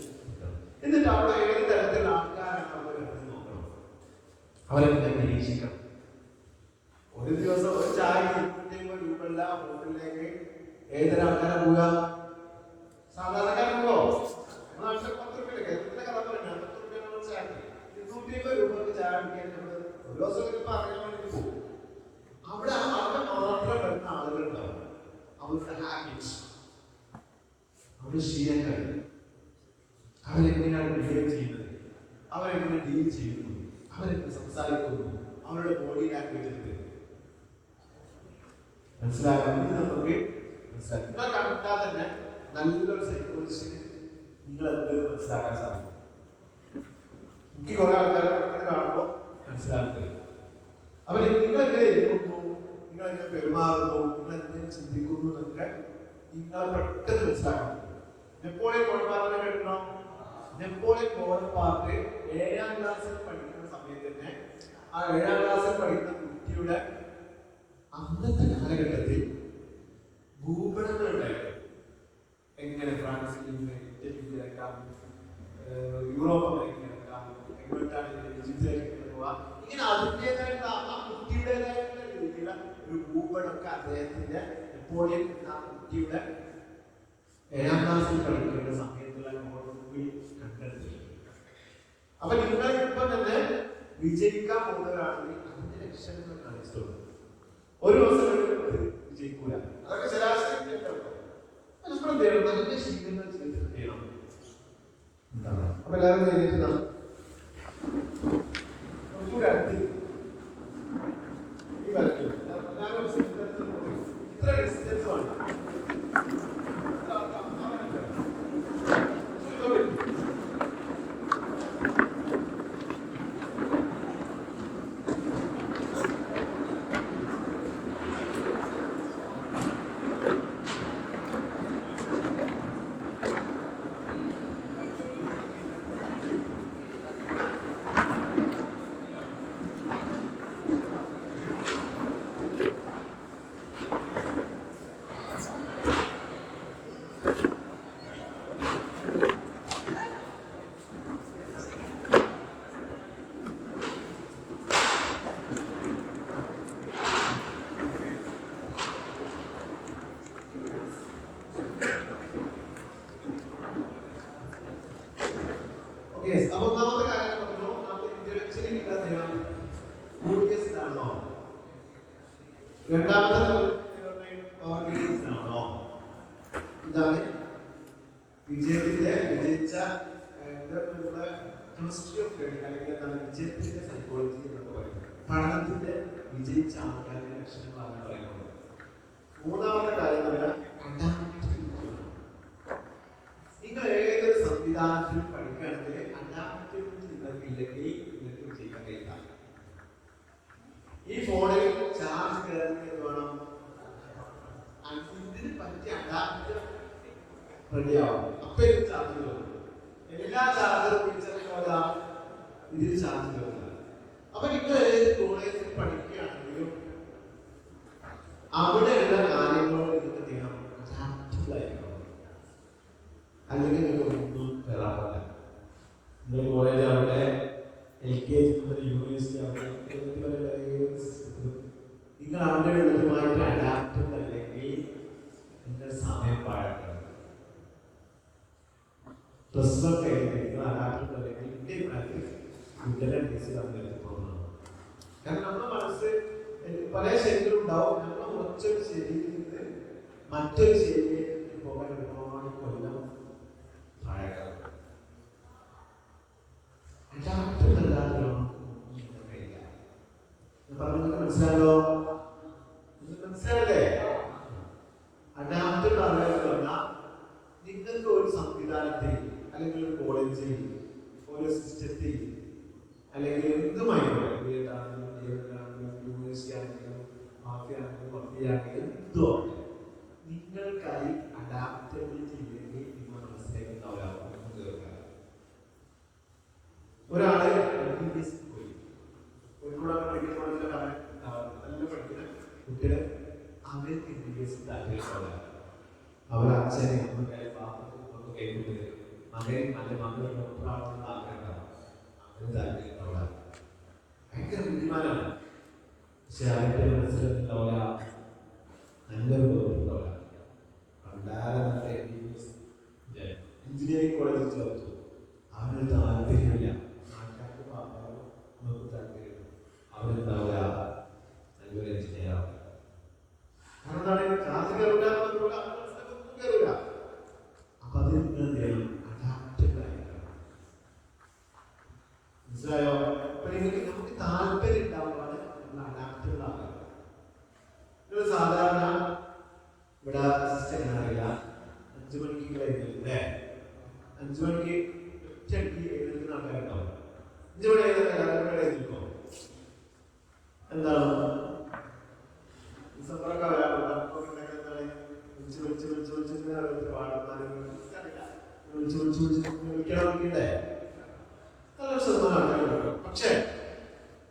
എന്നിട്ട് അവിടെ ഏത് തരത്തിലുള്ള ആൾക്കാരാണ് അവിടെ വരുന്നത് നോക്കണം, അവരെ നിരീക്ഷിക്കണം. ഒരു ദിവസം ഒരു ചായ 250 രൂപയുള്ള ഹോട്ടലിലേക്ക് ഏതൊരു ആൾക്കാരെ പോവുക? സാധാരണക്കാരൻ പോവോ? 10 രൂപയിലേക്ക് കഥ പറയുന്നത് 10 രൂപ ദിവസം പറയാൻ വേണ്ടി പോകും. അവിടെ മാത്രം വരുന്ന ആളുകളുണ്ടാവും. അവരുടെ ഹാബിറ്റ്സ്, അവരുടെ ശീലങ്ങൾ, അവരെങ്ങനെയാണ് ബിഹേവ് ചെയ്യുന്നത്, അവരെങ്ങനെ ഡീൽ ചെയ്യുന്നു, അവരെങ്ങനെ സംസാരിക്കുന്നു, അവരുടെ ബോഡി ലാംഗ്വേജ് എടുത്ത് മനസ്സിലാക്കാൻ നമുക്ക് മനസ്സിലാക്കി. നിങ്ങൾ കണ്ടാൽ തന്നെ നല്ലൊരു സൈക്കോളജിസ്റ്റിന് നിങ്ങൾ എന്തെങ്കിലും മനസ്സിലാക്കാൻ സാധിക്കും. എനിക്ക് കുറെ ആൾക്കാരെ കാണുമ്പോൾ മനസ്സിലാക്കുക. അവർ നിങ്ങളെങ്ങനെ ഇരിക്കുന്നു, നിങ്ങളെങ്ങനെ പെരുമാറുന്നു, നിങ്ങൾ എന്തെങ്കിലും ചിന്തിക്കുന്നു എന്നൊക്കെ നിങ്ങൾ പെട്ടെന്ന് മനസ്സിലാക്കണം. നെപ്പോളിയൻ ബോണപ്പാർട്ടിനെ കേട്ടോ? നെപ്പോളിയൻ ബോണപ്പാർട്ട് 7ാം ക്ലാസ്സിൽ പഠിക്കുന്ന സമയത്ത് തന്നെ ആ 7ാം ക്ലാസ്സിൽ പഠിക്കുന്ന കുട്ടിയുടെ അന്നത്തെ കാലഘട്ടത്തിൽ ഭൂപടങ്ങളുണ്ടായിരുന്നു. എങ്ങനെ ഫ്രാൻസിൽ നിന്ന് ഇറ്റലിയിലേക്കാം, യൂറോപ്പ് അമേരിക്കയിലേക്കാം, എങ്ങോട്ടാണ് ഈജിപ്തിലേക്ക് പോവാ, ഇങ്ങനെ അതിൻ്റെതായിട്ട് ആ കുട്ടിയുടേതായിട്ടുള്ള രീതിയിലുള്ള ഒരു ഭൂപടമൊക്കെ അദ്ദേഹത്തിന്റെ നെപ്പോളിയൻ എന്ന കുട്ടിയുടെ 7ാം ക്ലാസ്സിൽ പഠിക്കുന്ന സമയത്തുള്ള നോട്ട്ബുക്കിൽ കണ്ടെത്തി. അപ്പൊ നിങ്ങൾ ഇപ്പൊ തന്നെ വിജയിക്കാൻ പോകുന്നവരാണെങ്കിൽ അതിന്റെ ലക്ഷണങ്ങൾ കാണിച്ചിട്ടുണ്ട്. ഒരു ദിവസം വിജയിക്കൂല, അതൊക്കെ ശരാശരി നല്ല ശീലങ്ങൾ ചെയ്യണം. അപ്പൊ എല്ലാവരും കഴിഞ്ഞിട്ട് ഈ വരയ്ക്കും ഇത്ര ഡിസ്റ്റൻസ് വേണം. അപ്പൊ ഒന്നാമത്തെ കാര്യം പറഞ്ഞു, നമ്മൾ ഇന്റലക്ച്വലി ആണോ, രണ്ടാമത്തെ ആണോ? ഇതാണ് വിജയിച്ച കെമിസ്ട്രി ഓഫ് ലേണിംഗ്, അല്ലെങ്കിൽ എന്താണ് വിജയത്തിന്റെ സൈക്കോളജി എന്നൊക്കെ പറയുന്നത്. പഠനത്തിന്റെ വിജയിച്ച ആൾക്കാരുടെ ലക്ഷണങ്ങളാണ് പറയുന്നത്. മൂന്നാമത്തെ കാര്യം പറയാം, നിങ്ങൾ ഏതൊരു സംവിധാനത്തിലും പഠിക്കുകയാണെങ്കിൽ അഡാപ്റ്റബിലിറ്റി നിങ്ങൾക്ക് ഇല്ലെങ്കിൽ നിങ്ങൾക്ക് വിജയിക്കാൻ കഴിയില്ല. ഈ ഫോണിൽ ചാർജ് കയറുന്നത് വേണം, ഇതിന് പറ്റിയ അഡാപ്റ്റർ റെഡിയാവും. അപ്പൊ ഇത് ചാർജ് കയറും. എല്ലാ ചാർജറും പിടിച്ചതുപോലെ ഇതിൽ ചാർജ് കയറില്ല. അപ്പൊ നിങ്ങൾ ഏത് കോളേജിൽ പഠിക്കുകയാണെങ്കിലും അവിടെയുള്ള കാര്യങ്ങളോട് നിങ്ങൾക്ക് ചെയ്യണം, അഡാപ്റ്റബിൾ ആയിരിക്കണം. അല്ലെങ്കിൽ നിങ്ങൾക്ക് ഒന്നും കയറാറില്ല. നിങ്ങൾ കോളേജ് അവിടെ LKG മുതൽ യൂണിവേഴ്സിറ്റി അവിടെ നിങ്ങൾ അവിടെ ഉള്ളതുമായിട്ട് അഡാപ്റ്റബിൾ അല്ലെങ്കിൽ നിങ്ങൾ സമയം പാഴാക്കണം. പ്ലസ് വൺ കഴിഞ്ഞ് നിങ്ങൾ അഡാപ്റ്റബിൾ അല്ലെങ്കിൽ ഇന്ത്യൻ പോകുന്നതാണ്. കാരണം നമ്മുടെ മനസ്സ് പല ശരികളും ഉണ്ടാവും. നമ്മൾ ഒറ്റൊരു ശരിയിൽ നിന്ന് മറ്റൊരു ശരിയിലേക്ക് പോകാൻ ഒരുപാട് കൊല്ലം പാഴാക്കാം. മനസ്സിലാലോ? മനസ്സിലല്ലേ? അഡാപ്റ്റബിൾ ആളുകൾ പറഞ്ഞാൽ നിങ്ങൾക്ക് ഒരു സംവിധാനത്തിൽ അല്ലെങ്കിൽ ഒരു കോളേജിൽ ഒരു സിസ്റ്റത്തിൽ അല്ലെങ്കിൽ എന്തുമായിക്കോട്ടെ, യൂണിവേഴ്സിറ്റി ആണെങ്കിലും എന്തോ നിങ്ങൾക്കായി അഡാപ്റ്റബിലിറ്റി ഇല്ലെങ്കിൽ നിങ്ങൾ മനസ്സിലാക്കുന്നവരാകും. ഒരാള് പോയി കോഴിക്കോട് പഠിക്കുന്ന നല്ല പഠിക്കുന്ന കുട്ടികളെ അവർക്ക് താല്പര്യമുള്ള അവരുടെ അച്ഛനെ കേൾക്കുന്നത് മകൻ നല്ല മകൾ ഡോക്ടറാണെന്നുള്ള ആഗ്രഹം അവന് താല്പര്യമുള്ള ഭയങ്കര ബുദ്ധിമാനാണ്. പക്ഷെ അവരുടെ മനസ്സിലുണ്ടാവില്ല, നല്ലൊരു ബോധമുണ്ടാവില്ല. വളരെ നല്ല എഞ്ചിനീയറിംഗ് കോളേജിൽ ചേർത്തു, അവനൊരു താല്പര്യമില്ല. നാട്ടുകാർക്ക് നമുക്ക് താല്പര്യമില്ല. അവന് 5 മണിക്ക് ഒറ്റയ്ക്ക് എഴുതുന്ന ആൾക്കാരുണ്ടാവും. 5 മണി എഴുതുന്നോ എന്താണ് ഡിസംബറൊക്കെ വിളിക്കണേ. നല്ല ശതമാനം ആൾക്കാരുണ്ടോ. പക്ഷേ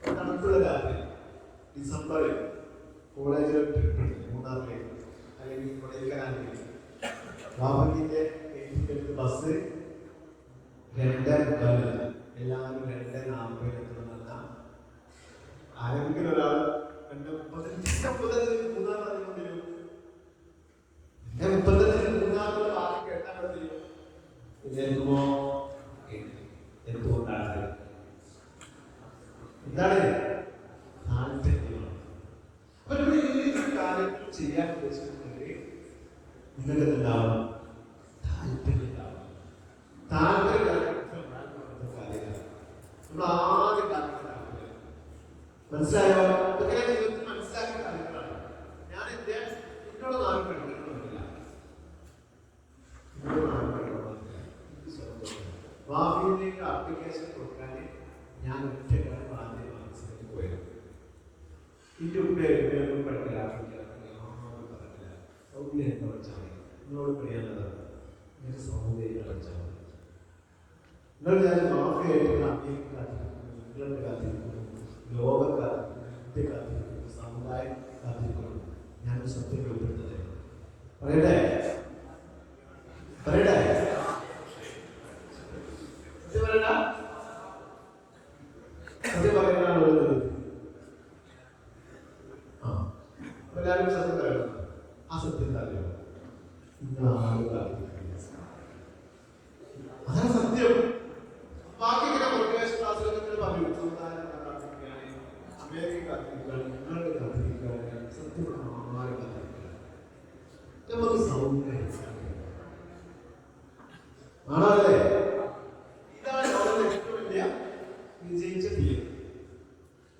തണുപ്പുള്ള രാത്രി ഡിസംബറിൽ കോളേജിൽ ട്രിപ്പ് മൂന്നാറിലേക്ക് അല്ലെങ്കിൽ കൊടൈക്കനാലിലേക്ക് വാഹനത്തിന്റെ ബസ് 2:30 എല്ലാവരും 2:40 എത്തണമെന്ന ആരെങ്കിലും ഒരാൾ 2:35 മൂന്നാർ അറിയുന്നതിലും 2:35 മൂന്നാറിലുള്ള വാക്ക് കേട്ടാൽ മതിയോ ഇതെത്തുമോ എന്തുകൊണ്ടാണ് എന്താണ് താല്പര്യമാണ്. അപ്പൊ കാര്യങ്ങൾ ചെയ്യാൻ ഉദ്ദേശിക്കുന്നുണ്ടെങ്കിൽ നിങ്ങൾക്ക് എന്തുണ്ടാവണം താല്പര്യം ഉണ്ടാവണം. താല്പര്യം നമ്മൾ ആദ്യം കാര്യങ്ങൾ മനസ്സിലായോ? ഇതൊക്കെ ജീവിതത്തിൽ മനസ്സിലാക്കുന്ന കാര്യങ്ങളാണ്. ഞാൻ എന്നോട് നാല് പഠിക്കണമെന്നില്ല, ഭാവിയിലേക്ക് ആപ്ലിക്കേഷൻ കൊടുക്കാൻ ഞാൻ ഒറ്റക്കാലം ആദ്യം മനസ്സിലേക്ക് പോയത്. ഇതിൻ്റെ ഉപയോഗം പഠിക്കില്ല, പറഞ്ഞില്ല സൗകര്യം എന്താ പഠിച്ചാൽ മതി. നിങ്ങളോട് പറയാനുള്ളതാണ് നിങ്ങൾക്ക് സൗകര്യം പഠിച്ചാൽ മതി. നിങ്ങൾ ഞാൻ മാഫിയായിട്ടുള്ള അമേരിക്ക കാത്തിരിക്കുന്നു, ഇംഗ്ലണ്ട് കാത്തിരിക്കുന്നു, ലോകം കാത്തിരിക്കുന്നു, ഇന്ത്യ കാത്തിരിക്കുന്നു, സമുദായം കാത്തിരിക്കുന്നു. ഞാനൊരു സത്യം വെളിപ്പെടുത്തത് പറയട്ടെ പറയട്ടെ സത്യം പറയണ്ട. സത്യം പറയുന്നതാണ് ഉള്ളത്. എല്ലാവരും സത്യം പറയണം. ആ സത്യം അറിയണം. അതാണ് സത്യം. ബാക്കി മോട്ടിവേഷൻ ക്ലാസ്സിലൊക്കെ പറഞ്ഞു സമുദായം കാത്തിരിക്കുകയാണ്, അമേരിക്ക കാത്തിരിക്കുകയാണ്, ഇംഗ്ലണ്ട് കാത്തിരിക്കുകയാണ്, സത്യം ആരും കാത്തിരിക്കുകയാണ്. നമുക്ക് സൗന്ദര്യം ആണല്ലേ? ഇതാണ് ലോകത്തെ ഏറ്റവും വലിയ വിജയിച്ച തീയം.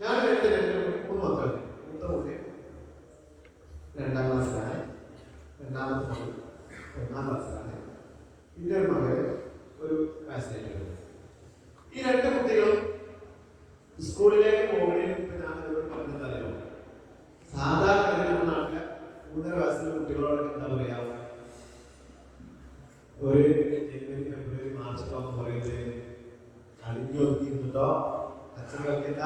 ഞാൻ 3 മക്കൾ, മൂത്ത കുട്ടി 2ാം ക്ലാസ്സിലാണ്, രണ്ടാമത്തെ മകൾ 1ാം ക്ലാസ്സിലാണ്, പിന്നെ ഒരു മകൾ ഒരു ക്ലാസ്സിലായിട്ടുണ്ട്. ഈ 2 കുട്ടികളും സ്കൂളിലേക്ക് പോകുന്നതിന് മുമ്പ് ഞാൻ ഇവരോട് പറഞ്ഞതറിയോ, സാധാരണ നമ്മുടെ നാട്ടിലെ 3 വയസ്സിലെ കുട്ടികളോടൊക്കെ എന്താ പറയാ, ഒരു ജനുവരി ഫെബ്രുവരി മാർച്ച് പറയുന്നത് അടിഞ്ഞു നോക്കിയിരുന്നുണ്ടോ, അച്ഛൻ കളിക്കില്ല,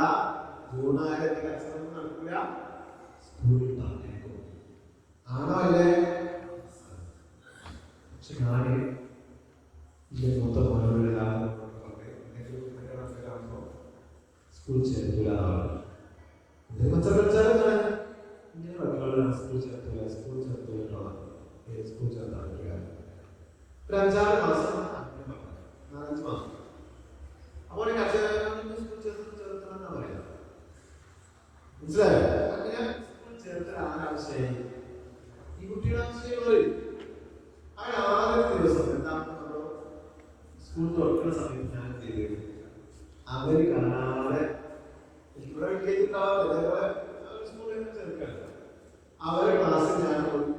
ജൂണായിരത്തിൽ അച്ഛനൊന്നും നടക്കില്ല, സ്കൂളിൽ പറഞ്ഞേക്കും. ആണോ അല്ലേ? പക്ഷെ ഞാൻ മൂത്ത മോനോട് സ്കൂൾ ചേർത്തില്ല, ഇങ്ങനെ മക്കളോട് സ്കൂൾ ചേർത്തില്ല, സ്കൂൾ ചേർത്തില്ല, സ്കൂൾ ചേർത്താൻ പറ്റില്ല. ഒരു 5-6 മാസം 4-5 മാസം അപ്പോൾ സ്കൂൾ ചേർത്തണമെന്നാ പറയാ. മനസ്സിലായോ? അങ്ങനെ സ്കൂൾ ചേർത്തൽ ആരാവശ്യമായി? ഈ കുട്ടിയുടെ ആവശ്യമുള്ളവർ. അങ്ങനെ ആദ്യത്തെ ദിവസം എന്താണെന്നോ സ്കൂൾ തുറക്കുന്ന സമയത്ത് ഞാൻ ചെയ്തത് അവർ കാണാതെ സ്കൂളിൽ ചേർക്കാണ്. അവരെ ക്ലാസ്സിൽ ഞാൻ നോക്കി,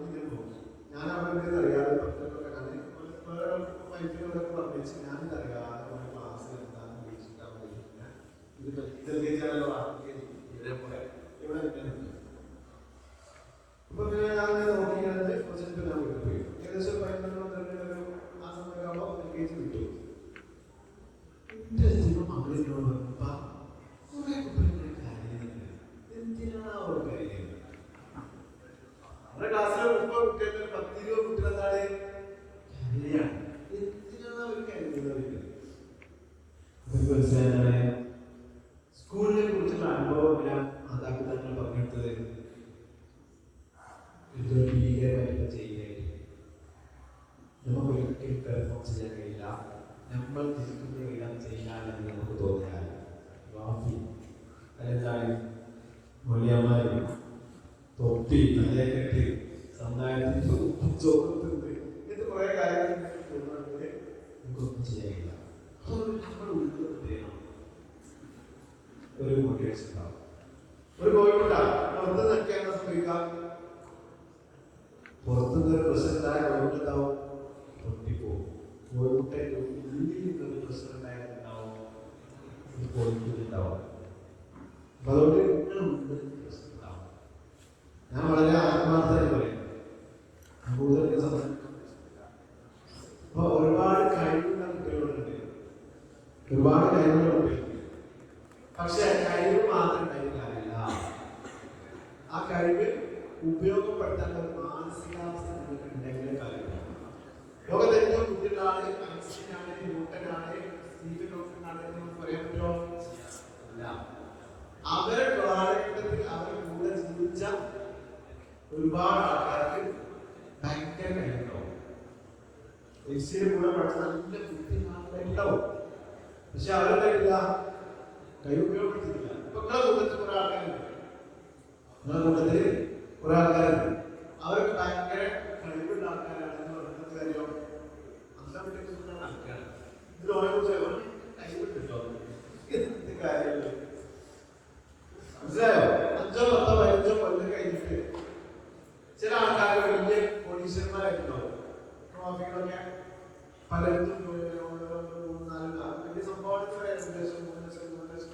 ഞാൻ അവരുടെ അറിയാതെ വൈദ്യുതികളൊക്കെ പറഞ്ഞിച്ച് ഞാനിതറിയാതെ ഒരു ക്ലാസ്സിൽ എന്താണെന്ന് വീക്ഷിക്കാൻ പറ്റില്ല. ഇതല്ലോ ഇതേപോലെ ഇവിടെ ഇപ്പൊ ഞാൻ നോക്കിയത് പ്രൊജക്ട് ഞാൻ വിട്ടുപോയി. ഏകദേശം 11 ആ സമയമാകുമ്പോൾ LKG വിട്ടു. എന്റെ മകളിനോട് കുറെ കുട്ടികളുടെ കാര്യങ്ങളുണ്ട്, എന്തിനാണ് അവർ കാര്യങ്ങൾ? നമ്മുടെ ക്ലാസ്സിലെ 30 കുട്ടികളുടെ 10-20 കുട്ടികളെന്താണ് കാര്യമാണ്. എന്തിനാണ് അവർ കരുതുന്നത്? മനസ്സിലായ സ്കൂളിനെ കുറിച്ചുള്ള അനുഭവം മാതാപിതാക്കൾ പറഞ്ഞെടുത്തത് ഭീകരമായിട്ട് ചെയ്യാനായിട്ട് നമുക്ക് ഒരിക്കലും പെർഫോം ചെയ്യാൻ കഴിയില്ല. നമ്മൾ തിരിക്കുന്നതെല്ലാം ചെയ്യാനെന്ന് നമുക്ക് തോന്നിയാൽ വാഫി അതെന്താണ് മൊഴിയമാരി തൊപ്പി തലയെ കെട്ടി സമുദായത്തിൽ ചോർത്തുണ്ട് ഇത് കുറെ കാര്യങ്ങൾ നമുക്കൊന്നും ചെയ്യാനില്ല. നമ്മൾ ഉള്ളിൽ ചെയ്യണം. ഒരു മോട്ടിവേഷൻ ഉണ്ടാവും. ഒരു കോഴിമുട്ട പുറത്ത് നിൽക്കാൻ ശ്രമിക്കാം. പുറത്തുനിന്ന് ഒരു പ്രശ്നത്തായ കോഴിമുട്ടുണ്ടാവും, പൊട്ടിപ്പോവും. കോഴിമുട്ടയുടെ ഉള്ളിൽ നിന്നൊരു പ്രശ്നം ഉണ്ടാവും, കോഴിക്കുണ്ടാവും. അപ്പൊ അതുകൊണ്ട് നിങ്ങളുണ്ട് പ്രശ്നം ഉണ്ടാവും. ഞാൻ വളരെ ആത്മാർത്ഥമായി പറയും, കൂടുതൽ സംസാരിക്കാൻ. അപ്പൊ ഒരുപാട് കഴിവുള്ള കുട്ടികളുണ്ട്, ഒരുപാട് കഴിവുള്ള കുട്ടികളുണ്ട്. പക്ഷെ കഴിവ് മാത്രം കഴിവില്ല, ആ കഴിവ് ഉപയോഗപ്പെടുത്താൻ ഒരു മാനസികാവസ്ഥ നിങ്ങൾക്ക് ഉണ്ടെങ്കിൽ കഴിവ്. ലോകത്തെ ഏറ്റവും ബുദ്ധിയുള്ളാണ്, ഐൻസ്റ്റീനാണ്, ന്യൂട്ടനാണ്, സ്റ്റീഫൻ ഹോക്കിംഗാണ് എന്ന് പറയാൻ പറ്റുമോ? ഇല്ല. അവരുടെ കാലഘട്ടത്തിൽ അവരുടെ കൂടെ ജീവിച്ച ഒരുപാട് ആൾക്കാർക്ക് ഭയങ്കര കഴിവുണ്ടാവും. ഐൻസ്റ്റീന്റെ കൂടെ പഠിച്ച നല്ല ബുദ്ധിമാനുണ്ടാവും. പക്ഷെ അവരുടെ കഴിവ് ഉപയോഗപ്പെടുത്തിയില്ല. ഇപ്പൊ നിങ്ങളുടെ കൂട്ടത്തിൽ കുറെ ആൾക്കാരുണ്ട്, നിങ്ങളുടെ കൂട്ടത്തിൽ കുറെ ആൾക്കാരുണ്ട്, അവർക്ക് ഭയങ്കര കഴിവുള്ള ആൾക്കാരാണെന്ന് പറഞ്ഞത് കാര്യം അന്തം വിട്ടിട്ടുള്ള ആൾക്കാരാണ്. ഇതിൽ ഓരോ കഴിവിട്ടോ എന്ത് കാര്യമുള്ളൂ. മനസ്സിലായോ? 5, 10, 15 കൊല്ലം കഴിഞ്ഞിട്ട് ചില ആൾക്കാർ വലിയ കോടീശ്വരന്മാരായിട്ടുണ്ടാവും. ട്രോഫികളൊക്കെ പലർക്കും 3-4 വലിയ സംഭവത്തിന് ഏകദേശം 3 ലക്ഷം 4 ലക്ഷം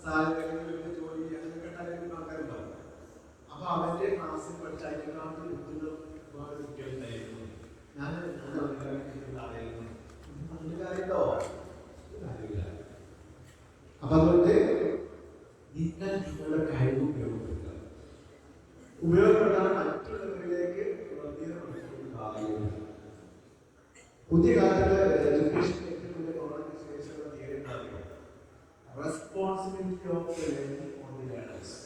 സാലറി വലിയ ജോലി അങ്ങനെയൊക്കെ ഉണ്ടായിരുന്ന ആൾക്കാരുണ്ടാവും. അപ്പൊ അവന്റെ ക്ലാസ്സിൽ പഠിച്ച അതിനെക്കാട്ടി ബുദ്ധിമുട്ടുള്ള ഒരുപാട് കുട്ടികളുണ്ടായിരുന്നു. ഞാൻ ആളായിരുന്നു. അതിന്റെ കാര്യമുണ്ടോ? കാര്യമില്ല. അപ്പൊ അതുകൊണ്ട് നിങ്ങൾ നിങ്ങളുടെ കഴിവ് ഉപയോഗപ്പെടുത്തുക. ഉപയോഗപ്പെടുത്താൻ മറ്റുള്ളവരിലേക്ക് പുതിയ കാലത്ത് എഡ്യൂക്കേഷൻ ശേഷമുള്ള theory responsibility of learning on the learners.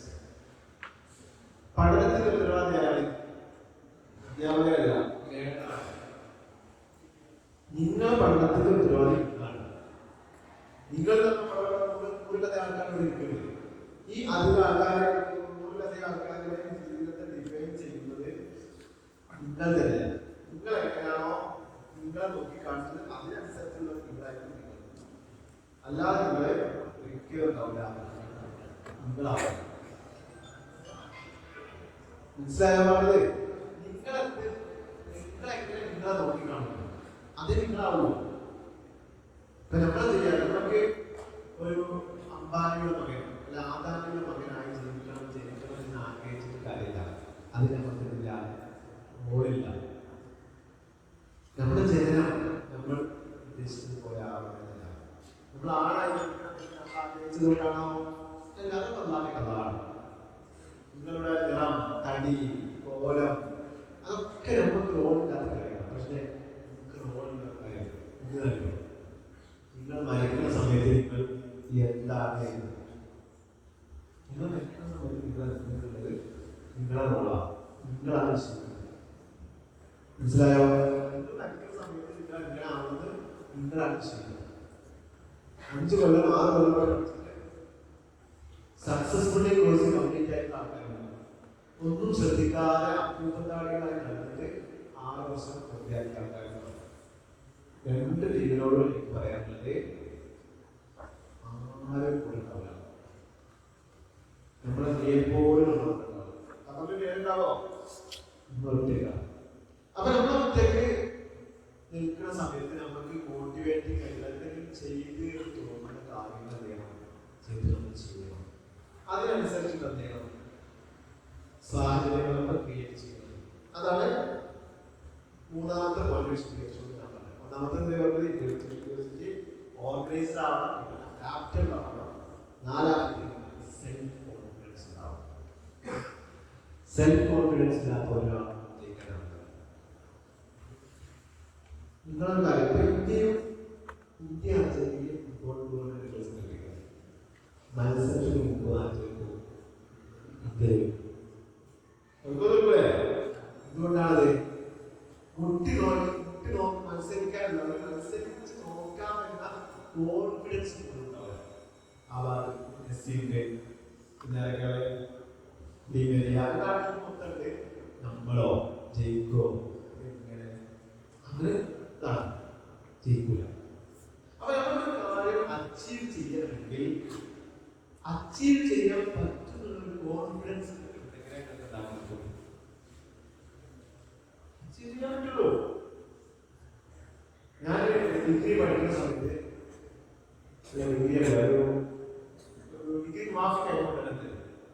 പഠനത്തിന്റെ ഉത്തരവാദിയാണ് അധ്യാപകരല്ല, ലേണറാണ്. നിങ്ങൾ പഠനത്തിന്റെ ഉത്തരവാദി നിങ്ങൾ നൂറിലധികം ആൾക്കാരോട് ഇരിക്കുന്നത്. ഈ അധികം ആൾക്കാരെ, നൂറിലധികം ആൾക്കാരുടെ ജീവിതത്തെ ഡിഫൈൻ ചെയ്യുന്നത് നിങ്ങൾ തന്നെ. നിങ്ങൾ എങ്ങനെയാണോ നിങ്ങളെ നോക്കി കാണിച്ചത് അതിനനുസരിച്ചുള്ള നിങ്ങളായിരിക്കും നിങ്ങൾ. അല്ലാതെ നിങ്ങളെ ഒരിക്കലും ഉണ്ടാവില്ല, നിങ്ങളാണ്. മനസ്സിലായോ പറഞ്ഞത്? നിങ്ങളെങ്ങനെ നിങ്ങളെ നോക്കി കാണുന്നു അത് നിങ്ങളാവുള്ളൂ. ഇപ്പൊ നമ്മളെ ചെയ്യാം, നമുക്ക് ഒരു അംബാനിയുടെ മകൻ അല്ല ആദാനിയുടെ മകനായി ജനിക്കണം എന്ന് ആഗ്രഹിച്ചിട്ട് കാര്യമില്ല. അത് നമുക്കില്ല, ഓടില്ല. നമ്മുടെ ജനനം നമ്മൾ ഉദ്ദേശിച്ചത് പോലെ ആവുന്നില്ല. നമ്മൾ ആളായി ആഗ്രഹിച്ചത് കൊണ്ടാണോ? എല്ലാവരും നന്നാക്കി കഥയാണ്. നിങ്ങളുടെ നിറം, തടി, കോലം അതൊക്കെ നമുക്ക് റോളില്ലാത്ത കാര്യമാണ്. പക്ഷെ നമുക്ക് റോളില്ലാത്ത കാര്യം ഇതല്ലോ. നിങ്ങൾ മരിക്കുന്ന സമയത്ത് നിങ്ങൾ എന്താണ് നിങ്ങൾ മരിക്കുന്ന സമയത്ത് നിങ്ങളുള്ളത് നിങ്ങളെ റോളാണ്, നിങ്ങളാണ് ചെയ്യുന്നത്. മനസ്സിലായോ? നിങ്ങൾ മരിക്കുന്ന സമയത്ത് നിങ്ങൾ എങ്ങനെയാവുന്നത് നിങ്ങളാണ് ചെയ്യുന്നത്. 5 കൊല്ലം 6 കൊല്ലം പഠിച്ചിട്ട് സക്സസ്ഫുള്ളി കോഴ്സ് കംപ്ലീറ്റ് ആയിട്ടുള്ള ആൾക്കാരുണ്ട്. ഒന്നും ശ്രദ്ധിക്കാതെ അപ്പൂപ്പത്താടികളായി നടന്നിട്ട് 6 വർഷം പൂർത്തിയാക്കിയ ആൾക്കാരുണ്ട്. 2 ടീമിനോടും എനിക്ക് പറയാനുള്ളത്, ആരും കൂടെ ഉണ്ടാവില്ല. നമ്മളെ എപ്പോഴും നമുക്ക് പേരുണ്ടാവോ? ഒറ്റയ്ക്കാണ്. അപ്പൊ നമ്മൾ ഒറ്റയ്ക്ക് നിൽക്കുന്ന സമയത്ത് നമുക്ക് മോട്ടിവേറ്റിംഗ് എന്തെങ്കിലും ചെയ്ത് തോന്നുന്ന കാര്യങ്ങൾ ചെയ്യണം, ചെയ്ത് നമ്മൾ ചെയ്യണം. അതിനനുസരിച്ച് എന്ത് ചെയ്യണം? സാഹചര്യങ്ങളൊക്കെ ക്രിയേറ്റ് ചെയ്യണം. അതാണ് മൂന്നാമത്തെ ക്വാളിഫിക്കേഷൻ. ഒന്നാമത്തെ ഓർഗനൈസ്ഡ് ആവണം, അഡാപ്റ്റബിൾ ആവണം. 4ാമത്തെ സെൽഫ് കോൺഫിഡൻസ് ഉണ്ടാവണം. സെൽഫ് കോൺഫിഡൻസ് ഇല്ലാത്ത ഒരാൾ നിങ്ങളുടെ കാര്യം ഇന്ത്യ ചെറിയ ഫുട്ബോൾ ടൂർണമെന്റ് കളിക്കുക. മത്സരത്തിന് മുമ്പ് എന്തുകൊണ്ടാണത്? മുട്ടി നോക്കി മത്സരിക്കാനുള്ള മത്സരിച്ച് നോക്കാമെന്ന കോൺഫിഡൻസ് നമ്മളോ ജയിക്കോ എങ്ങനെ അങ്ങനെ ജയിക്കൂല. അപ്പൊ നമ്മളൊരു കാര്യം അച്ചീവ് ചെയ്യണമെങ്കിൽ അച്ചീവ് ചെയ്യാൻ പറ്റുന്ന കോൺഫിഡൻസ് അച്ചീവ് ചെയ്യാൻ പറ്റുള്ളൂ. ഞാൻ ഡിഗ്രി പഠിക്കുന്ന സമയത്ത് ഡിഗ്രി മാർക്ക് കഴിഞ്ഞുകൊണ്ടിരുന്നത്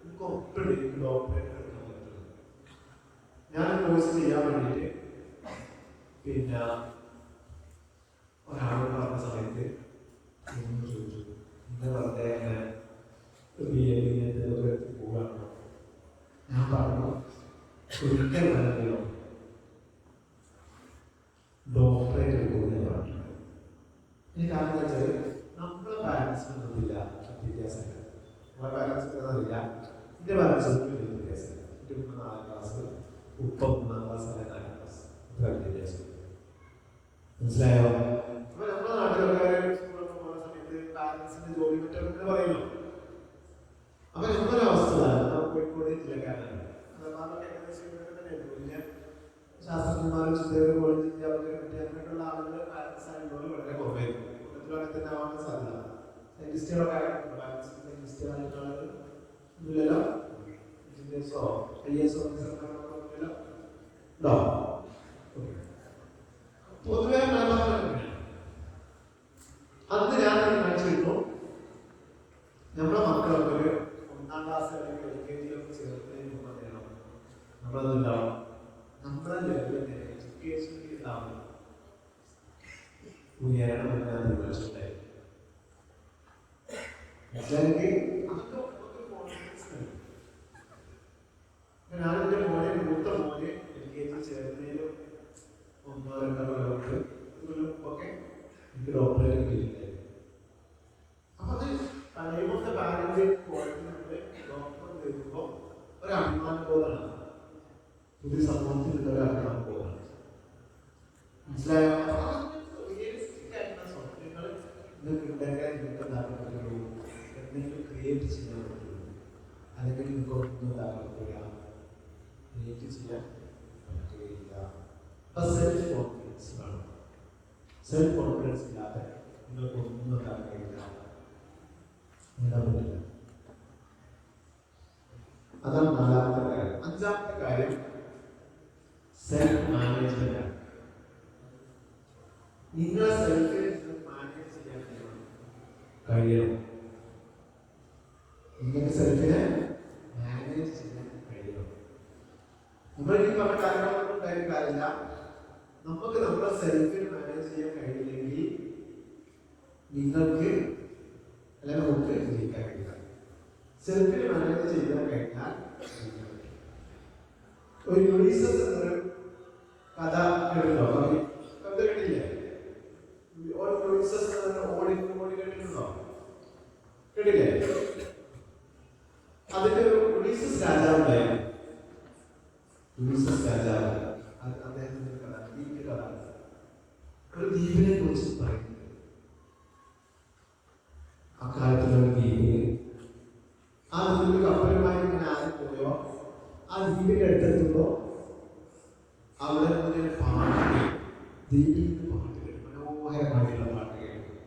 എനിക്ക് ഒപ്പിട്ട് എനിക്ക് ഡോക്ടറേറ്റ് എടുക്കാൻ പറ്റുന്നത്. ഞാൻ കോഴ്സ് ചെയ്യാൻ വേണ്ടിയിട്ട് പിന്നെ ഒരാളോട് പറഞ്ഞ സമയത്ത് ചോദിച്ചു, ഇന്ന് വെറുതെ പോവുകയാണോ? ഞാൻ പറഞ്ഞു ഒരിക്കൽ വരല്ലോ ഡോക്ടറേറ്റ് എടുക്കുമെന്ന് പറഞ്ഞിട്ടുണ്ട്. ഈ കാരണം വെച്ചാൽ നമ്മളെ പാരൻസിനൊന്നുമില്ല വിദ്യാഭ്യാസമില്ല, നമ്മളെ പാരൻസിനൊന്നുമില്ല. എൻ്റെ പാരൻസിന് വിദ്യാഭ്യാസമില്ല. എൻ്റെ ഉമ്മ 4ാം ക്ലാസ്, ഉപ്പ 3ാം ക്ലാസ്, 4ാം ക്ലാസ്, ഇത്ര വിദ്യാഭ്യാസം. മനസ്സിലായോ? അപ്പൊ നമ്മുടെ നാട്ടിലൊക്കെ സ്കൂളൊക്കെ പോകുന്ന സമയത്ത് പാരൻസിന്റെ ജോലി മറ്റൊക്കെ പറയുമല്ലോ. അപ്പൊ നമ്മുടെ അവസ്ഥ കോഴിക്കോട് ജില്ലക്കാരാണ്. ശാസ്ത്രജ്ഞന്മാരും ചിന്തകരും കോളേജിൽ അങ്ങനെയുള്ള ആളുകൾ പാരൻസ് ആയതുകൊണ്ട് വളരെ കുറവായിരിക്കും. കൂട്ടത്തിലൊക്കെ തന്നെ ആവാൻ സാധ്യത. സയന്റിസ്റ്റുകളൊക്കെ സയന്റിസ്റ്റുകളായിട്ടുള്ള ആളുകൾ ഇല്ലല്ലോ, എഞ്ചിനീയേഴ്സോ IAS ഓഫീസർമാരോ ഉണ്ടോ? പൊതുവെ അന്ന് ഞാൻ തീരുമാനിച്ചിരുന്നു നമ്മുടെ മക്കളൊക്കെ ഒരു 1ാം ക്ലാസ് അല്ലെങ്കിൽ LKG ചേർത്തതിന് മുമ്പ് ചെയ്യണം. നമ്മളതുണ്ടാവും നമ്മുടെ ലെവലിന്റെ എഡ്യൂക്കേഷൻ ഉയരണമെന്ന് ഞാൻ തീരുമാനിച്ചിട്ടുണ്ടായിരുന്നു. ഞാനെന്റെ മൂത്ത മോനെ LKG ചേർന്നതിലും 1-2 കൊല്ലമൊക്കെ എനിക്ക് ഡോക്ടറേറ്റ് കിട്ടിയിട്ടുണ്ടായിരുന്നു. അപ്പൊ അത് കഴിയുമ്പോഴത്തെ പാരന്റ് കോളേജിലൂടെ ഡോക്ടർ വരുമ്പോൾ ഒരു അഭിമാന ബോധമാണ്, പുതിയ സമൂഹത്തിലുള്ള ഒരു അഭിമാന ബോധമാണ്. മനസ്സിലായോ? റിയലിസ്റ്റിക് ആയിട്ടുള്ള സ്വപ്നങ്ങൾ നിങ്ങൾക്ക് ഉണ്ടെങ്കിൽ നിങ്ങൾക്ക് ഉണ്ടാക്കാൻ പറ്റുള്ളൂ, എന്തെങ്കിലും ക്രിയേറ്റ് ചെയ്യാൻ പറ്റുള്ളൂ. അല്ലെങ്കിൽ നിങ്ങൾക്ക് ഒന്നും ഉണ്ടാക്കാൻ പറ്റില്ല, ക്രിയേറ്റ് ചെയ്യാൻ പറ്റുകയില്ല. അപ്പൊ സെൽഫ് കോൺഫിഡൻസ് വേണം. സെൽഫ് കോൺഫിഡൻസ് ഇല്ലാതെ നിങ്ങൾക്ക് ഒന്നും ഉണ്ടാക്കാൻ കഴിയില്ല, നേടാൻ പറ്റില്ല. അതാണ് 4ാമത്തെ കാര്യം. 5ാമത്തെ കാര്യം സെൽഫ് മാനേജ്മെന്റ് ആണ്. നിങ്ങൾ സെൽഫിനെ മാനേജ് ചെയ്യാൻ കഴിയണം. നിങ്ങൾക്ക് സെൽഫിനെ മാനേജ് ചെയ്യാൻ കഴിയണം. നമ്മൾ ഈ പറഞ്ഞ കാര്യങ്ങളൊന്നും ഉണ്ടായിരുന്ന കാര്യമില്ല. നമുക്ക് നമ്മുടെ സെൽഫിനെ മാനേജ് ചെയ്യാൻ കഴിയില്ലെങ്കിൽ നിങ്ങൾക്ക് അല്ലെങ്കിൽ നമുക്ക് ജയിക്കാൻ കഴിയില്ല. സെൽഫിനെ മാനേജ് ചെയ്യാൻ കഴിഞ്ഞാൽ ഒരു യുണീസസ് എന്നൊരു കഥ കേട്ടിട്ടുണ്ടോ? കഥ കേട്ടില്ലേ? യുണീസസ് ഓടി കേട്ടിട്ടുണ്ടോ? കേട്ടില്ലേ? അതിന്റെ ഒരു യുണീസസ് രാജാവ് ഉണ്ടായിരുന്നു. യുണീസസ് രാജാവ് അദ്ദേഹത്തിന്റെ കഥ, ദ്വീപിന്റെ കഥ. ഒരു ദ്വീപിനെ കുറിച്ച് പറയുന്നത്, അക്കാലത്തുള്ള ദ്വീപിന്, ആ ദ്വീപിൽ കപ്പലുമായി ഇങ്ങനെ ആരും പോയോ ആ ദ്വീപിന്റെ അടുത്തെത്തുമ്പോ അവിടെ നിന്ന് പാട്ട്, ദ്വീപിൽ നിന്ന് പാട്ട്, മനോഹരമായിട്ടുള്ള പാട്ട് കേൾക്കും.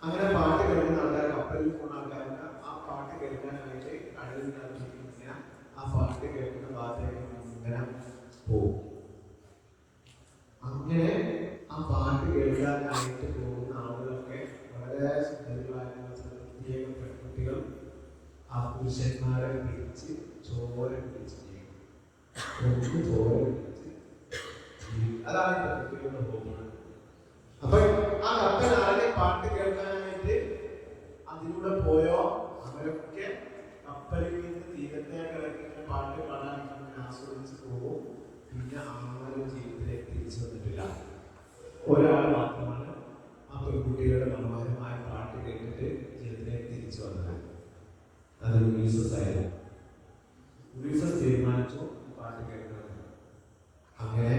അങ്ങനെ പാട്ട് കേൾക്കുന്ന ആൾക്കാർ, കപ്പലിൽ പോകുന്ന ആൾക്കാർക്ക് ആ പാട്ട് കേൾക്കാനായിട്ട് കടലിനകത്ത് ഇങ്ങനെ ആ പാട്ട് കേൾക്കുന്ന ഭാഗത്തേക്ക് ഇങ്ങനെ പോകും. അങ്ങനെ ആ പാട്ട് കേൾക്കാനായിട്ട് പോകുന്ന ആളുകളൊക്കെ വളരെ സുന്ദരികളായിട്ടുള്ള പ്രത്യേക പെൺകുട്ടികൾ ആ പുരുഷന്മാരെ പിടിച്ച് ചോര പിടിച്ച് ചെയ്യും. ചോര പിടിച്ച് അതാണ് പെൺകുട്ടികളുടെ ഹോമാണ്. അപ്പൊ ആ കപ്പൽ ആരുടെ പാട്ട് കേൾക്കാനായിട്ട് അതിലൂടെ പോയോ അവരൊക്കെ കപ്പലിൽ നിന്ന് തീരത്തേക്ക് ഇറങ്ങി പാട്ട് പാടാൻ ആസ്വദിച്ച് പോകും. പിന്നെ ആരും ജീവിതത്തിലേക്ക് തിരിച്ചു വന്നിട്ടില്ല. ഒരാൾ മാത്രമാണ് ആ പെൺകുട്ടികളുടെ മനോഹരമായ പാട്ട് കേട്ടിട്ട് ജീവിതത്തിലേക്ക് തിരിച്ചു വന്നത്. അത് യുണീസസ് ആയിരുന്നു. യുണീസസ് തീരുമാനിച്ചു പാട്ട് കേൾക്കണം. അങ്ങനെ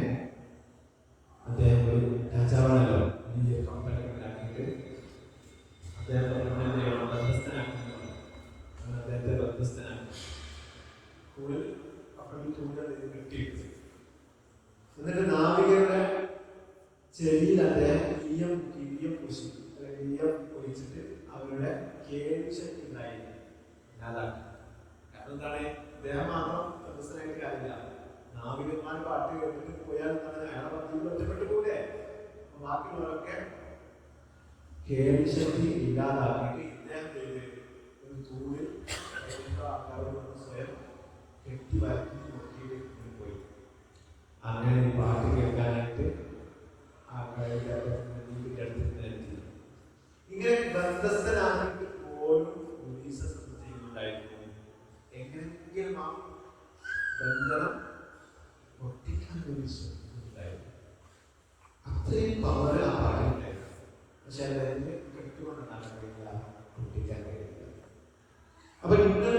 അദ്ദേഹം ഒരു രാജാവാണല്ലോ, വലിയ കപ്പലൊക്കെ ഉണ്ടാക്കിയിട്ട് അദ്ദേഹം ബന്ധസ്ഥനാക്കി. അദ്ദേഹത്തെ ബന്ധസ്ഥനാക്കി കപ്പലിൽ കെട്ടി. എന്നിട്ട് നാവികരുടെ ചെവിയിൽ അദ്ദേഹം കിഴിയം പൂശി, കിഴിയം ഒഴിച്ചിട്ട് അവരുടെ കേൾവിശക്തി ഉണ്ടായി. അതാണ് കാരണം. എന്താണ്? അദ്ദേഹം മാത്രം ബന്ധസ്ഥനായിട്ട് കാര്യമില്ല. നാവികന്മാർ പാട്ട് കേട്ടിട്ട് പോയാൽ എന്താണ്, അയാളെ ജീവിതം ഒറ്റപ്പെട്ടു പോലെ. ബാക്കിയുള്ളവരൊക്കെ കേൾവിശക്തി ഇല്ലാതാക്കിയിട്ട് ഇദ്ദേഹത്തെ ഒരു തൂണിൽ ആൾക്കാരോട് സ്വയം കെട്ടി വരക്കി നോക്കിയിട്ട് പോയി. അങ്ങനെ ഈ പാട്ട് കേൾക്കാനായിട്ട് ആൾക്കാരുടെ അടുത്ത് ഇങ്ങനെ ബന്ധസ്ഥനായിട്ട് പോലും പോലീസ് ചെയ്യുന്നുണ്ടായിരുന്നു. എങ്ങനെയെങ്കിലും ആ ബന്ധനം പൊട്ടിക്കാൻ വേണ്ടി ശ്രമിക്കുന്നുണ്ടായിരുന്നു. അത്രയും പവർ ആ പാടിണ്ടായിരുന്നു. പക്ഷെ അതിന് കെട്ടുകൊണ്ടാണ് കഴിയില്ല, പൊട്ടിക്കാൻ കഴിയില്ല. അപ്പൊ നിങ്ങൾ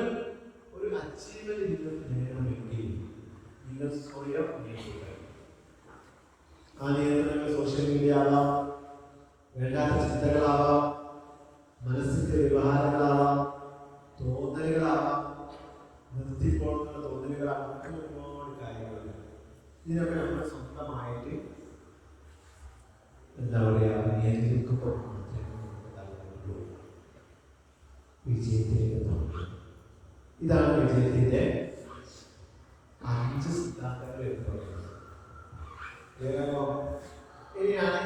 ഒരു അച്ചീവ്മെന്റ് നിങ്ങൾ നേടണമെങ്കിൽ നിങ്ങൾ സ്വയം നേടുക. ആ നിയന്ത്രണങ്ങൾ സോഷ്യൽ മീഡിയ ആവാം, വേണ്ടാത്ത ചിന്തകളാവാം, മനസ്സിന്റെ വ്യവഹാരങ്ങളാവാം, തോന്നലുകളാവാം, നിർത്തിപ്പോകുന്ന തോന്നലുകളാവാം, ഒരുപാട് കാര്യങ്ങളുണ്ട്. ഇതിനൊക്കെ നമ്മൾ സ്വന്തമായിട്ട് എന്താ പറയുക നിയന്ത്രിക്കുമ്പോൾ മാത്രമേ നമുക്ക് തലമുള്ളൂ വിജയത്തിലേക്ക് നോക്കുക. ഇതാണ് വിജയത്തിന്റെ 5 സിദ്ധാന്തങ്ങൾ എന്ന് പറയുന്നത്. ഇനിയാണ്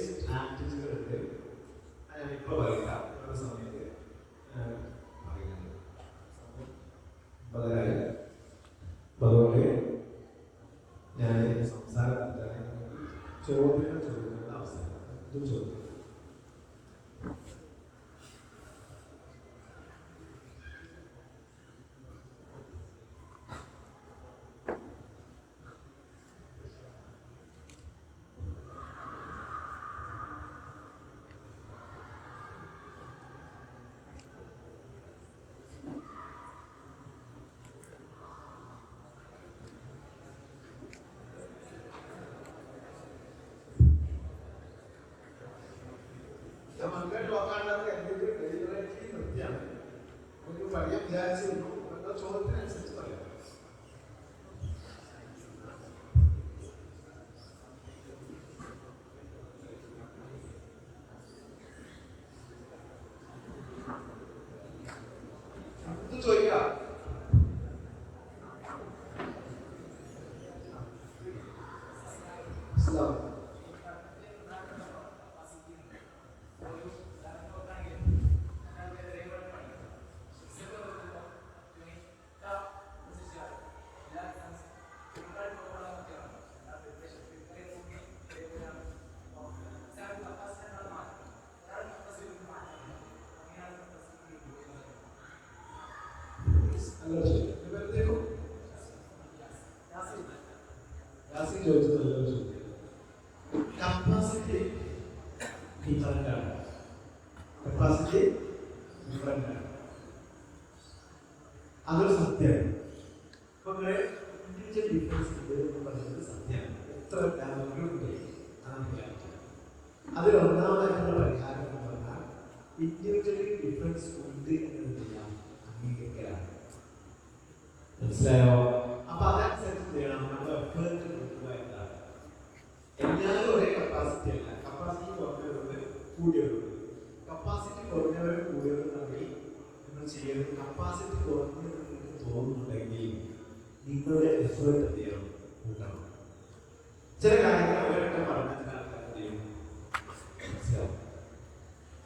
സ്ട്രാറ്റജികളുണ്ട്. ഞാൻ ഇപ്പോൾ പറയാം. ഒരു സമയത്ത് പറയുന്നത് അതുകൊണ്ട് ഞാൻ സംസാരത്തിൽ ചോദ്യങ്ങൾ ചോദിക്കുന്ന അവസരം ഇത് ചോദ്യം. മക്കൾ നോക്കാണ്ടത് നിർത്തിയാണ്. ഒരു പറയാൻ വിചാരിച്ചിരുന്നു. ചോദ്യത്തിനനുസരിച്ച് പറയാം. ചോദിക്കാം. അതൊരു സത്യമാണ്. അപ്പൊ ഇൻഡിവിജ്വൽ ഡിഫറൻസ് പറയുന്നത് സത്യമാണ്. എത്ര ലാഭങ്ങളുണ്ട് അതിലൊന്നാമതായിട്ടുള്ള പരിഹാരം എന്ന് പറഞ്ഞാൽ ഇൻഡിവിജ്വലി ഡിഫറൻസ് ഉണ്ട് എന്നതെല്ലാം അംഗീകരിക്കലാണ്. മനസ്സിലായോ? അപ്പൊ അതനുസരിച്ച് വേണം നമ്മൾ എഫേർട്ട് കൊടുക്കുക എന്നതാണ്. എല്ലാവരും ഒരേ കപ്പാസിറ്റി അല്ല. കപ്പാസിറ്റി കുറഞ്ഞവരുണ്ട്, കൂടിയവരുണ്ട്. കപ്പാസിറ്റി കുറഞ്ഞവരും കൂടിയവരും തമ്മിൽ നിങ്ങൾ ചെയ്യരുത്. കപ്പാസിറ്റി കുറഞ്ഞത് നിങ്ങൾക്ക് തോന്നുന്നുണ്ടെങ്കിൽ നിങ്ങളുടെ എഫേർട്ട് എന്ത് ചെയ്യണം? കൂട്ടണം. ചില കാര്യങ്ങൾ അവരൊക്കെ പറഞ്ഞ ചില ആൾക്കാർ എന്ത് ചെയ്യും? മനസ്സിലാവും.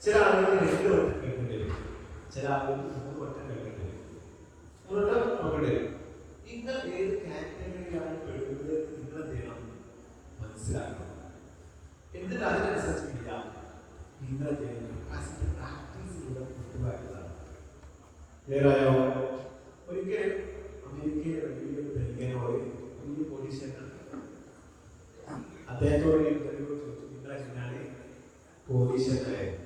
ചില ആളുകൾ 2 വട്ടം കേൾക്കേണ്ടി വരും, ചില ആളുകൾ 3 വട്ടം കേൾക്കേണ്ടി വരും, 3 വട്ടം നോക്കേണ്ടി വരും. നിങ്ങൾ ഏത് കാറ്റഗറിയിലാണ് പെടുന്നത് നിങ്ങൾ എന്ത് ചെയ്യണം? മനസ്സിലാക്കണം. എന്നിട്ട് അതിനനുസരിച്ച് ചെയ്യാം. നിങ്ങൾ കപ്പാസിറ്റി പ്രാക്ടീസിലൂടെ കൊണ്ടുവരുന്നതാണ്. ക്ലിയറായോ? ഒരിക്കൽ അമേരിക്കയിലെ വലിയ ധനികനോട് വലിയ പോലീസുകാരൻ അദ്ദേഹത്തോട് ഇന്റർവ്യൂ ചോദിച്ചു, നിങ്ങളെ ഞാൻ പോലീസുകാരനായിരുന്നു.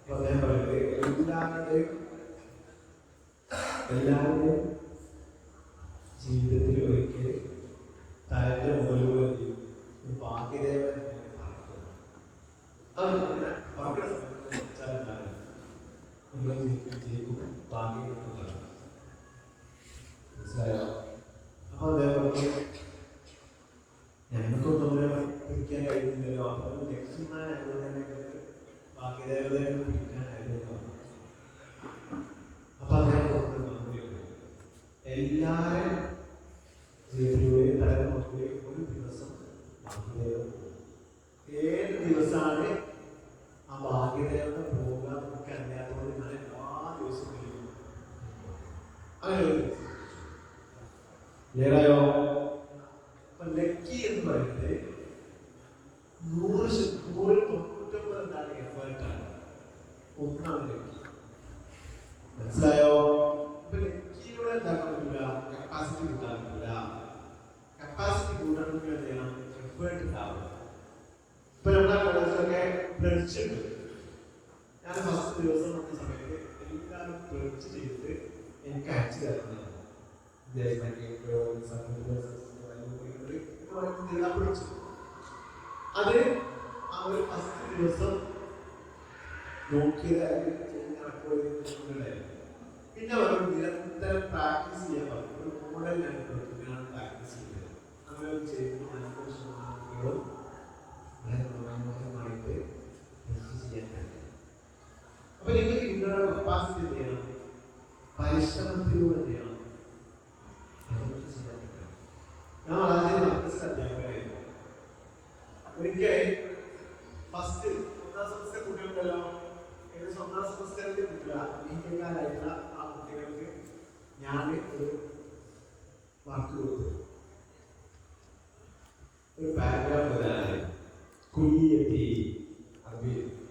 അപ്പൊ അദ്ദേഹം പറയുന്നത് എല്ലാവരുടെയും ജീവിതത്തിൽ ഒരിക്കൽ തലന്റെ മുകളിലൂടെ ഭാഗ്യദേവൻ മനസ്സിലായോ? അപ്പൊ അതേപോലെ ഞങ്ങൾക്കൊന്നും പിടിക്കാൻ കഴിയുന്നില്ലല്ലോ. അപ്പൊ ലക്ഷ്യമാനായതുകൊണ്ട് തന്നെ ഭാഗ്യദേവതയെ പിടിക്കാനായിരുന്നു. അപ്പൊ അദ്ദേഹം എല്ലാവരും ജീവിതത്തിലൂടെ തലമുറയിലെ ഒരു ദിവസം ഏത് ദിവസമാണ് ആ ഭാഗ്യദേവത പോവുക നമുക്ക് അറിയാത്തത് ഞാൻ എല്ലാ ദിവസവും അങ്ങനെ നേരായോ. അപ്പൊ ലക്കി എന്ന് പറയുന്നത് 100-99 എന്താണ് എഫേർട്ടാണ്. ഒന്നാണ് ലക്കി. മനസ്സിലായോ? അപ്പൊ ലക്കിയിലൂടെ എന്താക്കാൻ പറ്റില്ല, കപ്പാസിറ്റി കൂട്ടാൻ പറ്റില്ല. കപ്പാസിറ്റി കൂട്ടണമെങ്കിൽ എന്ത് ചെയ്യണം, എഫേർട്ട് ഉണ്ടാവും. ഇപ്പൊ നമ്മുടെ കോളേജിലൊക്കെ പ്ലഡ്ജ് ഉണ്ട്. ഞാൻ ഫസ്റ്റ് ദിവസം വന്ന സമയത്ത് എല്ലാവരും പ്ലഡ്ജ് ചെയ്തിട്ട് എനിക്ക് അയച്ചു തരുന്നതാണ്. അത് ആ ഒരു ഫസ്റ്റ് ദിവസം നോക്കിയതായി റെക്കോർഡ് ചെയ്തിട്ടുണ്ടായിരുന്നു. പിന്നെ അവർ നിരന്തരം പ്രാക്ടീസ് ചെയ്യാൻ പറഞ്ഞു. ഒരു മോഡൽ ഞാൻ പ്രാക്ടീസ് ചെയ്തത്. അങ്ങനെ ചെയ്യുമ്പോൾ വളരെ മനോഹരമായിട്ട് ചെയ്യാൻ കഴിയും. അപ്പൊ നിങ്ങൾക്ക് നിങ്ങളുടെ കപ്പാസിറ്റി എന്ത് ചെയ്യണം, പരിശ്രമത്തിലൂടെ ചെയ്യണം. ഞാൻ വളരെ അധ്യാപകനായിരുന്നു. ഒരിക്കൽ ഫസ്റ്റ് 1ാം സെമസ്റ്റർ കുട്ടികളുണ്ടല്ലോ, ഏകദേശം 1ാം സെമസ്റ്ററിന്റെ കുട്ടികളായിട്ടുള്ള ആ കുട്ടികൾക്ക് ഞാൻ ഒരു വർക്ക് കൊടുത്തു. ഒരു പാരഗ്രാഫ് എഴുതാനായി. കുലിയത്തി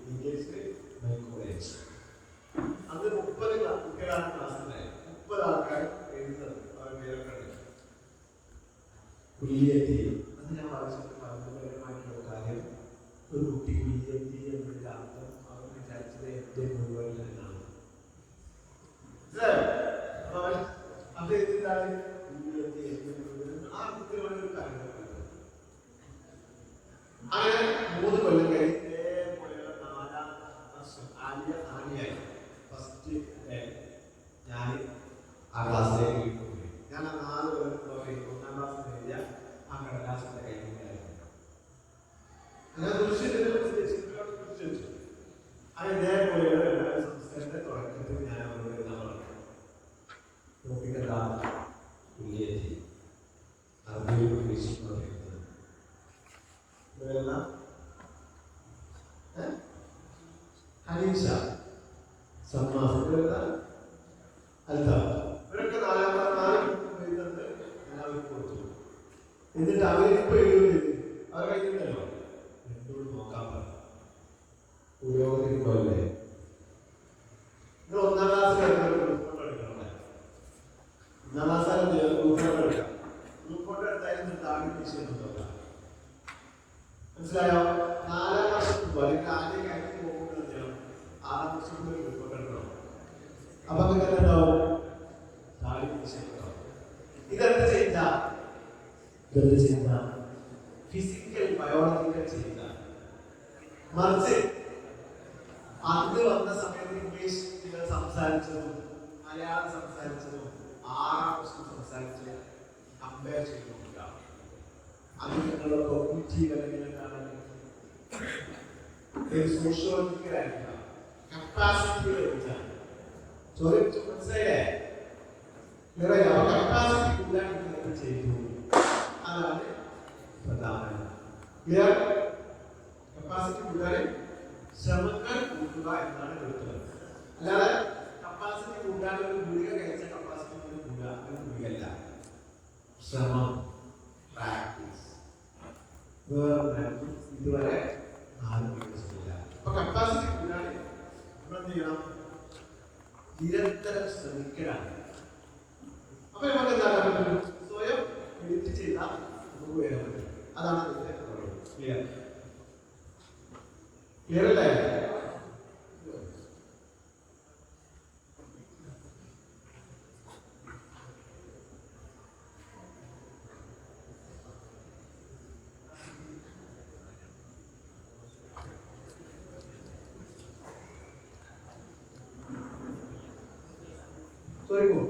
ഇംഗ്ലീഷിൽ കോളേജ്. അത് 30 കുട്ടികളാണ് ക്ലാസ്സിലായി. 30 ആൾക്കാർ എഴുതുന്നത്. അവർ പേരൊക്കെ കുലിയത്തി. അത് ഞാൻ പറഞ്ഞമായിട്ടുള്ള കാര്യം. ഒരു കുട്ടി കുലിയത്തി എന്നതിന്റെ അർത്ഥം അവർ വിചാരിച്ചത് എന്റെ മുഴുവൻ എന്നാണ്. അത് എന്താണ് ആ കുട്ടികളുടെ കാര്യം. അങ്ങനെ 3 കൊല്ലം കഴിഞ്ഞ് ഇതേപോലെയുള്ള 4ാം വർഷം ആനിയായി ഫസ്റ്റ് ഞാൻ ആ ക്ലാസ്സിലേക്ക് പോയി. ഞാൻ ആ 4 കൊല്ലം 1ാം ക്ലാസ്സിൽ എഴുതിയ ആ കടലാസിന്റെ കൈകൊണ്ടായിരുന്നു. അങ്ങനെ ഇതേപോലെയുള്ള എല്ലാ സംസ്ഥാനത്തെ തുടക്കത്തിൽ ഞാൻ അവരോട് എന്താ പറഞ്ഞു, ടോപ്പിക്കെന്താ, ഹനീഷ സമ്മാസം ഇവരൊക്കെ 4 എല്ലാവരും കൊടുത്തു. എന്നിട്ട് അവരിപ്പോ എഴുതുന്നത് അവർ കഴിഞ്ഞിട്ടല്ലോ എന്നോട് നോക്കാൻ പറഞ്ഞു. പുരോഗതിക്കുമ്പോഴല്ലേ നിങ്ങൾ 1ാം ക്ലാസ്സിൽ ഗ്രൂപ്പ് എടുക്കണം. 1ാം ക്ലാസ്സിൽ ഗ്രൂപ്പ് എടുക്കാം. ഗ്രൂപ്പ് എടുത്തായിരുന്നു താഴെ വിഷയം നോക്കാം. മനസ്സിലായോ? 4ാം വർഷത്തിൽ അല്ലെങ്കിൽ ആദ്യം കഴിഞ്ഞ് പോകുമ്പോൾ എന്ത് ചെയ്യണം, 6ാം വർഷത്തിൽ ഗ്രൂപ്പ് എടുക്കണം. അപ്പൊ നിങ്ങൾക്ക് ഉണ്ടാവും താഴെ വിഷയം. ഇതെന്ത് ചെയ്ത ഫിസിക്കൽ ബയോളജിക്കൽ ചെയ്ത. മറിച്ച് അന്ന് വന്ന സമയത്ത് ഇംഗ്ലീഷ് സംസാരിച്ചതും മലയാളം സംസാരിച്ചതും 6ാം വർഷം സംസാരിച്ചതും കമ്പയർ ചെയ്ത് നോക്കുക. അത് നിങ്ങളുടെ കോഗ്നിറ്റീവ് അല്ലെങ്കിൽ സോഷ്യോളജിക്കൽ ആയിട്ടുള്ള കപ്പാസിറ്റി ലഭിച്ചാൽ ചോദിച്ചു. മനസ്സിലായില്ലേ? കപ്പാസിറ്റി കൂടാൻ നിങ്ങൾ ചെയ്തു. അതാണ് പ്രധാനം. ക്ലിയർ? കപ്പാസിറ്റി കൂടാൻ ശ്രമങ്ങൾ കൂട്ടുക എന്നാണ് എടുത്തത്. അല്ലാതെ കപ്പാസിറ്റി കൂട്ടാൻ ഒരു ഗുളിക കഴിച്ച കപ്പാസിറ്റി കൂടുക ഒരു ഗുളികല്ല. ശ്രമം, പ്രാക്ടീസ്. ഇതുവരെ ആരംഭിച്ചിട്ടില്ല. അപ്പൊ കപ്പാസിറ്റി കൂടാൻ നമ്മൾ എന്ത് ചെയ്യണം? നിരന്തരം ശ്രമിക്കലാണ്. അപ്പൊ നമുക്ക് എന്താക്കാൻ പറ്റും? സ്വയം എഡിറ്റ് ചെയ്താൽ നമുക്ക് വരാൻ പറ്റും. അതാണ് ഇതിന്റെ ക്ലിയർ. ക്ലിയർ അല്ലേ? Sorry, go.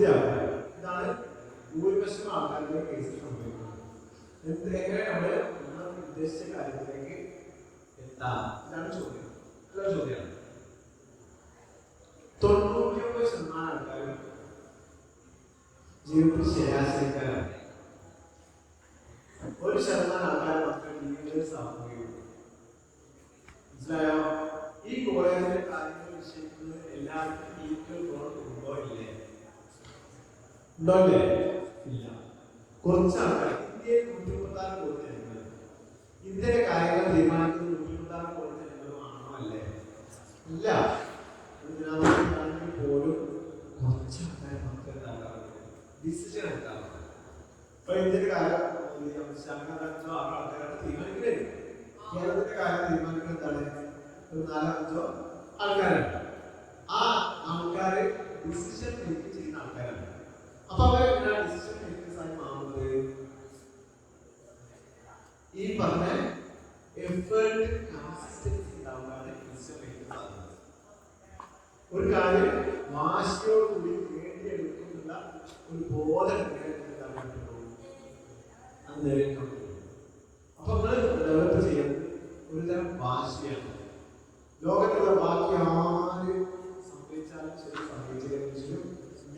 ബുദ്ധിയാക്കുക. ഇതാണ് ഭൂരിപക്ഷം ആൾക്കാരുടെ കേസിൽ സംഭവിക്കുന്നത്. എങ്ങനെ നമ്മൾ ഉദ്ദേശിച്ച കാര്യത്തിലേക്ക് എത്താം, ഇതാണ് ചോദ്യം. നല്ല ചോദ്യമാണ്. 99% ആൾക്കാരും ജീവിതത്തിൽ ശരാശരിക്കാരാണ്. 1% ആൾക്കാർ മാത്രമേ ലീഡേഴ്സ് ആവുകയുള്ളൂ. മനസ്സിലായോ? ഈ കോളേജിലെ കാര്യങ്ങൾ നിശ്ചയിക്കുന്നത് എല്ലാവർക്കും ഈക്വൽ റോൾ ഉണ്ടോ ഇല്ലേ? ഉണ്ടോ ഇല്ലേ? ഇല്ല. കുറച്ച് ആൾക്കാർ ഇന്ത്യയിൽ 136 കോടി ജനങ്ങൾ, ഇന്ത്യയിലെ കാര്യങ്ങൾ തീരുമാനിക്കുന്നത് 136 കോടി ജനങ്ങളുമാണോ അല്ലേ? ഇല്ല. ഇതിനാണെങ്കിൽ പോലും കുറച്ച് ആൾക്കാർ മാത്രമേ ഡിസിഷൻ എടുക്കാറുള്ളൂ. ഇപ്പൊ ഇന്ത്യയുടെ കാര്യം ആൾക്കാരാണ് തീരുമാനിക്കുന്നത്. കേരളത്തിന്റെ കാര്യം തീരുമാനിക്കുന്നത് എന്താണ്? ഒരു 4-5 ആൾക്കാരാണ്. ആ ആൾക്കാര് ഡിസിഷൻ മേക്ക് ചെയ്യുന്ന ആൾക്കാരാണ്. അപ്പൊ അവരെങ്ങനെയാണ് ഡിസിഷൻ മേക്കേഴ്സ് ആയി മാറുന്നത്? ഈ പറഞ്ഞ എഫേർട്ട് കൺസിസ്റ്റൻസി ഉണ്ടാവുകയാണ് ഡിസിഷൻ മേക്കേഴ്സ് ആകുന്നത്. ഒരു കാര്യം വാശിയോടുകൂടി നേടിയെടുക്കുന്നുള്ള ഒരു ബോധം അപ്പൊ നിങ്ങൾ ഡെവലപ്പ് ചെയ്യുന്നത് ഒരുതരം വാശിയാണ്. ലോകത്തുള്ള ബാക്കി ആര് സംഭവിച്ചാലും ശരി, സംഭവിച്ചില്ലെങ്കിലും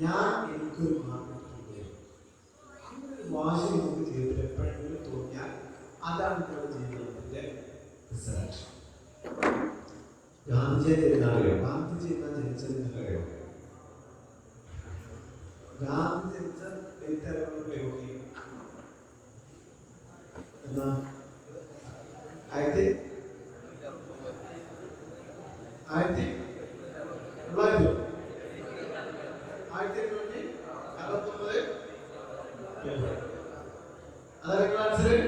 ഞാൻ എനിക്കൊരു മാർഗം വാശി നമുക്ക് ജീവിതത്തിൽ എപ്പോഴെങ്കിലും തോന്നിയാൽ അതാണ് നിങ്ങളുടെ ജീവിതത്തിന്റെ റിസൾട്ട്. ഗാന്ധിജിയെ അറിയോ? ഗാന്ധിജി എന്നാ ജനിച്ചത് നിങ്ങൾക്കറിയോ? ഗാന്ധി ജനിച്ച യോഗ്യ എന്നാ 1969 അതൊക്കെ ആൻസർ.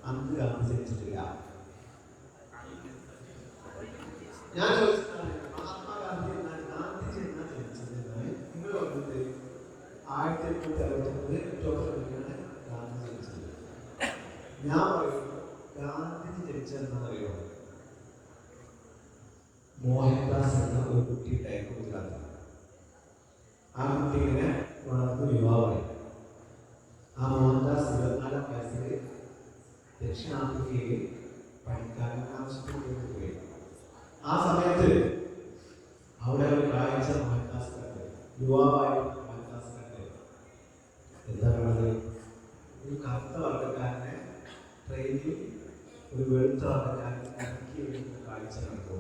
അന്ന് ഗാന്ധി ജനിച്ചിട്ടില്ല. ഞാൻ ചോദിച്ചതാണ് മഹാത്മാഗാന്ധി എന്നാൽ ഗാന്ധിജി എന്നാ ജനിച്ചത് എന്നാണ് നിങ്ങൾ പറഞ്ഞത്. 1869 ഒക്ടോബർ 2 ഗാന്ധി ജനിച്ചത്. ഞാൻ പറയുന്നു ഗാന്ധിജി ജനിച്ചത് എന്നറിയോ? മോഹൻദാസ് എന്ന ഒരു കുട്ടി ഉണ്ടായിരുന്നു ഗുജറാത്തിൽ. ആ കുട്ടി ഇങ്ങനെ വളർന്ന് യുവാവായി. ആ മോഹൻദാസ് 24 വയസ്സിൽ ദക്ഷിണാഫ്രിക്കയിൽ പഠിക്കാൻ ആവശ്യത്തിന് പോയി. ആ സമയത്ത് അവിടെ ഒരു കാഴ്ച മോഹൻദാസ് കണ്ട്, യുവാവായ മോഹൻദാസ് കണ്ട് എന്താ പറയുന്നത്? ഒരു കറുത്ത വർഗ്ഗക്കാരനെ ട്രെയിനിൽ ഒരു വെളുത്ത വർഗ്ഗക്കാരൻ ഇറക്കി വരുന്ന കാഴ്ച കണ്ടു.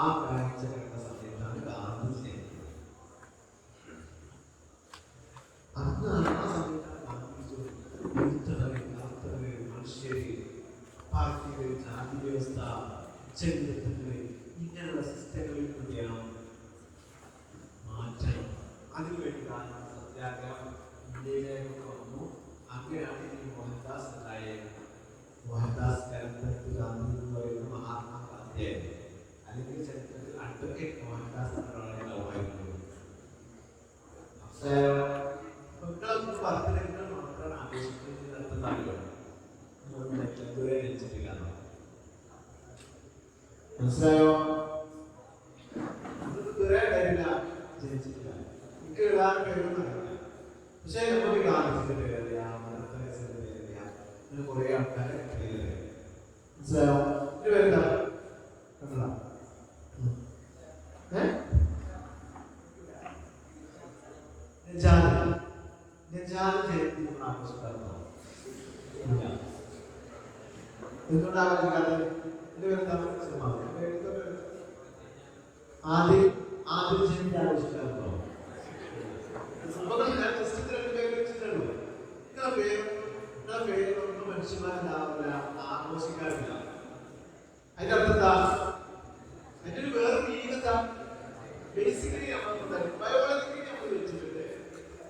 ആ കാഴ്ച കണ്ട സമയത്താണ് ഗാന്ധി ജനിക്കുന്നത്. അന്ന് ആ സമയത്താണ് ഗാന്ധി മനുഷ്യര്, പാർട്ടികൾ, ജാതി വ്യവസ്ഥ, ചെറുപ്പങ്ങൾ, ഇങ്ങനെയുള്ള സിസ്റ്റങ്ങളിൽ കൂടിയാണ് മാറ്റം. അതിനുവേണ്ടി സത്യാഗ്രഹം ഇന്ത്യയിലേക്ക് വന്നു. അങ്ങനെയാണ് ഈ മോഹൻദാസ് ഉണ്ടായത്. മോഹൻദാസ് ചരിത്രത്തിൽ ഗാന്ധി എന്ന് പറയുന്ന മഹാത്മാഗാന്ധിയെ, അല്ലെങ്കിൽ ചരിത്രത്തിൽ അഡ്വക്കേറ്റ് മോഹൻദാസ് എന്നൊരാളെ ഉണ്ടാവുമായിരുന്നു. ബർത്ത്ഡേകൾ മാത്രമാണ് ആഘോഷിക്കുന്നത് നടത്തുന്നതാണല്ലോ. ഇതുവരെ ജനിച്ചിട്ടില്ല. മനസ്സിലായോ? ഇതുവരെ ജനിച്ചിട്ടില്ല. എനിക്ക് എഴുതാൻ പേരൊന്നും അറിയില്ല. പക്ഷെ നമുക്ക് ഗാന്ധിജിന്റെ പേരറിയാം, മദർതെരേസയുടെ പേരറിയാം, അങ്ങനെ കുറെ ആൾക്കാരെ പേരറിയാം. മനസ്സിലായോ? ഇത് പേരെന്താ? കണ്ടോ? ജയന്തി നമ്മൾ ആഘോഷിക്കാറുണ്ടോ? എന്തുകൊണ്ട് ആഘോഷിക്കാറ്? എന്റെ പേരെന്താ? ആദ്യം ജയന്തി ആഘോഷിക്കാറുണ്ടോ? പേരൊന്നും മനുഷ്യന്മാരുണ്ടാവില്ല, ആഘോഷിക്കാറില്ല. അതിന്റെ അർത്ഥം എന്താ? അതിന്റെ ഒരു വേറെ മീനെന്താ? ബേസിക്കലി നമ്മൾ ബയോളജിക്കലി നമ്മൾ വെച്ചിട്ടുണ്ട്.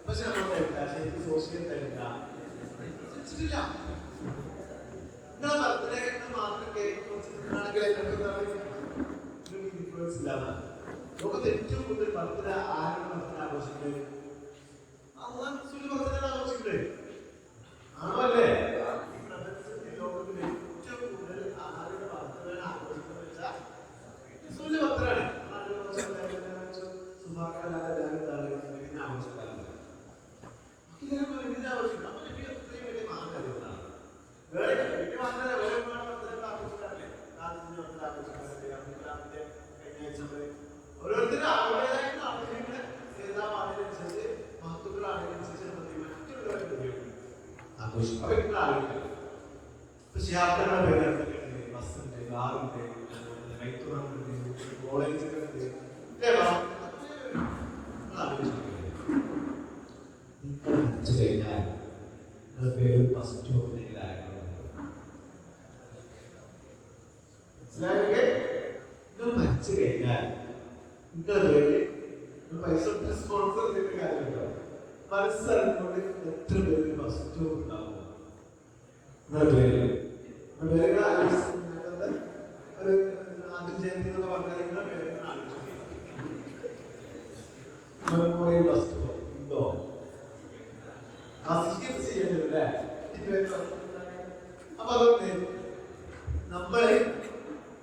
പക്ഷെ നമ്മൾ ശരിക്കും സോഷ്യൽ തരില്ല. നിങ്ങളെ ബർത്ത്ഡേ മാത്രം കേക്ക് ഇൻഫ്ലുവൻസ് ഇല്ലാതെ ലോകത്ത് ഏറ്റവും കൂടുതൽ ബർത്ത്ഡേ ആരുടെ ബർത്ത്ഡേ ആഘോഷിക്കുന്നത്? ബർത്ത്ഡേ ആഘോഷിക്കുന്നത് ആണോ അല്ലേ? ലോകത്തിൽ ഏറ്റവും കൂടുതൽ ആരുടെ ബർത്ത്ഡേ ആഘോഷിക്കുന്നത് വെച്ചാൽ ബർത്ത്ഡേ ആണ്. ആഘോഷിക്കും. അപ്പൊ നിങ്ങൾ ആലോചിക്കണം, യാത്രകളുടെ പേരെടുത്തിട്ടുണ്ട്, ബസ്സുണ്ട്, കാറുണ്ട്, റൈത്തുണ്ട്, കോളേജുകളുണ്ട്. നിങ്ങൾ പഠിച്ചു കഴിഞ്ഞാൽ നിങ്ങളുടെ പേര് ഫസ്റ്റ് മനസ്സിലായൊക്കെ. നിങ്ങൾ പഠിച്ചു കഴിഞ്ഞാൽ നിങ്ങളുടെ പേര് പൈസ സ്പോൺസർ ചെയ്തിട്ട് കാര്യമുണ്ടോ? മനസ്സിലാക്കിക്കൊണ്ട് എത്ര പേര് ഫസ്റ്റ് ഉണ്ടാവും നിങ്ങളുടെ പേര്. പേരുകൾ ആലോചിച്ചത് ഒരു ആദ്യം ജയന്തി എന്ന് പറഞ്ഞാൽ നിങ്ങളുടെ പേരുകൾ ആലോചിച്ചു ഉണ്ടോ? ചെയ്യണ്ടല്ലേ? അപ്പൊ അതുകൊണ്ട് നമ്മള്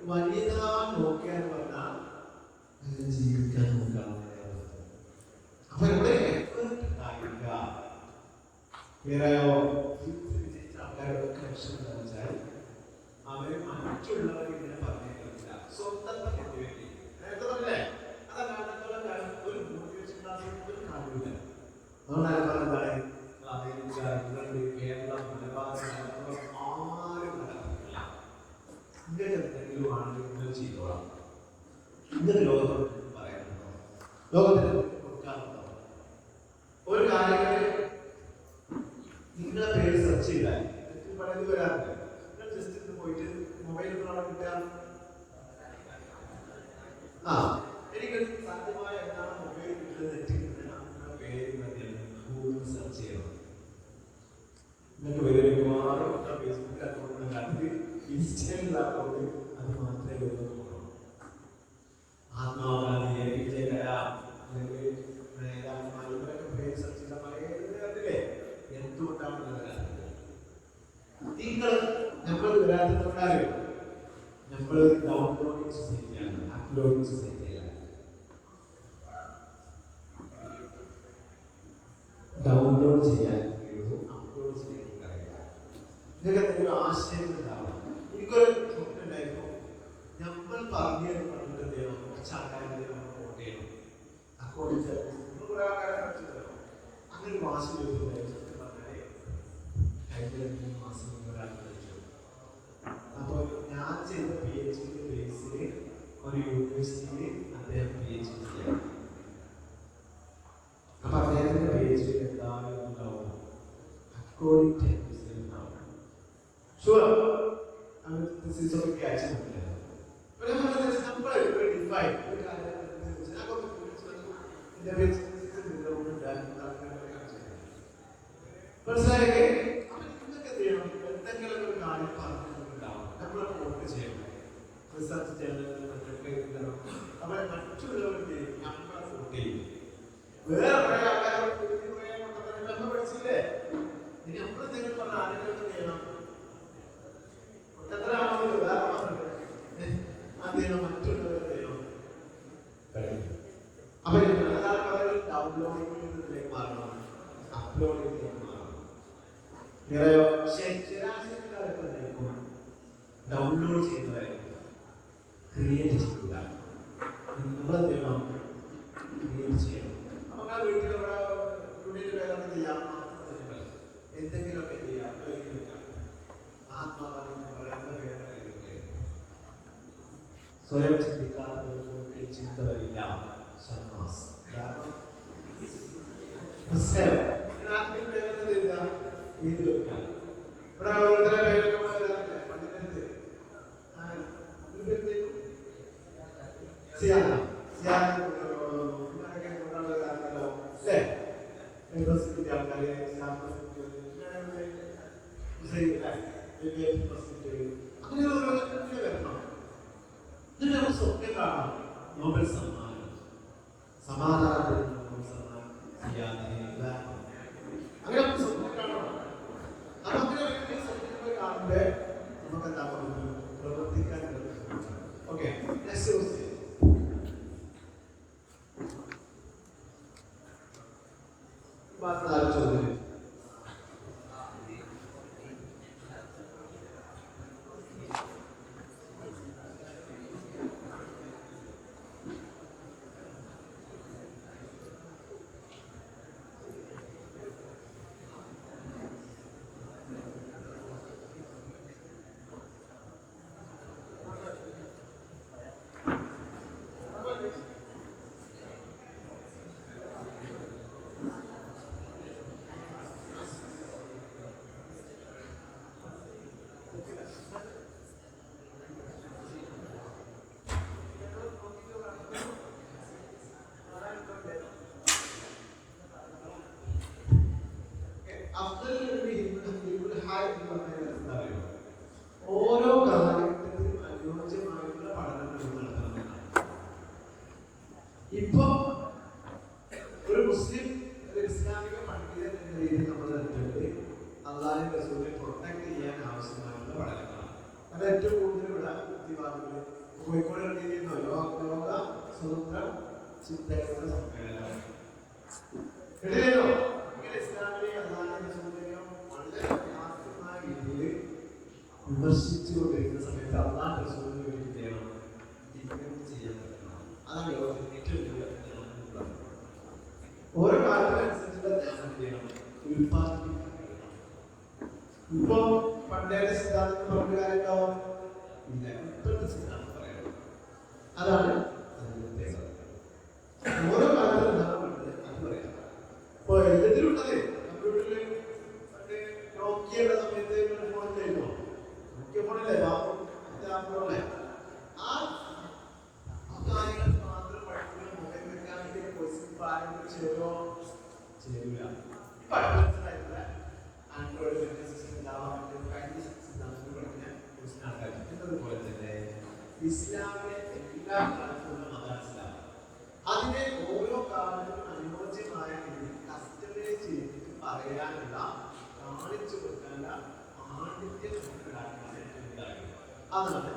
വനിതാ നോക്കിയാൽ പറഞ്ഞാൽ ജീവിക്കാൻ നോക്കാം. അപ്പൊ ഇവിടെ വേറെയോ ആൾക്കാരോടൊക്കെ പ്രശ്നം എന്താ വെച്ചാൽ അവര് മറ്റുള്ളവർ ഇങ്ങനെ പറഞ്ഞിട്ടില്ല, സ്വന്തം വേണ്ടി. അല്ലേ? അതെല്ലാം ഒരു മോട്ടിവേഷൻ ക്ലാസ്സിൽ ഒരു കാര്യമില്ല. അതുകൊണ്ടാണ് പറഞ്ഞത് അമേരിക്ക, ഇംഗ്ലണ്ട്, കേരളം, മലബാർ ആരും നടക്കുന്നില്ല. ഇങ്ങനെ എന്തെങ്കിലും ആണെങ്കിൽ നിങ്ങൾ ചെയ്തോളാം. ഇങ്ങനെ ലോകത്തോട് പറയാനുണ്ടോ? ലോകത്തിന് കൊടുക്കാറുണ്ടോ? ഒരു കാര്യങ്ങളിൽ നിങ്ങളുടെ പേര് സെർച്ച് ചെയ്താൽ പലത് വരാറുണ്ട്. നിങ്ങൾ ജസ്റ്റ് ഇന്ന് പോയിട്ട് മൊബൈൽ കിട്ടാൻ എനിക്ക് സാധ്യമായ എന്താണ് മൊബൈൽ കിട്ടുന്നത് നിങ്ങളുടെ പേര് ഗൂഗിൾ സെർച്ച് ചെയ്യണം. നിങ്ങൾക്ക് വരുന്ന ഫേസ്ബുക്ക് അക്കൗണ്ട് കണ്ട് ഇൻസ്റ്റയിൽ അക്കൗണ്ട് അത് മാത്രമേ വരുന്നുള്ളൂ. ആത്മാവാദി, APJ കലാം, അല്ലെങ്കിൽ ഇവരൊക്കെ പേര് സെർച്ച് ചെയ്ത കണ്ടില്ലേ? എന്തുകൊണ്ടാണ് നിങ്ങൾ നമ്മൾ വരാത്തതുകൊണ്ടാണ്. നമ്മൾ ഡൗൺലോഡിങ് സൊസൈറ്റിയാണ്, അപ്ലോഡിങ് സൊസൈറ്റിയാണ്. ഡൗൺലോഡ് ചെയ്യാൻ അപ്ലോഡ് ചെയ്യാൻ നിങ്ങൾക്ക് എന്തെങ്കിലും ആശയം ഉണ്ടാവണം. എനിക്കൊരു ഉണ്ടായിരുന്നു, നമ്മൾ പറഞ്ഞു പറഞ്ഞിട്ട് എന്ത് ചെയ്യണം, കുറച്ച് ആൾക്കാരെ വോട്ട് ചെയ്യണം, അക്കൗണ്ട് കുറെ ആൾക്കാരെ പഠിച്ചിട്ടുണ്ടല്ലോ. അങ്ങനെ ഒരു മാസം ചോദിച്ചു പറഞ്ഞാൽ കഴിഞ്ഞ 2 മാസം ഒരാൾ പഠിച്ചു. അപ്പോൾ ഞാൻ ചെയ്ത PhD ബേസിൽ ഒരു യൂണിവേഴ്സിറ്റിയിൽ അദ്ദേഹം PhD ചെയ്യാം. അപ്പൊ അദ്ദേഹത്തിന്റെ PhD എന്തായാലും ഉണ്ടാവും, അക്കോർഡിംഗ് ടു ഉണ്ടാവും. ഷുവർ ക്യാച്ച് മനസ്സിലായേ? നിങ്ങൾക്ക് എന്ത് ചെയ്യണം, എന്തെങ്കിലും ഒരു കാര്യം പറഞ്ഞിട്ടുണ്ടാവും, നമ്മളൊക്കെ വോട്ട് ചെയ്യണം, റിസർച്ച് ചെയ്യണം. അപ്പൊ മറ്റുള്ളവർക്ക് നമ്മളെ വോട്ട് ചെയ്യും. വേറെ കുറെ ആൾക്കാരോട് നമ്മൾ പഠിച്ചില്ലേ? ഇനി നമ്മളെന്തെങ്കിലും പറഞ്ഞ ആരെങ്കിലും എന്ത് ചെയ്യണം, എത്ര ആണെങ്കിലും വേറെ അത് ചെയ്യണം, മറ്റുള്ളവർ ചെയ്യണം. അപ്പൊ ഡൗൺലോഡിംഗിലേക്ക് മാറണം, അപ്ലോഡിംഗിലേക്ക് മാറണം. ഡൗൺലോഡ് ചെയ്യുന്നതായിരിക്കും, ക്രിയേറ്റ് ചെയ്യുക. നമ്മളെന്ത് ചെയ്യണം, ക്രിയേറ്റ് ചെയ്യണം. നമുക്ക് വീട്ടിൽ വേറെ ചെയ്യാം, എന്തെങ്കിലുമൊക്കെ ചെയ്യാം. സ്വയം ചിന്തിക്കാത്തവർക്ക് ചിന്ത വരില്ല. നോബൽ സമ്മാനം, സമാധാനത്തിന് നോബൽ സമ്മാനം, അങ്ങനെ സ്വപ്നം കാണണം. അതങ്ങനെ സ്വപ്നങ്ങൾ കാണുമ്പോ നമുക്ക് എന്താ പ്രവർത്തിക്കാൻ കഴിയും. Okay, next question. ചോദ്യം ഇപ്പൊ ഒരു മുസ്ലിം ഒരു ഇസ്ലാമിക പണ്ഡിതൻ എന്ന രീതിയിൽ നമ്മൾ നടത്തുന്നത് അള്ളാഹുവിന്റെ റസൂലിനെ പ്രൊട്ടക്ട് ചെയ്യാൻ ആവശ്യമായിട്ടുള്ള പഠനങ്ങളാണ്. അത് ഏറ്റവും കൂടുതൽ ഇവിടെ ബുദ്ധിവാദികൾ കോഴിക്കോട് നടത്തിയിരുന്ന ലോക സ്വതന്ത്ര ചിന്തകളുടെ സമ്മേളനം കേട്ടില്ലല്ലോ. ഇങ്ങനെ ഇസ്ലാമിനെ അള്ളാഹുവിന്റെ റസൂലിനെ വളരെ വ്യാപകമായ രീതിയിൽ വിമർശിച്ചുകൊണ്ടിരിക്കുന്ന സമയത്ത് അള്ളാഹു റസൂലിന് വേണ്ടി ചെയ്യണം ചെയ്യാൻ പറ്റണം. അതാണ് ലോകത്തിൽ ഏറ്റവും വലിയ ഓരോ കാലത്തിനനുസരിച്ചുള്ള ജ്ഞാനം ചെയ്യണം, ഉൽപ്പാദിപ്പിക്കണം. ഇപ്പൊ പണ്ടേ സിദ്ധാന്തം പറഞ്ഞ കാര്യമുണ്ടാവും ഇല്ല, ഇപ്പോഴത്തെ സിദ്ധാന്തം പറയണം. അതാണ് ഓരോ കാലത്തും എന്താണ് വേണ്ടത് അത് പറയാം. ഇപ്പൊ എല്ലാത്തിലുണ്ടത് കമ്പ്യൂട്ടറിൽ പണ്ട് നോക്കിയുടെ സമയത്ത് ഫോണിലായിരുന്നു, നോക്കിയ ഫോണില്ലേ ഫോണല്ലേ, ആ കാര്യങ്ങൾ മാത്രം പഠിക്കുന്ന മൊബൈൽ മെക്കാനിക്കൽ കോഴ്സിൽ പാരമ്പര്യം ചേരോ ചേരില്ല. ഇപ്പൊ അഡ്വാൻസ്ഡായിട്ടുള്ള ആൻഡ്രോയിഡ് എന്നതുപോലെ തന്നെ ഇസ്ലാമിലെ എല്ലാ കാലത്തുള്ള മതം ഇസ്ലാം. അതിനെ ഓരോ കാലത്തും അനുയോജ്യമായ രീതിയിൽ കസ്റ്റമൈസ് ചെയ്തിട്ട് പറയാനുള്ള കാണിച്ചു കൊടുക്കാനുള്ള പാണ്ഡിത്യം അതാണ്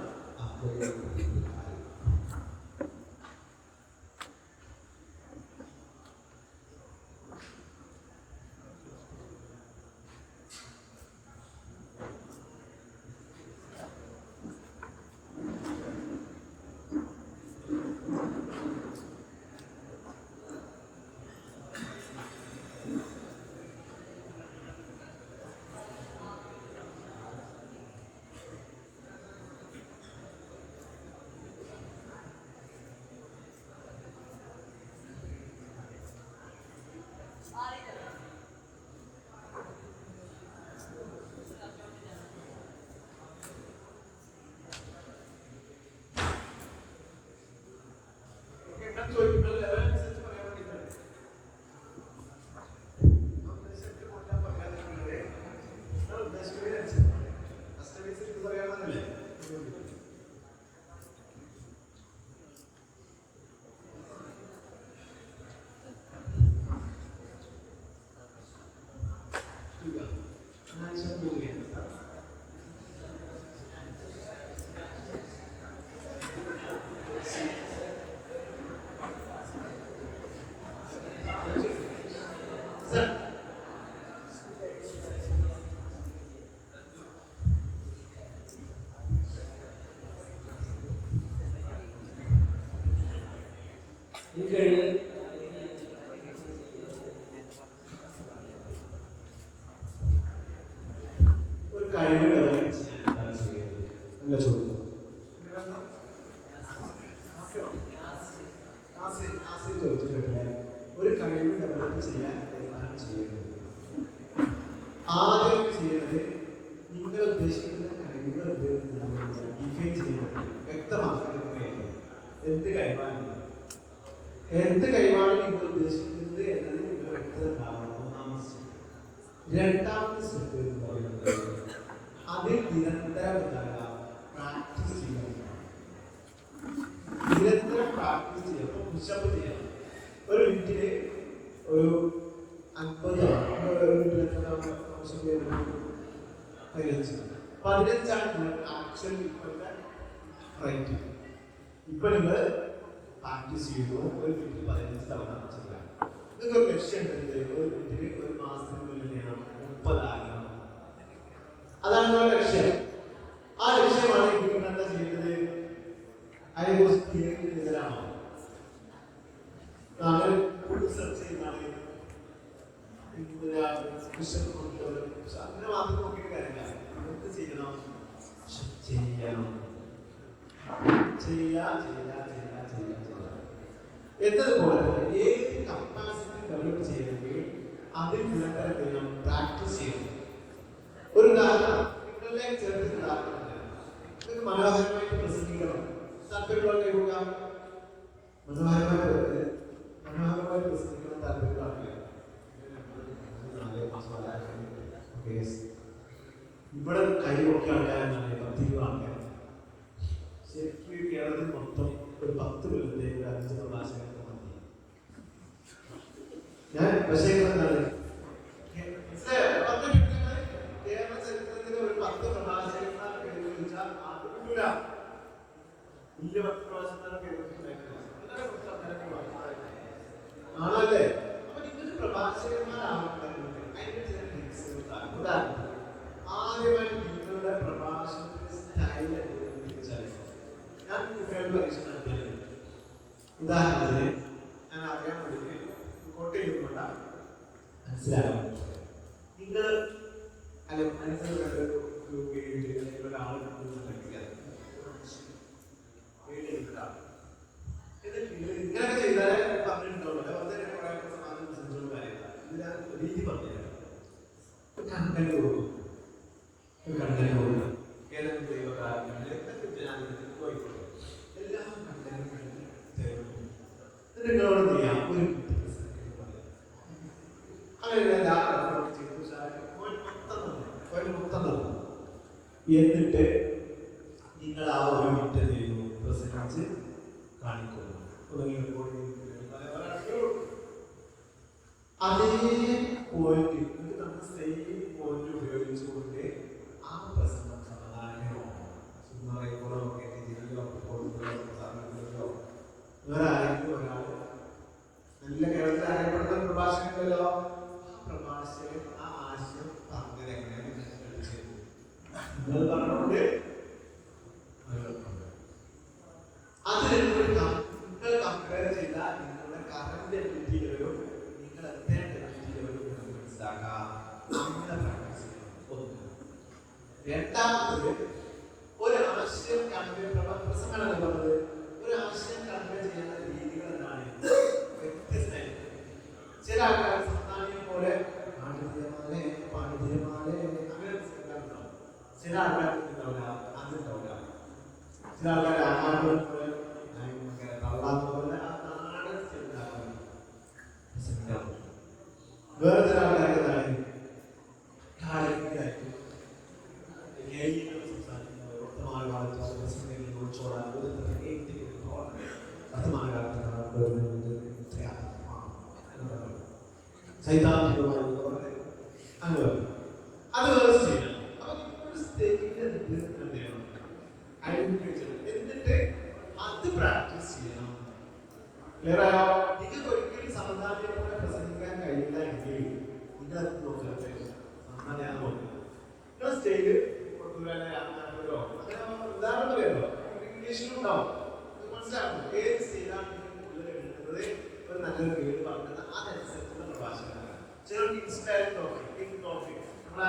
ഒരു കഴിവ് ഡെവലപ്പ് ചെയ്യാൻ എന്താണ് ചെയ്യുന്നത്? ആദ്യം ചെയ്യുന്നത് നിങ്ങൾ ഉദ്ദേശിക്കുന്ന കഴിവുകൾ ഡിഫൈൻ ചെയ്യുന്നത് വ്യക്തമാക്കുന്നത്. എന്ത് കഴിവാണ് നിങ്ങൾ ഉദ്ദേശിക്കുന്നത് എന്നത് നിങ്ങൾ വ്യക്തത ഉണ്ടാവണം. ഒന്നാമത്തെ. രണ്ടാമത്തെ സ്റ്റെപ്പ് എന്ന് പറയുന്നത് അതിൽ നിരന്തരം പ്രാക്ടീസ് ചെയ്യണം. നിരന്തരം പ്രാക്ടീസ് ചെയ്യണം. പുഷപ്പ് ചെയ്യണം. ഒരു മിനിറ്റില് ഒരു 50 15 ആക്ഷൻ റേറ്റ്. ഇപ്പൊ നിങ്ങൾ പ്രാക്ടീസ് ചെയ്യുന്നു. ഒരു മിനിറ്റിൽ 15 തവണ ചെയ്യാം. നിങ്ങൾക്ക് ഒരു ലക്ഷ്യം ഉണ്ടെങ്കിൽ ഒരു മിനിറ്റിൽ ഒരു മാസത്തിനുള്ളിൽ ചെയ്യണം 30 ആകണം. അതാണ് നിങ്ങളുടെ ലക്ഷ്യം. ആ ലക്ഷ്യമാണ് നിങ്ങൾ എന്താ ചെയ്യുന്നത്? അതിനെക്കുറിച്ച് ഇതിലാണോ സെർച്ച് ചെയ്യുന്നതാണ് അങ്ങനെ മാത്രം നോക്കിയിട്ട് കാര്യമില്ല. എന്ത് ചെയ്യണം? എന്നതുപോലെ ഏത് കപ്പാസിറ്റി ഡെവലപ്പ് ചെയ്യണമെങ്കിൽ അതിൽ നിരന്തരം പ്രാക്ടീസ് ചെയ്യണം. ഒരു ഉദാഹരണം നിങ്ങളിലേക്ക് ചേർത്ത് ഉദാഹരണം മനോഹരമായിട്ട് പ്രസംഗിക്കണം. താല്പര്യമുള്ള മനോഹരമായിട്ട് പ്രസംഗിക്കണം താല്പര്യമുള്ള ഇവിടെ കഴിവൊക്കെ ആൾക്കാരെന്നാണ് 10-20 ആൾക്കാർ. ശരിക്കും കേരളത്തിൽ മൊത്തം ഒരു 10 കൊല്ലത്തേക്ക് ഒരു 5 പ്രഭാഷകർക്ക് മതി. ഞാൻ പക്ഷേ എന്താണ് കേരള ചരിത്രത്തിലെ ഒരു 10 പ്രഭാഷകന്മാർ പേര് വിളിച്ചാൽ അത് കിട്ടൂല. വലിയ 10 പ്രഭാഷകന്മാരുടെ പേര് ആണല്ലേ? അപ്പൊ നിങ്ങൾ പ്രഭാഷകന്മാരാവുന്നുണ്ടെങ്കിൽ അതിന്റെ ചില ടിപ്സുകൾ ഉദാഹരണം ആദ്യമായി നിങ്ങളുടെ പ്രഭാഷണത്തിന്റെ സ്റ്റൈൽ ഞാൻ കുട്ടികളുടെ പരീക്ഷ നടത്തിയത്. ഉദാഹരണത്തിന് ഞാൻ അറിയാൻ വേണ്ടി കോട്ടയിലുള്ള മനസ്സിലാകും. നിങ്ങൾ അല്ലെ മനസ്സിലാള് ഇങ്ങനെയൊക്കെ ചെയ്താലേ പറഞ്ഞിട്ടുണ്ടോ രീതി പറഞ്ഞുതരാം. കണ്ടന്റ് കൊടുക്കും, കണ്ടന്റ് കൊടുക്കും. ഏതെങ്കിലും ദൈവകാരണങ്ങൾ എല്ലാം നിങ്ങളോട് ചെയ്യാം. ഒരു എന്നിട്ട് നിങ്ങൾ ആ ഒരു മിനിറ്റ് ചെയ്യുന്നു പ്രസംഗിച്ച് കാണിക്കുന്നു. അതേ പോയിന്റ് നമ്മൾ സെയിം പോയിന്റ് ഉപയോഗിച്ചുകൊണ്ട് ആ പ്രസംഗം സമാധാനമോ സുന്ദരങ്ങളോ വേറെ ആരെങ്കിലും ഒരാൾ നല്ല കേരളത്തിൽ അറിയപ്പെടുന്ന പ്രഭാഷകനല്ലോ, ആ പ്രഭാഷകൻ ആ ആശയം പറഞ്ഞത് എങ്ങനെയാണ് പറഞ്ഞുകൊണ്ട് അത് നിങ്ങൾ കമ്പയർ ചെയ്താൽ നിങ്ങളുടെ കറന്റ് എബിലിറ്റി ലെവലും നിങ്ങൾ എത്തേണ്ട എബിലിറ്റി ലെവലും മനസ്സിലാക്കാം. രണ്ടാമത് ഒരാശയം കൺവേ പ്രസംഗമാണ് പറഞ്ഞത്. ഒരാശയം കൺവേ ചെയ്യുന്ന രീതികൾ എന്താണ്? വ്യത്യസ്തമായി. ചില ആൾക്കാർ സംസ്ഥാനം പോലെ പാണ്ഡിത്യമാലെ അങ്ങനെ ഉണ്ടാവും. ചില ആൾക്കാർ ഉണ്ടാവില്ല, അതുണ്ടാവില്ല. ചില ആൾക്കാർ ആഹാരം പോലെ പോലെ നാടൻ വേറെ ചില ആൾക്കാർക്ക് എന്താണ് കാലിക്കായിട്ട് സൈദ്ധാന്തികമായി അങ്ങനെ അത് വേറെ ചെയ്യണം. അപ്പൊ നിങ്ങളുടെ സ്റ്റേജിന്റെ ഐഡന്റിഫൈ ചെയ്യണം, എന്നിട്ട് അത് പ്രാക്ടീസ് ചെയ്യണം. ക്ലിയറായോ? നിങ്ങൾക്ക് ഒരിക്കലും സമാധാനത്തോടെ പ്രസംഗിക്കാൻ കഴിയില്ല എങ്കിൽ നിങ്ങൾ അത് നോക്കട്ടെ. സമാധാനം നോക്കുക. നിങ്ങളുടെ സ്റ്റേജ് ഉദാഹരണം പറയാമോ? ഇംഗ്ലീഷിലും ഉണ്ടാവും, മനസ്സിലാക്കും. ഏത് സ്റ്റേജാണ് നിങ്ങൾ എടുക്കുന്നത് ഒരു നല്ലൊരു പേര് പറഞ്ഞത് അതനുസരിച്ചുള്ള പ്രഭാഷകനാണ്. ചിലർക്ക് ഇൻസ്പയർ ടോപ്പിക് നമ്മളെ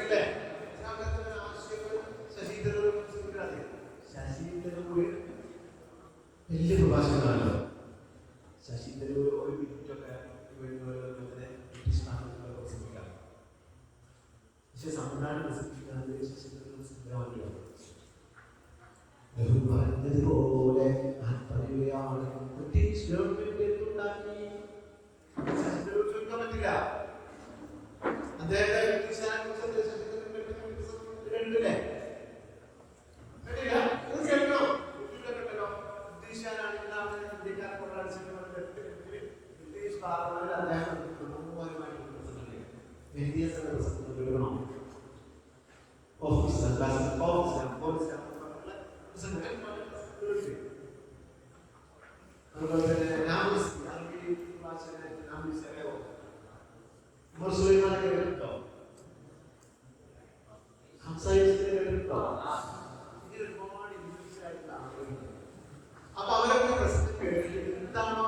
ഇല്ലേ ആശയങ്ങൾ ശശി തരൂർ വലിയ പ്രഭാഷകനാണല്ലോ. ശശി തരൂർ ഒരു മിനിറ്റൊക്കെ ബ്രിട്ടീഷ് പ്രസംഗിക്കാം. പക്ഷെ സമാധാനം പ്രസംഗിക്കാതെ ശശി തരൂർ സിദ്ധമല്ലോ. പറഞ്ഞതുപോലെ ഞാൻ പറയുകയാണ്, ബ്രിട്ടീഷ് ഗവൺമെന്റ് എന്തുണ്ടാക്കി ശശി തരൂർ ചോദിക്കാൻ പറ്റില്ല. അദ്ദേഹത്തെ രണ്ടില്ലേ അപ്പൊ അവരൊക്കെ പ്രശ്നം കേട്ടിട്ട് എന്താണോ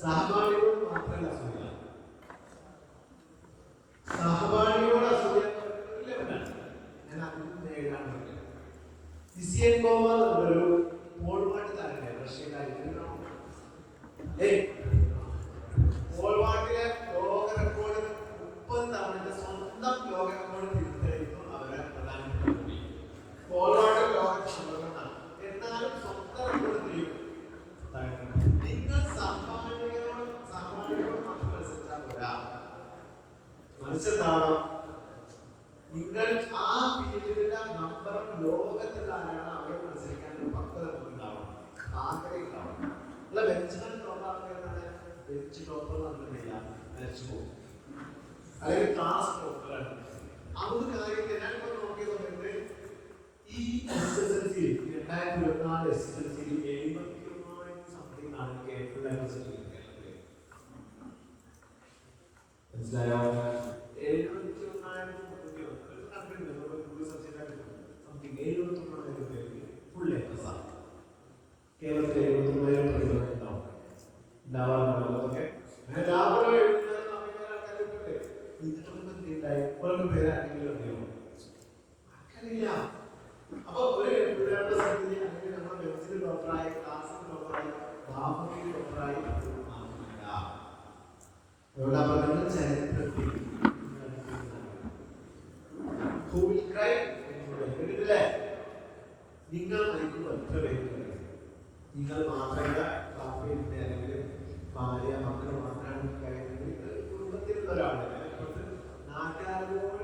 സഹപാഠികളോട് മാത്രമല്ല അസൂയ, സഹപാഠിയോട് അസൂയ ഞാൻ അതിന് നേരിടാണ്. ഒരു പോൾവാട്ട് താരല്ലേ റഷ്യക്കാരി പോൾവാട്ടിലെ ലോക റെക്കോർഡ് 30 മനസ്സിലാണോ? നിങ്ങൾ ആ ഫീൽഡിലെ നമ്പർ ലോകത്തിൽ ആരാണ് അവരെ മത്സരിക്കാൻ ഒരു പക്വത ഉണ്ടാവണം, ആഗ്രഹം ഉണ്ടാവണം. അല്ല ബെഞ്ചിൽ ടോപ്പാണ്, ബെഞ്ച് ടോപ്പർ നടന്നില്ല, മരിച്ചു പോകും. അല്ലെങ്കിൽ ക്ലാസ് ടോപ്പറാണ്. ആ ഒരു കാര്യത്തെ ഞാനിപ്പോൾ നോക്കിയ സമയത്ത് ഈ SSLC 2024 SSLC 71 സംതിങ് ആണ് കേരള യൂണിവേഴ്സിറ്റി. മനസ്സിലായോ? 71,000 ഫുൾ എ പ്ലസ് ആണ്. കേരളത്തിൽ 71,000 പ്രതിഭകൾ ഉണ്ടാവും. ഉണ്ടാവാറുണ്ടോ? ലാഭം പേരാണെങ്കിലും അപ്പൊ ഒരു നമ്മുടെ ബെഞ്ചിൽ ഡോക്ടറായി, ക്ലാസ്സിൽ ഡോക്ടറായി, ബാബുവിൽ ഡോക്ടറായി ചരിത്രത്തിൽ നിങ്ങൾ മരിക്കുമ്പോൾ എത്ര പേര്? നിങ്ങൾ മാത്രമല്ല, അല്ലെങ്കിൽ ഭാര്യ മക്കൾ മാത്രമാണ് കഴിയുന്നത്. കുടുംബത്തിലുള്ള ഒരാളാണ് നാട്ടുകാരോട്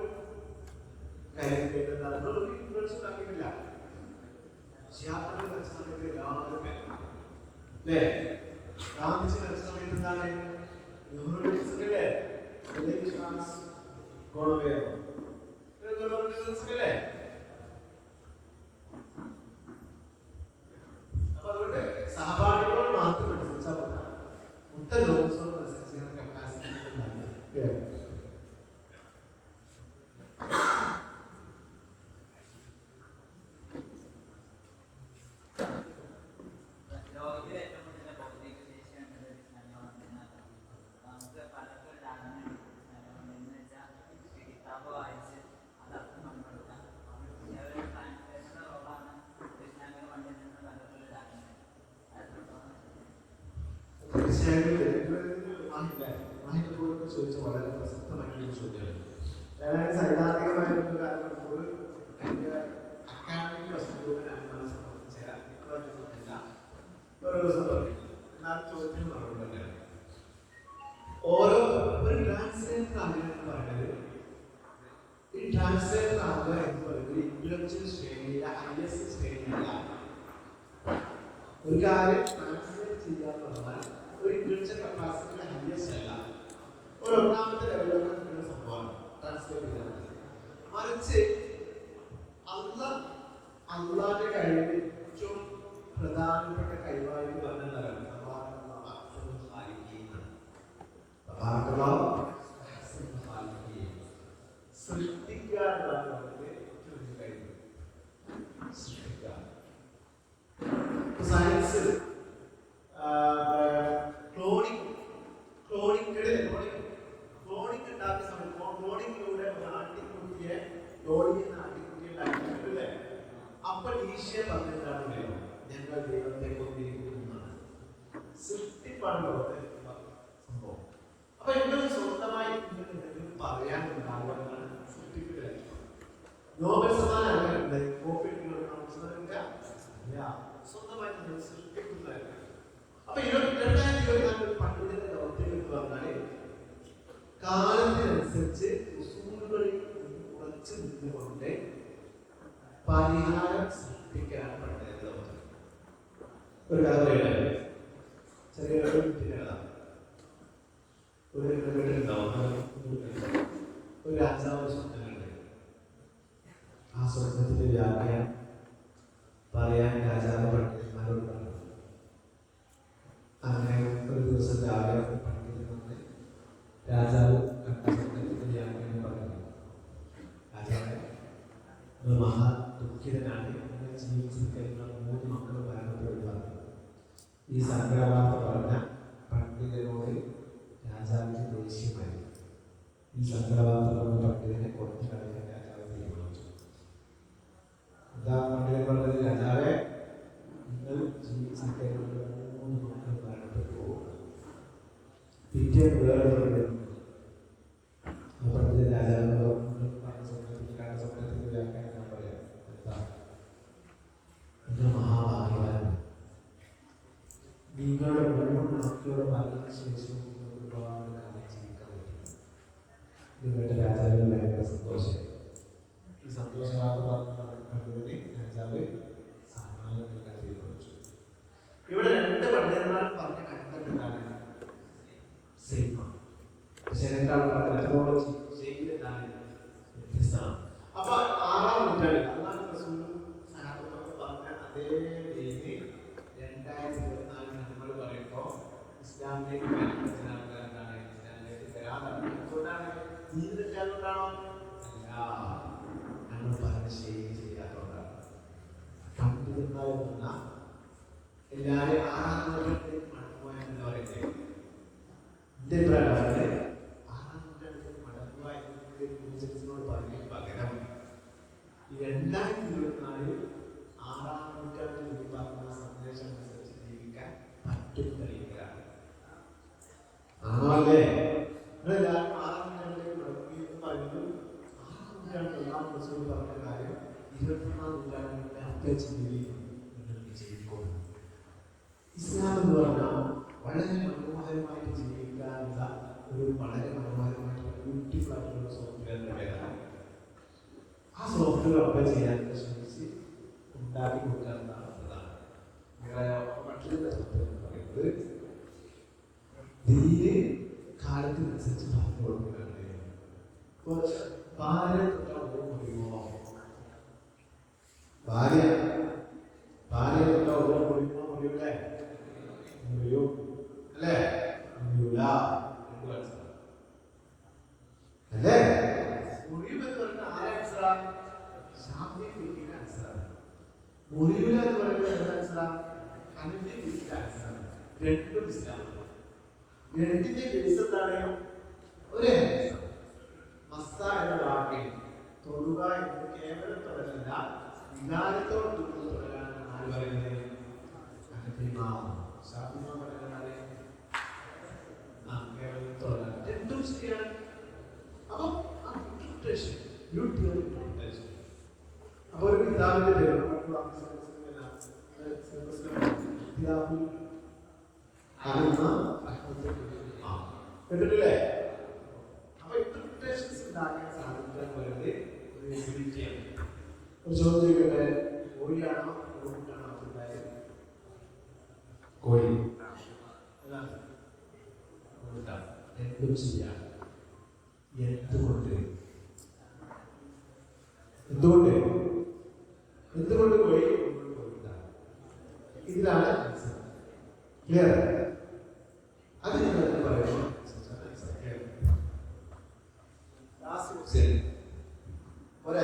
കരുതേണ്ടതാണ്. ഒരു ഇൻഫ്ലുവൻസ് ഉണ്ടാക്കിയിട്ടില്ല. സമയത്ത് എല്ലാവരും അല്ലേ? ഗാന്ധിജി മരിച്ച സമയത്ത് എന്താണ് അപ്പൊ അതുകൊണ്ട് സഹപാഠികളോട് മാത്രം അനുസരിച്ചാൽ മൊത്തം ലോകത്തോട് അനുസരിച്ച് കപ്പാസിറ്റി ചോദിച്ച വളരെ പ്രസക്തമായിട്ടുള്ള ചോദ്യമാണ്. അതായത് സൈദ്ധാന്തികമായ ഒരു കാരണം അക്കാഡമിക് വസ്തുതകളെ സംബന്ധിച്ച ഓരോ ദിവസം പറയും. ചോദ്യത്തിന് മറുപടി തന്നെയാണ്. ഓരോ ഒരു ട്രാൻസ്ലേറ്റർ ആണെന്ന് പറയുന്നത്, ഈ ട്രാൻസ്ലേറ്റർ ആകുക എന്ന് പറയുന്നത് ഇന്റലക്ച്വൽ ശ്രേണിയിലെ ഹയസ്റ്റ് ശ്രേണിയല്ല. ഒരു കാര്യം ട്രാൻസ്ലേറ്റ് ചെയ്യുക എന്ന് പറഞ്ഞാൽ ഒരു ഇന്റലക്ച്വൽ കപ്പാസിറ്റിയുടെ ഹയസ്റ്റ് അല്ല, ഒരു ഒന്നാമത്തെ ലെവലിലുള്ള സംഭവമാണ് ട്രാൻസ്ലേറ്റ് ചെയ്യുന്നത്. മറിച്ച് അള്ളാന്റെ കഴിവിൽ ഏറ്റവും പ്രധാനപ്പെട്ട കഴിവായി പറഞ്ഞതാണ് സൃഷ്ടിക്കുക എന്നതാണ് ഏറ്റവും കഴിവ്. സൃഷ്ടിക്കുക. സയൻസ് ക്ലോണിംഗ് ഉണ്ടാക്കുന്ന സമയത്ത് ക്ലോണിങ്ങിലൂടെ ഒരു ആട്ടിക്കുട്ടിയെ ഉണ്ടാക്കിയിട്ടില്ലേ? അപ്പൊ ഈശോ പറഞ്ഞിട്ടാണ് ഞങ്ങൾ ദൈവത്തെ കൊണ്ടിരിക്കുന്നതാണ്. സൃഷ്ടിപ്പാണ് ലോകത്തെ സംഭവം. അപ്പൊ എന്തൊരു സ്വന്തമായി പറയാനുണ്ടാവുക സൃഷ്ടിപ്പില്ല. നോബൽ സമ്മാനം അങ്ങനെ സ്വന്തമായി സൃഷ്ടിക്കുന്നതായിരുന്നു. അപ്പൊ 2024 പണ്ഡിതന്റെ ദൗത്യം എന്ന് പറഞ്ഞാല് കാലത്തിനനുസരിച്ച് ഉസൂലുകളിൽ ഉറച്ചു നിന്നുകൊണ്ട് പരിഹാരം സൃഷ്ടിക്കാനാണ് പണ്ഡിതന്റെ ദൗത്യം. ഒരു കഥ പറയണേ, ചെറിയ കഥ. ഒരു രാജാവ് സ്വപ്നങ്ങളുണ്ട്. ആ സ്വപ്നത്തിന്റെ വ്യാഖ്യാനം പറയാൻ രാജാവ് പണ്ഡിതന്മാരോട് പറഞ്ഞു. അങ്ങനെ ഒരു ദിവസം രാവിലെ പണ്ഡിതന്മാരെ രാജാവ് സ്വപ്നത്തിന്റെ വ്യാഖ്യാനം പറഞ്ഞു. രാജാവ് മഹാ ദുഃഖിതനാണ്. ജീവിച്ചിരിക്കുന്ന 3 മക്കൾ മരണപ്പെടുകയാണ്. ഈ സങ്കടവാർത്ത പറഞ്ഞ പണ്ഡിതനോട് രാജാവിന് ദേഷ്യമായി. ഈ സങ്കടവാർത്ത പറഞ്ഞ പണ്ഡിതനെ കൊണ്ടു കളയാൻ രാജാവ് തീരുമാനിച്ചു. എന്താ പണ്ഡിതൻ പറഞ്ഞത്? രാജാവെ, നിങ്ങൾ ജീവിച്ചിരിക്കുന്ന 3 മക്കൾ മരണപ്പെട്ടു പോകുക. പിറ്റേന്ന് വേറെ പണ്ഡിതൻ രാജാവിനോട് സ്വപ്നത്തിന്റെ വ്യാഖ്യാനം ഞാൻ പറയാം. എന്താ? എന്റെ മഹാഭാഗ്യവാൻ, നിങ്ങളുടെ 3 മക്കളുടെ മരണശേഷം ഒരുപാട് കാലം ജീവിക്കാൻ പറ്റും. നിങ്ങളുടെ മെത്തഡോളജി ചെയ്തതാണ് വ്യത്യസ്തമാണ്. അപ്പൊ 6-ാം നൂറ്റാണ്ടിൽ അള്ളാഹു റസൂലും സഹാബത്തൊക്കെ പറഞ്ഞ അതേ രീതി 2024 നമ്മൾ പറയുമ്പോൾ ഇസ്ലാമിലേക്ക് വരുന്ന ആൾക്കാരാണ്, ഇസ്ലാമിലേക്ക് വരാതാണ്. എന്തുകൊണ്ടാണ്? ദീൻ തെറ്റാതുകൊണ്ടാണോ? അല്ല, നമ്മൾ പറഞ്ഞ ശരി ചെയ്യാത്തതുകൊണ്ടാണ്. പണ്ഡിതന്മാർ വന്ന എല്ലാവരും 6-ാം നൂറ്റാണ്ടിലേക്ക് മടങ്ങുക എന്ന് പറയുന്നത് എന്റെ പ്രകാരം 6-ാം നൂറ്റാണ്ടിലേക്ക് മടങ്ങുക എന്നതിനോട് പറഞ്ഞ പകരം 2024 6-ാം നൂറ്റാണ്ടിൽ പറഞ്ഞ സന്ദേശം അനുസരിച്ച് ജീവിക്കാൻ പറ്റും തെളിയിക്കലാണ്. ആണല്ലേ? നിങ്ങളെല്ലാവരും 6-ാം നൂറ്റാണ്ടിലേക്ക് മടങ്ങുകയെന്ന് പറയുന്നത് 6-ാം നൂറ്റാണ്ടിൽ ഒന്നാം റസൂൽ പറഞ്ഞ കാര്യം 21-ാം നൂറ്റാണ്ടിന്റെ അഭ്യർത്ഥനയിൽ നിങ്ങൾക്ക് ജീവിക്കും. ഇസ്ലാം എന്ന് പറഞ്ഞാൽ വളരെ മനോഹരമായിട്ട് ജീവിക്കാനുള്ള ഒരു വളരെ മനോഹരമായിട്ടുള്ള ബ്യൂട്ടിഫുൾ ആയിട്ടുള്ള സോഫ്റ്റ്വെയറിന്റെ പേരാണ്. ആ സോഫ്റ്റ്വെയർ അപ്ലൈ ചെയ്യാനായിട്ട് ശ്രമിച്ച് ഉണ്ടാക്കി കൊടുക്കാവുന്നതാണ് പ്രധാനം. മറ്റൊരു തരത്തിൽ പറയുന്നത് ദീന് കാലത്തിനനുസരിച്ച് പറഞ്ഞു കൊടുക്കുകയാണ്. ഭാര്യ തൊട്ടാൽ മുറിയുമോ? ഭാര്യ തൊട്ടാൽ മുറിയുമോ? മുറിയൂലേ? മുറിയും അല്ലേ? മുറിയൂല അല്ലേ? മുറിയുമെന്ന് പറഞ്ഞാൽ ആരെ ആൻസറാണ്? ശാന്തി ഫിക്കിന്റെ ആൻസറാണ്. മുറിയൂല എന്ന് പറയുന്നത് ആൻസറാണ് ഹനഫി ഫിക്കിന്റെ ആൻസറാണ്. രണ്ടും ഇസ്ലാമാണ്. രണ്ടിന്റെ ബേസ് എന്താണ്? ഒരേ മസ്ത എന്ന വാക്കിൽ തൊടുക എന്ന് കേവലം തുടരല്ല, വികാരത്തോട് തുടരാനാണ് ആര് പറയുന്നത്? രണ്ടും ശരിയാണ്. അപ്പൊ ഒരു പിതാവിന്റെ പേര് കേട്ടിട്ടില്ലേ? അപ്പൊ ഇന്റർപ്രിട്ടേഷൻസ് ഉണ്ടാക്കാൻ സാധിക്കാൻ പറയുന്നത് ഒരു ചോദ്യം ചോദിക്കട്ടെ, കോഴിയാണോ കോഴിയാണോ ഉണ്ടായത്? കോഴി രണ്ടും ശരിയാണ്. എന്തുകൊണ്ട് കോഴി? ഇതിലാണ് ക്ലിയർ. അതിന് പറയുന്നത് ഒരേ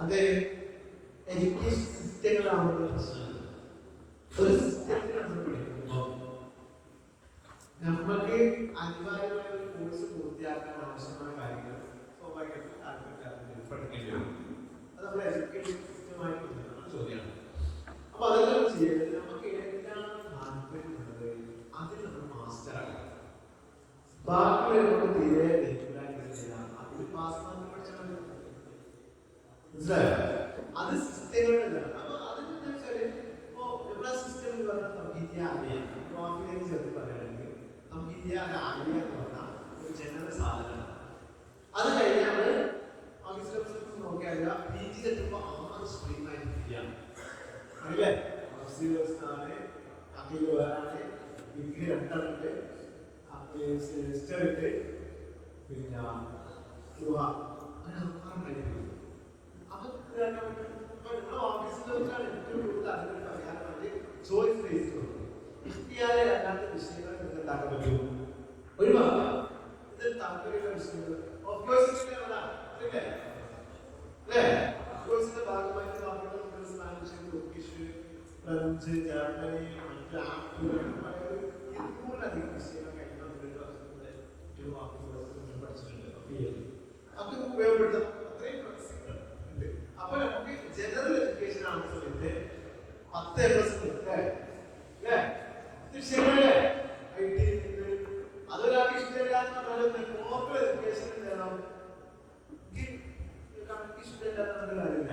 അതെ എഡ്യൂക്കേഷൻ സിസ്റ്റങ്ങളാണെന്നുള്ള പ്രശ്നമാണ്. ഒരു സിസ്റ്റത്തിൽ നമുക്ക് അനിവാര്യമായ ഒരു കോഴ്സ് പൂർത്തിയാക്കാൻ ആവശ്യമായ കാര്യങ്ങൾ സ്വാഭാവികമായിട്ടും പഠിക്കേണ്ടി വരും. അത് നമ്മുടെ എഡ്യൂക്കേഷൻ സിസ്റ്റമായിട്ട് ബന്ധപ്പെട്ട ചോദ്യമാണ്. അപ്പൊ അതെല്ലാം ചെയ്യുന്നത് നമുക്ക് ഏതാണ് താല്പര്യമുള്ളത് അതിൽ നമ്മൾ മാസ്റ്റർ ആക്കുക. ബാക്കി നമുക്ക് തീരെ ചെയ്യാം. അതിൽ പാസ് മാത്രം പഠിച്ചാൽ മതി. മനസ്സിലായോ? അത് സിസ്റ്റങ്ങളുടെ അപ്പൊ അതെന്താ വെച്ചാല് ഇപ്പോ നമ്മുടെ സിസ്റ്റം എന്ന് പറഞ്ഞാൽ നമുക്ക് കോൺഫിഡൻസ് ചേർത്ത് പറയുകയാണെങ്കിൽ നമുക്ക് ആലിയ എന്ന് പറഞ്ഞാൽ ഒരു ജനറൽ സാധനമാണ്. അത് കഴിഞ്ഞാൽ നോക്കിയാൽ PG എത്തുമ്പോൾ 6 സ്ട്രീമായിട്ട് തിരിയാണ് അല്ലേ? അഖിൽ വേറാണ്, ഡിഗ്രി 2 സെമിസ്റ്റർ ഉണ്ട്, പിന്നെ ഫ്രഞ്ച്, ജർമ്മനി, മറ്റു ആപ്പുകൾ ഇരുന്നൂറിലധികം വിഷയങ്ങൾ കഴിഞ്ഞ 2 വർഷത്തിലൂടെ പഠിച്ചിട്ടുണ്ട്. നമുക്ക് ഉപയോഗപ്പെടുത്താം. അത്രയും ഫ്ലെക്സിബിൾ ഉണ്ട്. അപ്പൊ നമുക്ക് ജനറൽ എഡ്യൂക്കേഷൻ ആവുന്ന സമയത്ത് 10 വിഷയങ്ങളല്ലേ ഐ ടി അതൊരാൾക്ക് ഇഷ്ടമില്ല എന്ന് പറഞ്ഞാൽ പ്രോപ്പർ എഡ്യൂക്കേഷൻ എന്താണ് ഇഷ്ടമില്ലാത്ത കാര്യമില്ല.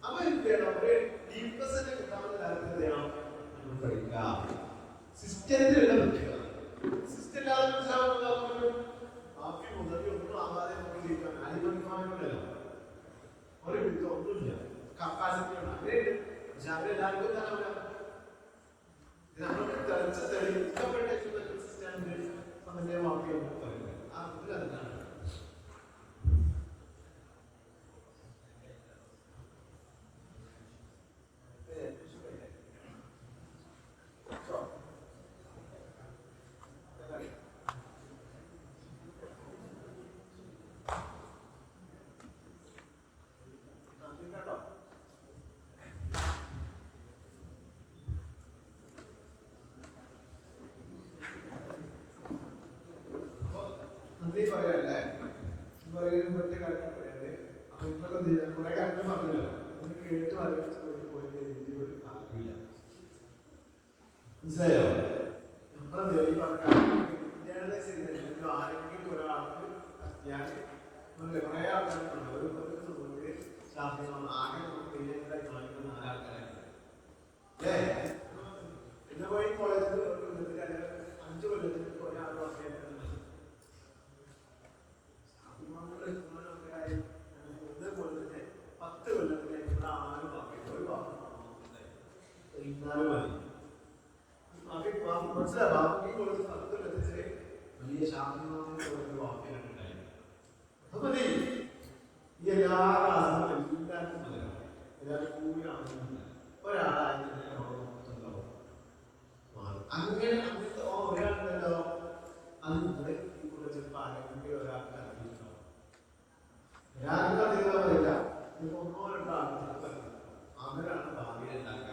അപ്പൊ എന്ത് ചെയ്യണം? ഒരു ഡീപ്നെസ് കിട്ടാവുന്ന കാര്യത്തിൽ നമ്മൾ പഠിക്കുക. സിസ്റ്റത്തിലുള്ള പഠിക്കുക. സിസ്റ്റം ഇല്ലാതെ മനസ്സിലാവുന്നത് ബാക്കി മുതൽ ഒന്നും ആവാതെ നമുക്ക് ജീവിക്കാൻ അടിമണിമാരുണ്ടല്ലോ. ഒരു വിധം ഒന്നുമില്ല. കപ്പാസിറ്റി ഉണ്ട്. അങ്ങനെയുണ്ട്. പക്ഷെ അവരെല്ലാവർക്കും തന്നെ നമ്മൾക്ക് തെളിയിക്കപ്പെട്ട സിസ്റ്റം സമന്വയമാക്കി പറയുന്നത് ആ ഇതിൽ അതിനാണ്. പറയല്ലേ മറ്റേ കാര്യം പറയാതെ അപ്പൊ ഇപ്പൊക്കെ കുറെ കാര്യങ്ങൾ പറഞ്ഞല്ലോ. ഒന്ന് കേട്ട് വരച്ച് പോയിട്ട് രീതിയിൽ ഒരു താല്പര്യമില്ല. മനസ്സിലായോ? നമ്മളെ ഈ പറഞ്ഞ ആരെങ്കിലും ഒരാൾക്ക് ഞാൻ കുറെ ആൾക്കാരുണ്ട്. ഒരു ശാസ്ത്രം ആകെ കാണിക്കുന്ന 4 ആൾക്കാരാണ്. എന്റെ പോയി കോളേജിൽ 5 കൊല്ലത്തിൽ ഒരാൾ വർഷം വലിയ ശാസ്ത്രജ്ഞ എല്ലാ എല്ലാവർക്കും ഒരാളായി അങ്ങനെ അങ്ങനത്തെ ഒരാളുണ്ടല്ലോ. അത് ചിലപ്പോൾ ആരെങ്കിലും ഒരാൾക്ക് അറിയില്ല. ഒരാൾക്ക് അറിയുന്ന പറയില്ല. ഇപ്പൊ 1-2 ആൾക്ക് അവരാണ് ഭാവിയിൽ ഉണ്ടാക്കുക.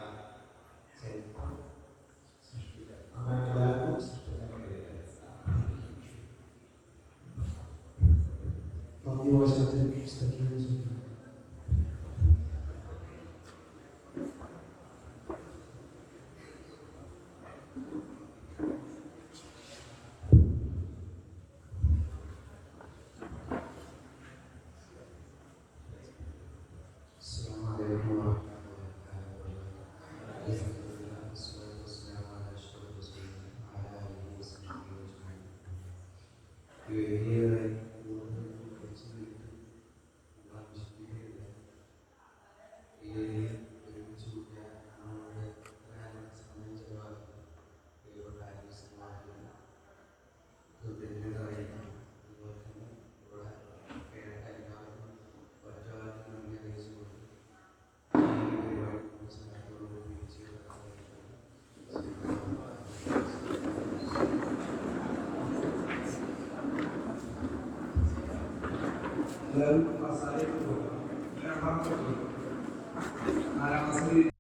Lalu pasal itu, memang betul.